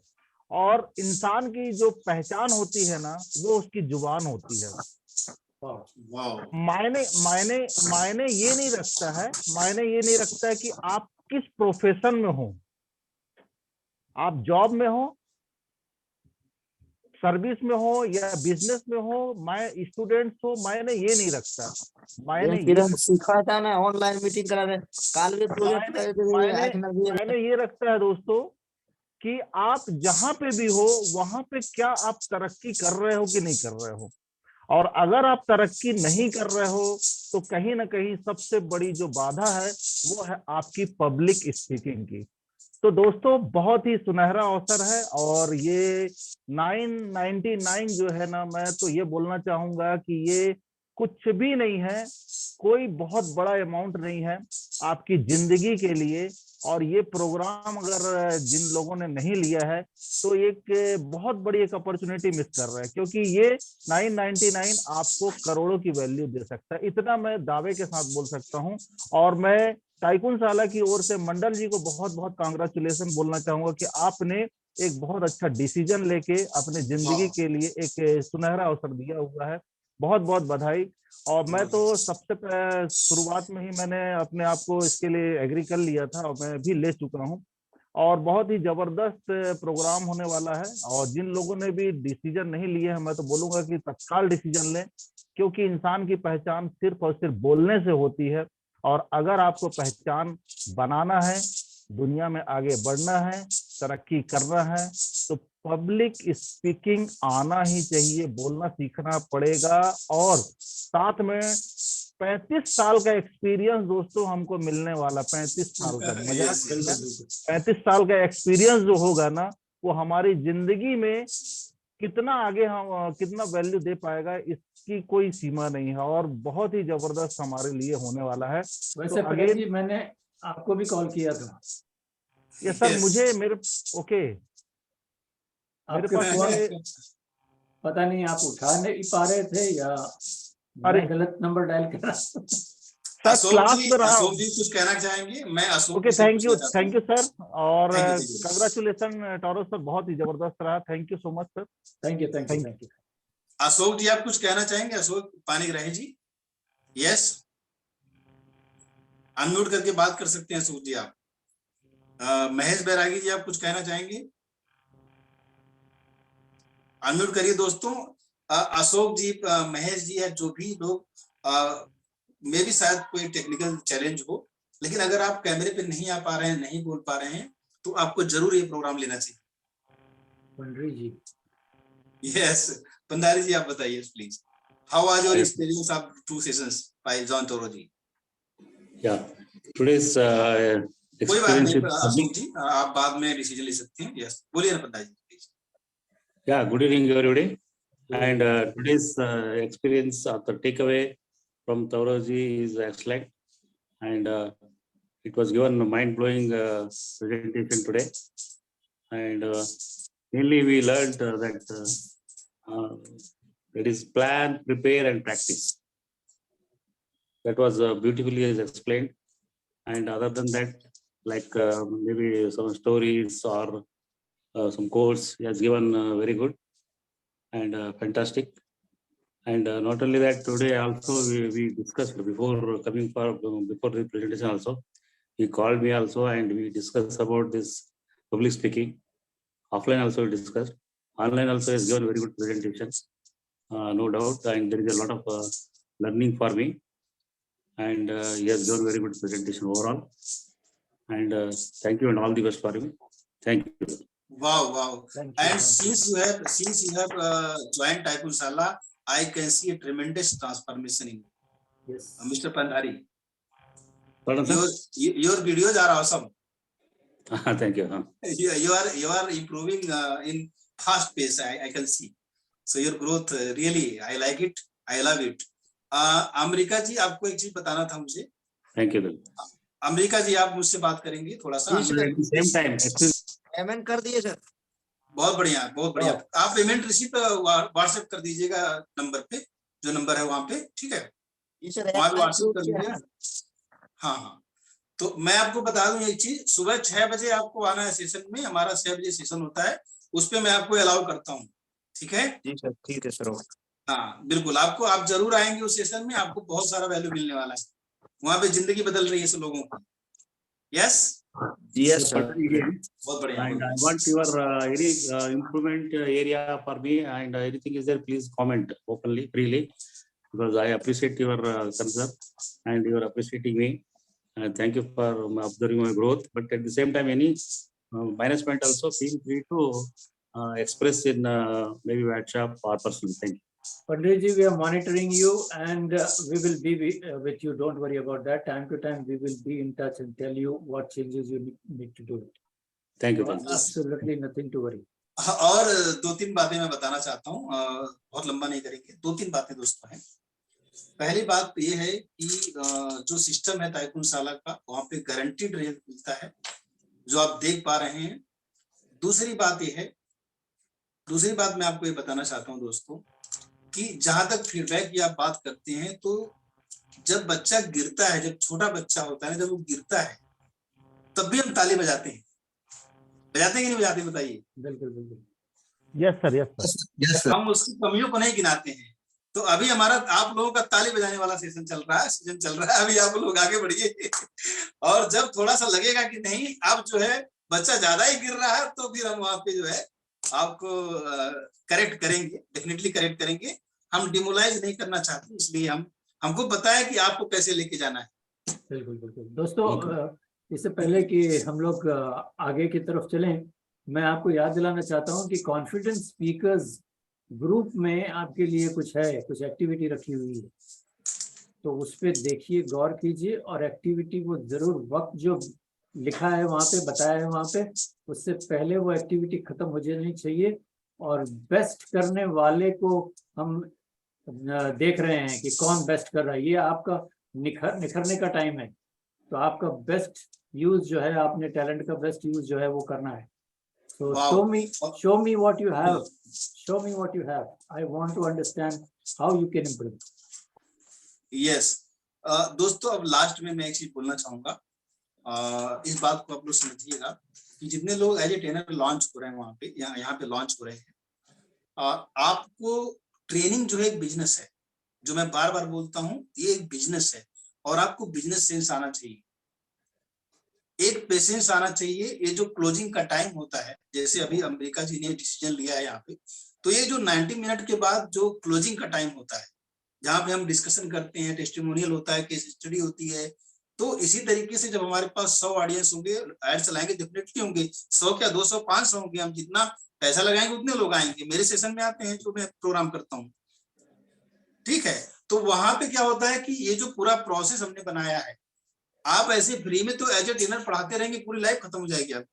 और इंसान की जो पहचान होती है ना, वो उसकी जुबान होती है। मायने ये नहीं रखता है कि आप किस प्रोफेशन में हो, आप जॉब में हो, सर्विस में हो या बिजनेस में हो, स्टूडेंट्स हो, मायने ये नहीं रखता। मायने सीखा था ना, ऑनलाइन मीटिंग करा रहे, काल के प्रोजेक्ट मायने ये रखता है दोस्तों कि आप जहां पे भी हो, वहां पे क्या आप तरक्की कर रहे हो कि नहीं कर रहे हो। और अगर आप तरक्की नहीं कर रहे हो तो कहीं ना कहीं सबसे बड़ी जो बाधा है वो है आपकी पब्लिक स्पीकिंग की। तो दोस्तों बहुत ही सुनहरा अवसर है और ये 999 जो है ना, मैं तो ये बोलना चाहूंगा कि ये कुछ भी नहीं है, कोई बहुत बड़ा अमाउंट नहीं है आपकी जिंदगी के लिए। और ये प्रोग्राम अगर जिन लोगों ने नहीं लिया है तो एक बहुत बड़ी एक अपॉर्चुनिटी मिस कर रहे हैं, क्योंकि ये 999 आपको करोड़ों की वैल्यू दे सकता है, इतना मैं दावे के साथ बोल सकता हूं। और मैं टाइकून साला की ओर से मंडल जी को बहुत बहुत कांग्रेचुलेशन बोलना चाहूंगा कि आपने एक बहुत अच्छा डिसीजन लेके अपने जिंदगी के लिए एक सुनहरा अवसर दिया हुआ है। बहुत बहुत बधाई। और मैं तो सबसे शुरुआत में ही मैंने अपने आप को इसके लिए एग्री कर लिया था और मैं भी ले चुका हूं। और बहुत ही जबरदस्त प्रोग्राम होने वाला है। और जिन लोगों ने भी डिसीजन नहीं लिए हैं, मैं तो बोलूंगा कि तत्काल डिसीजन लें, क्योंकि इंसान की पहचान सिर्फ और सिर्फ बोलने से होती है। और अगर आपको पहचान बनाना है, दुनिया में आगे बढ़ना है, तरक्की करना है, तो पब्लिक स्पीकिंग आना ही चाहिए, बोलना सीखना पड़ेगा। और साथ में 35 साल का एक्सपीरियंस दोस्तों हमको मिलने वाला, 35 साल का, मजाक नहीं है, 35 साल का एक्सपीरियंस जो होगा ना, वो हमारी जिंदगी में कितना आगे हम कितना वैल्यू दे पाएगा इसकी कोई सीमा नहीं है। और बहुत ही जबरदस्त हमारे लिए होने वाला है। वैसे तो पटेल जी मैंने आपको भी कॉल किया था। ये सर मुझे मेरे ओके आपके फोन पता नहीं आप उठा नहीं पा रहे थे या मैं गलत नंबर डायल कर रहा था। क्लास में रहा। अशोक जी कुछ कहना चाहेंगे? मैं Ashok okay, thank you sir. और कंग्रेचुलेसन टॉरस सर, बहुत ही जबरदस्त रहा। Thank you so much sir. Thank you. Ashok ji आप कुछ कहना चाहेंगे? अशोक पानीग्राही जी, यस, अनम्यूट करके बात कर सकते हैं अशोक जी आप। महेश बैरागी जी आप कुछ कहना चाहेंगे? अनम्यूट करिए दोस्तों। अशोक जी, महेश जी, है जो भी लोग, मे भी शायद कोई टेक्निकल चैलेंज हो, लेकिन अगर आप कैमरे पे नहीं आ पा रहे हैं, नहीं बोल पा रहे हैं, तो आपको जरूर ये प्रोग्राम लेना चाहिए। पंडरी जी, यस, पंडारी जी आप बताइए please, how was your experience of 2 sessions by John Toro ji? या टुडेस कोई बात नहीं अशोक जी, आप बाद में डिसीजन ले सकते हैं। यस, बोलिए ना पंडारी जी please. Yeah, good evening everybody. And today's experience of the takeaway from Tauroji is excellent, and it was given a mind-blowing presentation today. And mainly we learned that it is plan, prepare, and practice. That was beautifully explained. And other than that, like maybe some stories or some quotes he has given, very good and fantastic. And not only that, today also we discussed before coming before the presentation also, he called me also and we discussed about this public speaking. Offline also we discussed. Online also has given very good presentation, no doubt, and there is a lot of learning for me. And he has given very good presentation overall. And thank you and all the best for him. Thank you. Wow. And since you have joined Tycoon Sala, I can see a tremendous transformation in Mr. Pandhari. Your videos are awesome. Thank you. You are improving in fast pace. I can see. So your growth really, I like it. I love it. America ji, आपको एक चीज बताना था मुझे। Thank you. अमेरिका जी आप मुझसे बात करेंगे थोड़ा सा? सेम टाइम पेमेंट कर दिए सर। बहुत बढ़िया, बहुत बढ़िया। आप पेमेंट रिसीप्ट व्हाट्सएप कर दीजिएगा नंबर पे, जो नंबर है वहाँ पे, ठीक है? वहाँ पे व्हाट्सएप कर दीजिएगा। हाँ। तो मैं आपको बता दूं एक चीज, सुबह 6 बजे आपको आना है सेशन में, हमारा 6 बजे सेशन होता है, उस पे मैं आपको अलाउ करता हूँ, ठीक है? जी सर, ठीक है सर। हाँ बिल्कुल, आप जरूर आएंगे उस सेशन में, आपको बहुत सारा वैल्यू मिलने वाला है। वहाँ पे जिंदगी बदल रही है सब लोगों की। Yes sir. बहुत बढ़िया। And I want your any improvement area for me, and anything is there, please comment openly, freely, because I appreciate your concern and you are appreciating me. Thank you for observing my growth. But at the same time, any minus point also feel free to express in maybe WhatsApp or personally. Thank you. Pandit ji, we are monitoring you and we will be with you. Don't worry about that. Time to time, we will be in touch and tell you what changes you need to do. Thank you. So absolutely nothing to worry. और 2-3 बातें मैं बताना चाहता हूँ, बहुत लंबा नहीं करेंगे। 2-3 बातें दोस्तों हैं। पहली बात ये है कि जो सिस्टम है ताइकुनशाला का, वहाँ पे गारंटीड रिजल्ट मिलता है जो आप देख पा रहे हैं। दूसरी बात मैं आपको ये बताना चाहता हूँ दोस्तों कि जहां तक फीडबैक की आप बात करते हैं, तो जब बच्चा गिरता है, जब छोटा बच्चा होता है, जब वो गिरता है, तब भी हम ताली बजाते हैं कि नहीं बजाते? बताइए। बिल्कुल। Yes sir. हम उसकी कमियों को नहीं गिनाते हैं। तो अभी हमारा आप लोगों का ताली बजाने वाला सीजन चल रहा है। अभी आप लोग आगे बढ़िए और जब थोड़ा सा लगेगा कि नहीं अब जो है बच्चा ज्यादा ही गिर रहा है, तो फिर हम वहाँ पे जो है आपको करेक्ट करेंगे, डेफिनेटली करेक्ट करेंगे। हम डिमोलाइज नहीं करना चाहते, इसलिए हमको पता है कि आपको कैसे लेके जाना है। बिल्कुल। दोस्तों, इससे पहले कि हम लोग आगे की तरफ चलें, मैं आपको याद दिलाना चाहता हूं कि कॉन्फिडेंस स्पीकर्स ग्रुप में आपके लिए कुछ एक्टिविटी रखी हुई है, तो उस पर देखिए, गौर कीजिए और एक्टिविटी को जरूर, वक्त जो लिखा है वहाँ पे, बताया है वहाँ पे, उससे पहले वो एक्टिविटी खत्म हो जानी चाहिए। और बेस्ट करने वाले को हम देख रहे हैं कि कौन बेस्ट कर रहा है। ये आपका निखरने का टाइम है, तो आपका बेस्ट यूज जो है, आपने टैलेंट का बेस्ट यूज जो है वो करना है। So show me what you have. Show me what you have. I want to understand how you can improve. Yes. दोस्तों, अब लास्ट में मैं एक चीज बोलना चाहूंगा। इस बात को आप लोग समझिएगा कि जितने लोग एज ए ट्रेनर लॉन्च हो रहे हैं वहाँ पे, यहाँ पे लॉन्च हो रहे हैं, आपको ट्रेनिंग जो है एक बिजनेस है, जो मैं बार बार बोलता हूँ, ये एक बिजनेस है और आपको बिजनेस सेंस आना चाहिए, एक पेशेंस आना चाहिए। ये जो क्लोजिंग का टाइम होता है, जैसे अभी अमेरिका जी ने डिसीजन लिया है यहाँ पे, तो ये जो 90 मिनट के बाद जो क्लोजिंग का टाइम होता है, जहाँ पे हम डिस्कशन करते हैं, टेस्टिमोनियल होता है, केस स्टडी होती है, तो इसी तरीके से जब हमारे पास 100 ऑडियंस होंगे, ऐड चलाएंगे, डेफिनेटली होंगे 100 क्या 200 500 होंगे। हम जितना पैसा लगाएंगे उतने लोग आएंगे। मेरे सेशन में आते हैं जो मैं प्रोग्राम करता हूँ, ठीक है। तो वहां पे क्या होता है कि ये जो पूरा प्रोसेस हमने बनाया है, आप ऐसे फ्री में तो एज ए ट्रेनर पढ़ाते रहेंगे, पूरी लाइफ खत्म हो जाएगी आप।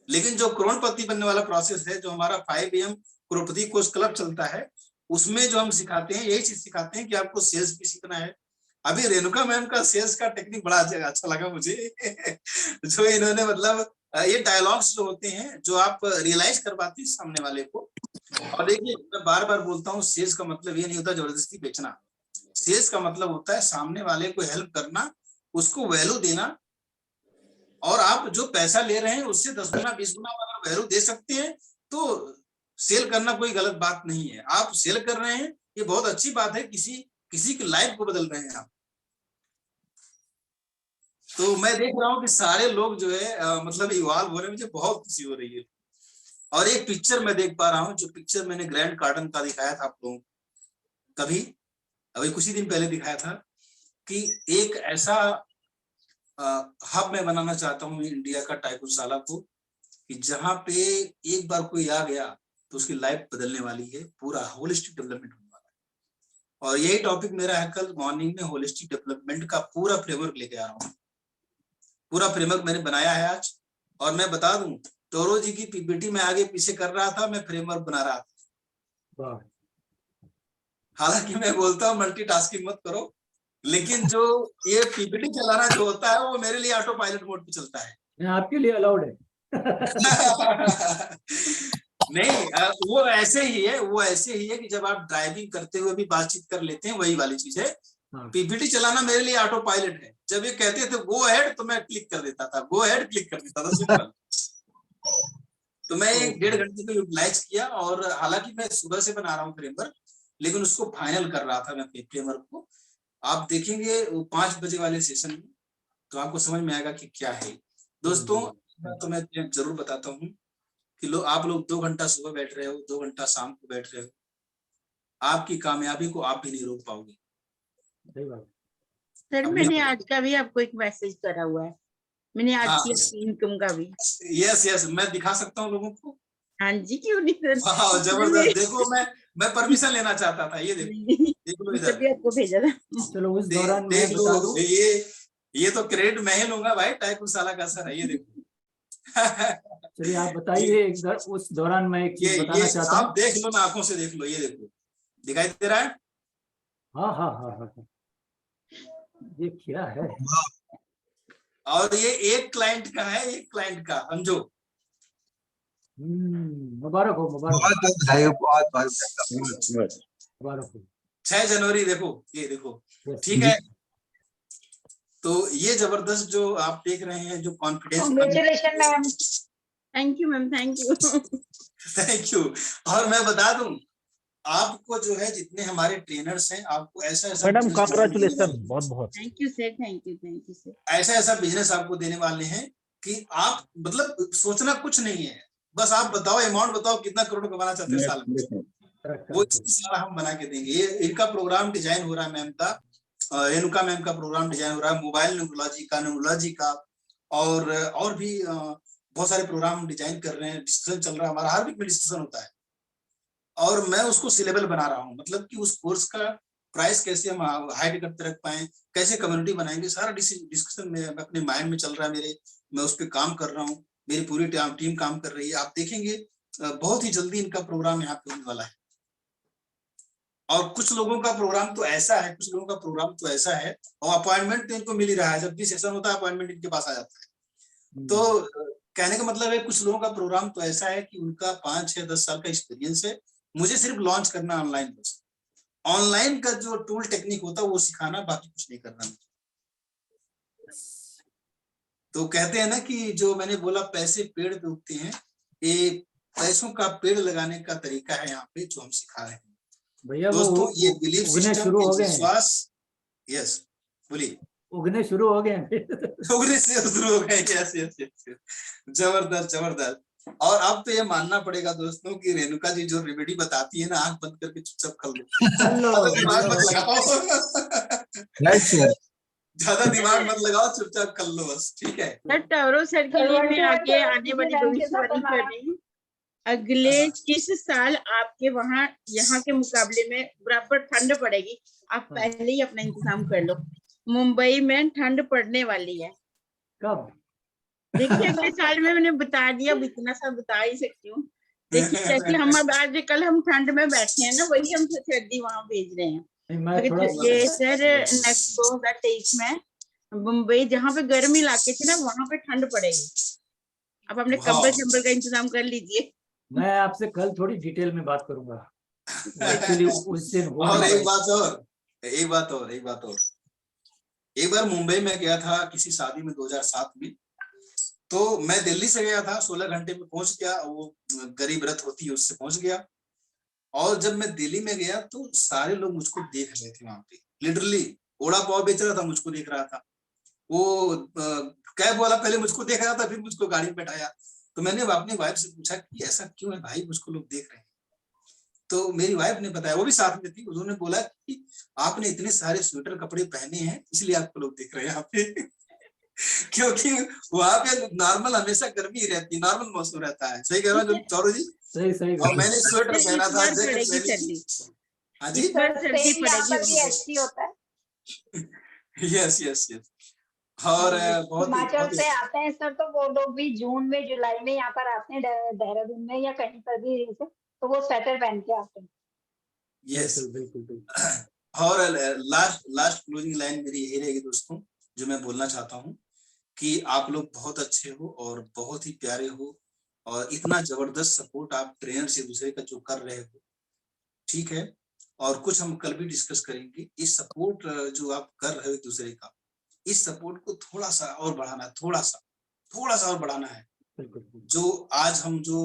लेकिन जो करोड़पति बनने वाला प्रोसेस है, जो हमारा 5 AM करोड़पति कोच क्लब चलता है, उसमें जो हम सिखाते हैं, यही चीज सिखाते हैं कि आपको सेल्स भी सीखना है। अभी रेणुका मैम का सेल्स का टेक्निक बड़ा अच्छा लगा मुझे जो इन्होंने मतलब ये डायलॉग्स जो होते हैं, जो आप रियलाइज करवाते हैं सामने वाले को। और देखिए, मैं बार बार बोलता हूँ, सेल्स का मतलब ये नहीं होता जबरदस्ती बेचना। सेल्स का मतलब होता है सामने वाले को हेल्प करना, उसको वैल्यू देना, और आप जो पैसा ले रहे हैं उससे 10 गुना 20 गुना अगर वैल्यू दे सकते हैं तो सेल करना कोई गलत बात नहीं है। आप सेल कर रहे हैं, ये बहुत अच्छी बात है, किसी की लाइफ को बदल रहे हैं आप। तो मैं देख रहा हूँ कि सारे लोग जो है मतलब इवॉल्व हो रहे हैं, मुझे बहुत खुशी हो रही है। और एक पिक्चर मैं देख पा रहा हूँ, जो पिक्चर मैंने ग्रैंड कार्डन का दिखाया था आप लोगों को कभी, अभी कुछ ही दिन पहले दिखाया था, कि एक ऐसा हब मैं बनाना चाहता हूँ इंडिया का, टाइकुनशाला को, कि जहाँ पे एक बार कोई आ गया तो उसकी लाइफ बदलने वाली है, पूरा होलिस्टिक डेवलपमेंट होने वाला है। और यही टॉपिक मेरा है कल मॉर्निंग में, होलिस्टिक डेवलपमेंट का पूरा फ्रेमवर्क लेके आ रहा हूँ। पूरा फ्रेमवर्क मैंने बनाया है आज, और मैं बता दूं, टोरो जी की पीपीटी में आगे पीछे कर रहा था, मैं फ्रेमवर्क बना रहा था। हालांकि मैं बोलता हूँ मल्टीटास्किंग मत करो, लेकिन जो ये पीपीटी चलाना जो होता है वो मेरे लिए ऑटो पायलट मोड पे चलता है। आपके लिए अलाउड है नहीं, वो ऐसे ही है कि जब आप ड्राइविंग करते हुए भी बातचीत कर लेते हैं, वही वाली चीज है। पीपीटी चलाना मेरे लिए ऑटो पायलट है। जब ये कहते थे गो अहेड तो मैं क्लिक कर देता था, गो अहेड क्लिक कर देता था, सिंपल। तो मैं 1.5 घंटे को यूटिलाइज किया, और हालांकि मैं सुबह से बना रहा हूँ फ्रेमवर्क, लेकिन उसको फाइनल कर रहा था मैं फ्रेमवर्क को। आप देखेंगे 5 बजे वाले सेशन में, तो आपको समझ में आएगा कि क्या है। दोस्तों, तो मैं जरूर बताता हूँ कि आप लोग 2 घंटा सुबह बैठ रहे हो, 2 घंटा शाम को बैठ रहे हो, आपकी कामयाबी को आप भी नहीं रोक पाओगे। सर, मैंने आज का भी आपको एक मैसेज करा हुआ है, मैंने आज की इनकम का भी। यस, मैं दिखा सकता हूँ लोगों को। हाँ जी, क्यों नहीं सर। जबरदस्त। देखो, मैं परमिशन लेना चाहता था। ये देखो, देख लो इधर, तभी आपको भेजा था। चलो उस दौरान मैं देख बता लो, दूं, ये तो क्रेडिट मैं ही लूंगा भाई, टाइप साला का सर है, ये देखो। चलिए आप बताइए उस दौरान मैं एक चीज बताना चाहता हूँ। आप देख लो ना, आंखों से देख लो, ये देखो, दिखाई दे रहा है? हाँ हाँ हाँ हाँ, ये क्या है? और ये एक क्लाइंट का है, एक क्लाइंट का, समझो। मुबारक हो, मुबारक हो, बहुत बधाई हो, बहुत बहुत मुबारक हो। 6 जनवरी देखो, ये देखो, ठीक है। तो ये जबरदस्त जो आप देख रहे हैं, जो confidence, congratulation ma'am. Thank you ma'am, thank you. Thank you. और मैं बता दूं आपको, जो है जितने हमारे ट्रेनर्स हैं, आपको ऐसा मैडम कांग्रेचुलेशन, बहुत बहुत thank you sir, thank you sir. ऐसा बिजनेस आपको देने वाले हैं कि आप मतलब सोचना कुछ नहीं है, बस आप बताओ, अमाउंट बताओ, कितना करोड़ कमाना चाहते हैं साल में, वो सारा हम बना के देंगे। ये इनका प्रोग्राम डिजाइन हो रहा है मैम का, रेणुका मैम का प्रोग्राम डिजाइन हो रहा है, मोबाइल न्यूरोलॉजी का और भी बहुत सारे प्रोग्राम डिजाइन कर रहे हैं, डिस्कशन चल रहा है हमारा, हर वीक में डिस्कशन होता है, और मैं उसको सिलेबल बना रहा हूँ, मतलब कि उस कोर्स का प्राइस कैसे हम हाइड करते रख पाए, कैसे कम्युनिटी बनाएंगे, सारा डिस्कशन में अपने माइंड में चल रहा है मेरे, मैं उस पर काम कर रहा हूँ, मेरी पूरी टीम काम कर रही है। आप देखेंगे बहुत ही जल्दी इनका प्रोग्राम यहाँ पे होने वाला है। और कुछ लोगों का प्रोग्राम तो ऐसा है, और अपॉइंटमेंट तो इनको मिल ही रहा है, जब भी सेशन होता है अपॉइंटमेंट इनके पास आ जाता है। तो कहने का मतलब है, कुछ लोगों का प्रोग्राम तो ऐसा है कि उनका 5, 6, 10 साल का एक्सपीरियंस है, मुझे सिर्फ लॉन्च करना ऑनलाइन, बस ऑनलाइन का जो टूल टेक्निक होता है वो सिखाना, बाकी कुछ नहीं करना। तो कहते हैं ना कि जो मैंने बोला पैसे पेड़ पे उगते हैं, ये पैसों का पेड़ लगाने का तरीका है यहाँ पे जो हम सिखा रहे हैं भैया। दोस्तों। ये बिलीफ उगने सिस्टम, शुरू हो गए, विश्वास, यस बोलिए, उगने शुरू हो गए, उगने से शुरू हो गए, यस, जबरदस्त। और अब तो ये मानना पड़ेगा दोस्तों कि रेणुका जी जो रेमेडी बताती है ना, आंख बंद करके चुपचाप कर लो, दिमाग मत लगाओ, ज्यादा दिमाग मत लगाओ, चुपचाप कर लो बस, ठीक है। सर टॉरो सर के लिए मैं आगे आने वाली भविष्यवाणी कर रही हूँ, अगले 30 साल आपके वहाँ यहाँ के मुकाबले में बराबर ठंड पड़ेगी, आप पहले ही अपना इंतजाम कर लो। मुंबई में ठंड पड़ने वाली है। कब? देखिए अगले साल में मैंने बता दिया, अब इतना सा बता ही सकती हूँ। देखिए जैसे हम अब आज कल हम ठंड में बैठे हैं ना, वही हम सर्दी वहाँ भेज रहे हैं। ये सर नेक्स्ट 2023 में मुंबई जहाँ पे गर्म इलाके थे ना, वहाँ पे ठंड पड़ेगी। अब अपने कंबल का इंतजाम कर लीजिए। मैं आपसे कल थोड़ी डिटेल में बात करूंगा। एक्चुअली उस दिन और एक बात और, एक बार मुंबई में गया था किसी शादी में 2007 में, तो मैं दिल्ली से गया था, 16 घंटे में पहुंच गया, वो गरीब रथ होती है उससे पहुंच गया। और जब मैं दिल्ली में गया तो सारे लोग मुझको देख रहे थे वहां पे, लिटरली ओड़ा पाव बेच रहा था, मुझको देख रहा था, वो कैब वाला पहले मुझको देख रहा था, फिर मुझको गाड़ी में बैठाया। तो मैंने अपनी वाइफ से पूछा कि ऐसा क्यों है भाई, मुझको लोग देख रहे हैं। तो मेरी वाइफ ने बताया, वो भी साथ में थी, उन्होंने बोला कि आपने इतने सारे स्वेटर कपड़े पहने हैं, इसलिए आपको लोग देख रहे हैं यहाँ पे। क्योंकि वहां पे नॉर्मल हमेशा गर्मी रहती है, नॉर्मल मौसम रहता है। सही कह रहा हूँ चौरो जी? सही। और मैंने स्वेटर पहना था, जैकेट पहनी। हाँ जी, अच्छी होता है। यस। और बहुत हिमाचल से आते हैं सर, तो वो लोग भी जून में जुलाई में यहाँ पर आते हैं, देहरादून में या कहीं पर भी, तो वो स्वेटर पहन के आते हैं। यस, बिल्कुल। और लास्ट क्लोजिंग लाइन मेरी यही रहेगी दोस्तों, जो मैं बोलना चाहता हूँ कि आप लोग बहुत अच्छे हो और बहुत ही प्यारे हो, और इतना जबरदस्त सपोर्ट आप ट्रेनर से दूसरे का जो कर रहे हो, ठीक है। और कुछ हम कल भी डिस्कस करेंगे, इस सपोर्ट जो आप कर रहे हो दूसरे का, इस सपोर्ट को थोड़ा सा और बढ़ाना है, थोड़ा सा और बढ़ाना है। जो आज हम जो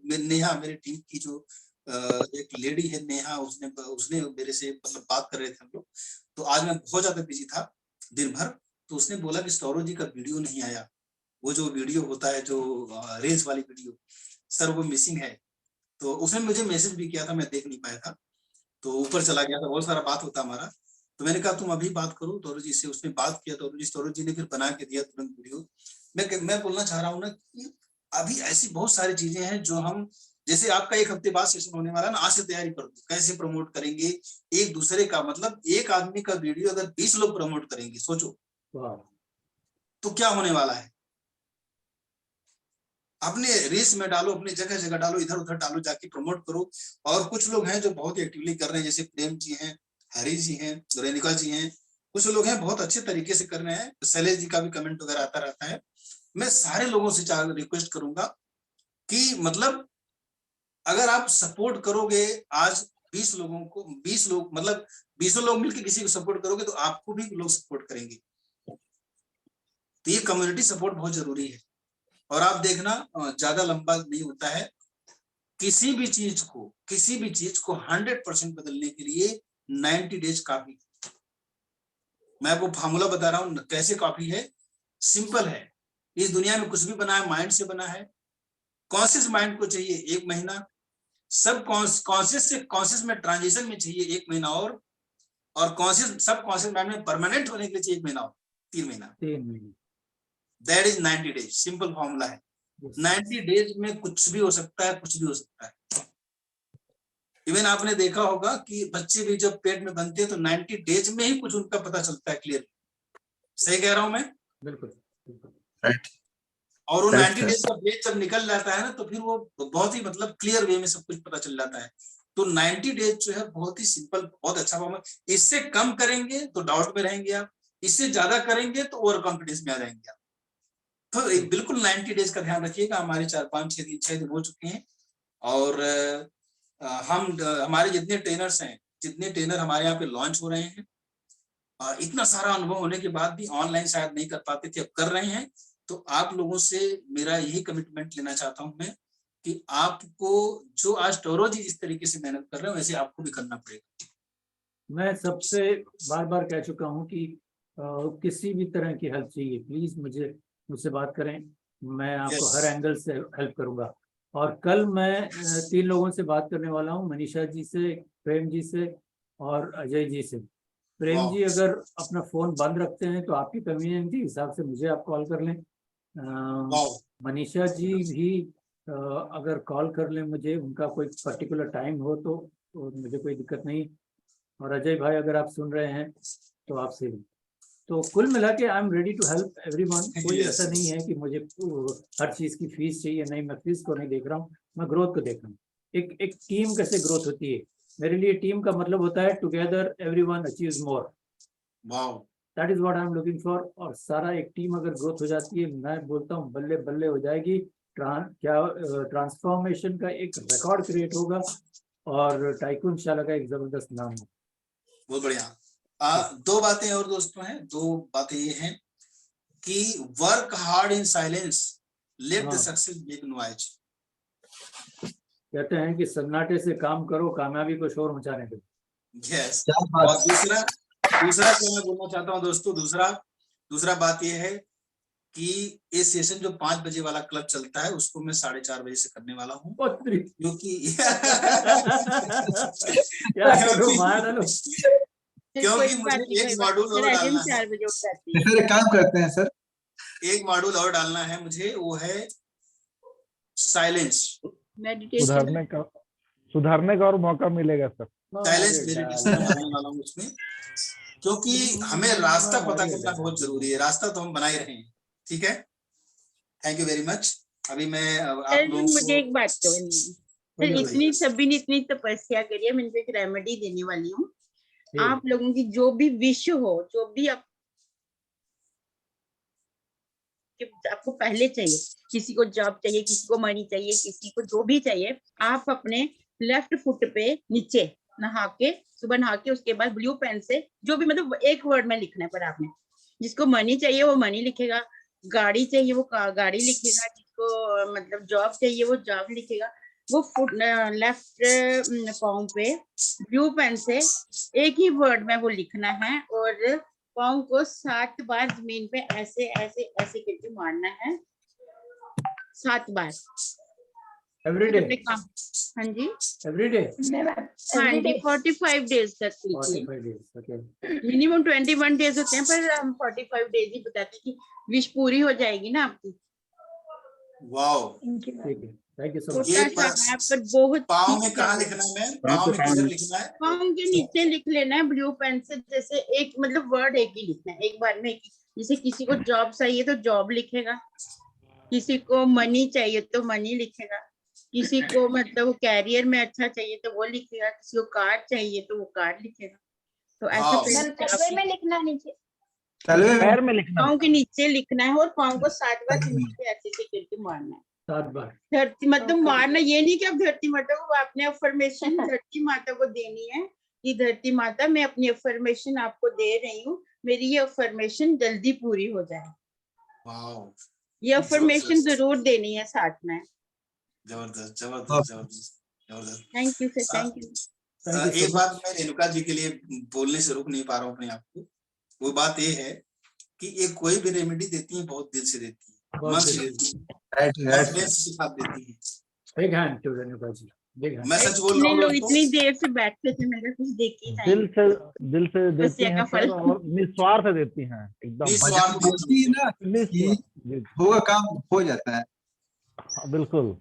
नेहा, मेरी टीम की जो एक लेडी है नेहा, उसने मेरे से मतलब बात कर रहे थे हम लोग, तो आज मैं बहुत ज्यादा बिजी था दिन भर, तो उसने बोला कि सौरव जी का वीडियो नहीं आया, वो जो वीडियो होता है जो रेस वाली वीडियो सर, वो मिसिंग है। तो उसने मुझे मैसेज भी किया था, मैं देख नहीं पाया था, तो ऊपर चला गया था, बहुत सारा बात होता हमारा। तो मैंने कहा तुम अभी बात करो तौरू जी से, उसने बात किया, तौरू जी ने फिर बना के दिया तुरंत वीडियो। मैं बोलना चाह रहा हूँ ना कि अभी ऐसी बहुत सारी चीजें हैं जो हम जैसे आपका एक हफ्ते बाद सेशन होने वाला है ना, आज से तैयारी कर दो, कैसे प्रमोट करेंगे एक दूसरे का। मतलब एक आदमी का वीडियो अगर 20 लोग प्रमोट करेंगे, सोचो तो क्या होने वाला है। अपने रील्स में डालो, अपनी जगह जगह डालो, इधर उधर डालो, जाके प्रमोट करो। और कुछ लोग हैं जो बहुत एक्टिवली कर रहे हैं, जैसे प्रेम जी हैं, हरी जी हैं, रेणुका जी हैं, कुछ लोग हैं बहुत अच्छे तरीके से कर रहे हैं। शैलेश जी का भी कमेंट वगैरह आता रहता है। मैं सारे लोगों से रिक्वेस्ट करूंगा कि मतलब अगर आप सपोर्ट करोगे आज 20 लोगों को, 20 लोग मतलब 20 लोग मिलकर किसी को सपोर्ट करोगे तो आपको भी लोग सपोर्ट करेंगे। तो ये कम्युनिटी सपोर्ट बहुत जरूरी है। और आप देखना ज्यादा लंबा नहीं होता है, किसी भी चीज को 100% बदलने के लिए 90 डेज काफी। मैं आपको फार्मूला बता रहा हूँ कैसे काफी है, सिंपल है। इस दुनिया में कुछ भी बना है माइंड से बना है। कॉन्शियस माइंड को चाहिए 1 महीना, सब कॉन्शियस से कॉन्शियस में ट्रांजिशन में चाहिए 1 महीना और कॉन्शियस सब कॉन्शियस माइंड में परमानेंट होने के लिए चाहिए 1 महीना और 3 महीना। That is 90 days, simple formula है। 90 डेज में कुछ भी हो सकता है, कुछ भी हो सकता है। इवन आपने देखा होगा कि बच्चे भी जब पेट में बनते हैं तो 90 डेज में ही कुछ उनका पता चलता है क्लियर। सही कह रहा हूं मैं? बिल्कुल। और वो 90 डेज का डेट जब निकल जाता है ना तो फिर वो बहुत ही मतलब क्लियर वे में सब कुछ पता चल जाता है। तो 90 डेज जो है बहुत ही सिंपल, बहुत अच्छा फॉर्मूला। इससे कम करेंगे तो डाउट में रहेंगे आप, इससे ज्यादा करेंगे तो ओवर कॉन्फिडेंस में आ जाएंगे आप। तो बिल्कुल 90 डेज का ध्यान रखिएगा। हमारे 4-5-6 दिन हो चुके हैं और हमारे जितने ट्रेनर हमारे यहाँ पे लॉन्च हो रहे हैं, इतना सारा अनुभव होने के बाद भी ऑनलाइन शायद नहीं कर पाते थे, अब कर रहे हैं। तो आप लोगों से मेरा यही कमिटमेंट लेना चाहता हूं मैं कि आपको जो आज टोरो जी जिस तरीके से मेहनत कर रहे हैं वैसे आपको भी करना पड़ेगा। मैं सबसे बार बार कह चुका हूं कि किसी भी तरह की हेल्प चाहिए प्लीज मुझसे बात करें, मैं आपको हर एंगल से हेल्प करूंगा। और कल मैं 3 लोगों से बात करने वाला हूं, मनीषा जी से, प्रेम जी से और अजय जी से। प्रेम जी अगर अपना फोन बंद रखते हैं तो आपकी कन्वीनियंस के हिसाब से मुझे आप कॉल कर लें। मनीषा जी भी अगर कॉल कर लें मुझे, उनका कोई पर्टिकुलर टाइम हो तो मुझे कोई दिक्कत नहीं। और अजय भाई अगर आप सुन रहे हैं तो आपसे भी। तो कुल मिला के I am ready to help everyone. कोई ऐसा नहीं है कि मुझे हर चीज की फीस चाहिए, नहीं, मैं फीस को नहीं देख रहा हूँ, मैं ग्रोथ को देख रहा हूँ। एक टीम कैसे ग्रोथ होती है, मेरे लिए टीम का मतलब होता है together everyone achieves more. That is what I am looking for. और सारा एक टीम अगर ग्रोथ हो जाती है, मैं बोलता हूँ बल्ले बल्ले हो जाएगी। ट्रांसफॉर्मेशन का एक रिकॉर्ड क्रिएट होगा और टाइकून शाला का एक जबरदस्त नाम है। बहुत बढ़िया। 2 बातें और दोस्तों हैं। 2 बातें ये हैं कि work hard in silence, let the success make noise. कहते हैं कि सन्नाटे से काम करो, कामयाबी को शोर मचाने दो। यस। और दूसरा क्या मैं बोलना चाहता हूँ दोस्तों, दूसरा बात ये है कि ये सेशन जो 5 बजे वाला क्लब चलता है उसको मैं 4:30 बजे से करने वाला हूँ, क्योंकि मुझे एक मॉड्यूल और डालना है। सर काम करते हैं सर, एक मॉड्यूल और डालना है मुझे, वो है साइलेंस। सुधारने का और मौका मिलेगा सर। साइलेंस मेडिटेशन डालने वाला हूँ उसमें, क्योंकि हमें रास्ता पता करना बहुत जरूरी है। रास्ता तो हम बना ही रहे हैं। ठीक है, थैंक यू वेरी मच। अभी मैं आप लोगों को मुझे एक बात कहनी, सभी ने इतनी तपस्या करी है, मैं इनको एक रेमेडी देने वाली हूँ। आप लोगों की जो भी विश हो, जो भी आपको पहले चाहिए, किसी को जॉब चाहिए, किसी को मनी चाहिए, किसी को जो भी चाहिए, आप अपने लेफ्ट फुट पे नीचे सुबह नहा के उसके बाद ब्लू पेन से जो भी मतलब एक वर्ड में लिखना है। पर आपने जिसको मनी चाहिए वो मनी लिखेगा, गाड़ी चाहिए वो गाड़ी लिखेगा, जिसको मतलब जॉब चाहिए वो जॉब लिखेगा। वो फुट लेफ्ट पाँव पे ब्लू पेन से एक ही वर्ड में वो लिखना है और पाँव को 7 बार जमीन पे ऐसे ऐसे ऐसे करके मारना है, 7 बार एवरीडे। हाँ जी, एवरीडे। हाँ जी, 45 डेज तक। 45 डेज, मिनिमम 21 डेज होते हैं, पर हम 45 डेज ही बताते हैं कि विश पूरी हो जाएगी ना आपकी। Wow, thank you. ठीक है, थैंक यू सो मच। ये छोटा सा है पर बहुत पाँव में ठीक कहाँ है। लिखना है मैम? पाँव में किधर लिखना है? पाँव के नीचे लिख लेना है ब्लू पेन से, जैसे एक मतलब वर्ड एक ही लिखना है एक बार में। जैसे किसी को जॉब चाहिए तो जॉब लिखेगा, किसी को मनी चाहिए तो मनी लिखेगा, किसी को मतलब कैरियर में अच्छा चाहिए तो वो लिखेगा, किसी को कार्ड चाहिए तो वो कार्ड लिखेगा। तो ऐसे वाओ, मैम तलवे में लिखना नीचे। तलवे में पैर में लिखना पाँव के नीचे लिखना है और पाँव को 7 बार जमीन पे ऐसे से करके मारना है। 7 बार। धरती मतलब Okay. मारना ये नहीं कि अब धरती माता को आपने अफर्मेशन धरती माता को देनी है कि धरती माता मैं अपनी अफर्मेशन आपको दे रही हूँ, मेरी ये अफर्मेशन जल्दी पूरी हो जाए। वाओ, ये अफर्मेशन जरूर देनी है साथ में। जबरदस्त जबरदस्त जबरदस्त जबरदस्त। Thank you sir, thank you. एक बात मैं रेणुका जी के लिए बोलने से रोक नहीं पा रहा हूँ अपने आप को। वो बात ये है कि ये कोई भी रेमेडी देती है बहुत दिल से देती है, मन से देती है, कॉन्फिडेंस के साथ देती है। Big hand to Renuka ji, big hand. मैं सच बोल रहा इतने हूँ लोग दोस्तों, इतनी देर से बैठते थे, मैंने कुछ देख ही दिल से बस देती ये हैं का सर, फल। और निस्वार्थ देती हैं एकदम। निस्वार्थ बोलती है ना कि निस्वार्थ, होगा काम हो जाता है। हाँ, बिल्कुल।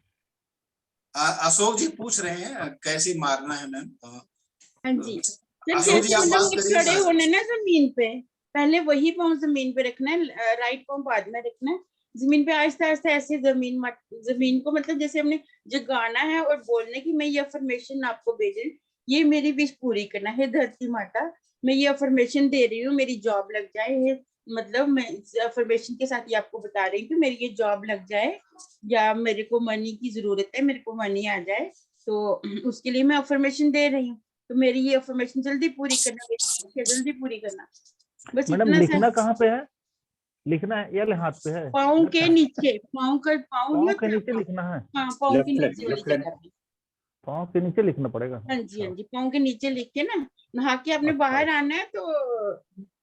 अशोक जी पूछ रहे हैं कैसे मारना है मैम। हाँ जी सर, अशोक जी जैसे आप मतलब बात ये करिए खड़े होने ना जमीन पे, पहले वही पाँव जमीन पे रखना है, राइट पाँव बाद में रखना है जमीन पे। आहिस्ता आहिस्ता ऐसे जमीन को मतलब जैसे हमने जगाना है और बोलने की मैं ये अफर्मेशन आपको भेज रही हूँ, ये मेरी विश पूरी करना है धरती माता, मैं ये अफर्मेशन दे रही हूँ मेरी जॉब लग जाए। ये मतलब मैं इस अफर्मेशन के साथ ये आपको बता रही हूँ कि मेरी ये जॉब लग जाए, या मेरे को मनी की जरूरत है, मेरे को मनी आ जाए, तो उसके लिए मैं अफर्मेशन दे रही हूँ। तो मेरी ये अफर्मेशन जल्दी पूरी करना, जल्दी पूरी करना। बस मैडम इतना लिखना सा। कहाँ पे है? लिखना है या हाथ पे है? पाँव के नीचे, पाँव पाँव के नीचे लिखना है। हाँ पाँव के नीचे वाली जगह पे। पाँव के नीचे लिखना पड़ेगा। हाँ जी, हाँ जी, पाँव के नीचे लिख के ना नहा के आपने बाहर आना है। तो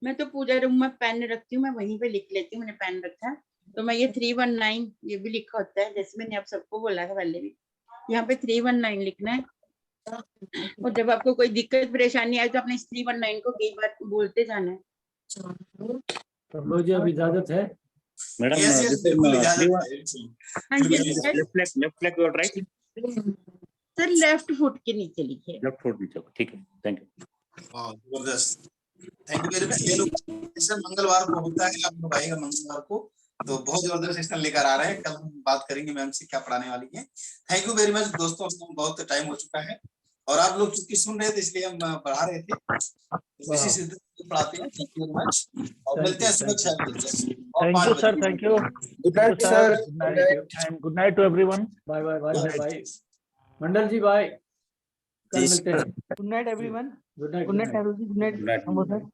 मैं तो पूजा रूम में पेन रखती हूँ, मैं वहीं पे लिख लेती हूँ, मैंने पेन रखा है। तो मैं ये 319 ये भी लिखा होता है, जैसे मैंने आप सबको बोला था पहले भी, यहाँ पे 319 लिखना है। और जब आपको कोई दिक्कत परेशानी आए तो अपने 319 को कई बार बोलते जाना है। तो जी अब इजाजत है मैडम, Yes, yes, बिल्कुल इजाजत है। हाँ जी लेफ्ट लेग और राइट, सर, लेफ्ट फुट के नीचे लिखिए। लेफ्ट फुट नीचे, ठीक है, थैंक यू। वाह, जबरदस्त, थैंक यू वेरी मच। ये लोग सेशन मंगलवार को होता है, आप लोग आइएगा मंगलवार को, तो बहुत जबरदस्त सेशन लेकर आ रहे हैं। कल हम बात करेंगे मैम से क्या पढ़ाने वाली है। थैंक यू वेरी मच दोस्तों, बहुत टाइम हो चुका है और आप लोग चूंकि सुन रहे थे इसलिए हम पढ़ा रहे थे, इसी से पढ़ाते हैं। थैंक यू वेरी मच और मिलते हैं सुबह 6 बजे। Thank you sir, thank you. Good night sir, and good night to everyone. Bye bye bye bye. Mandal ji bye, कल मिलते हैं। Good night everyone. Good night good night, good night.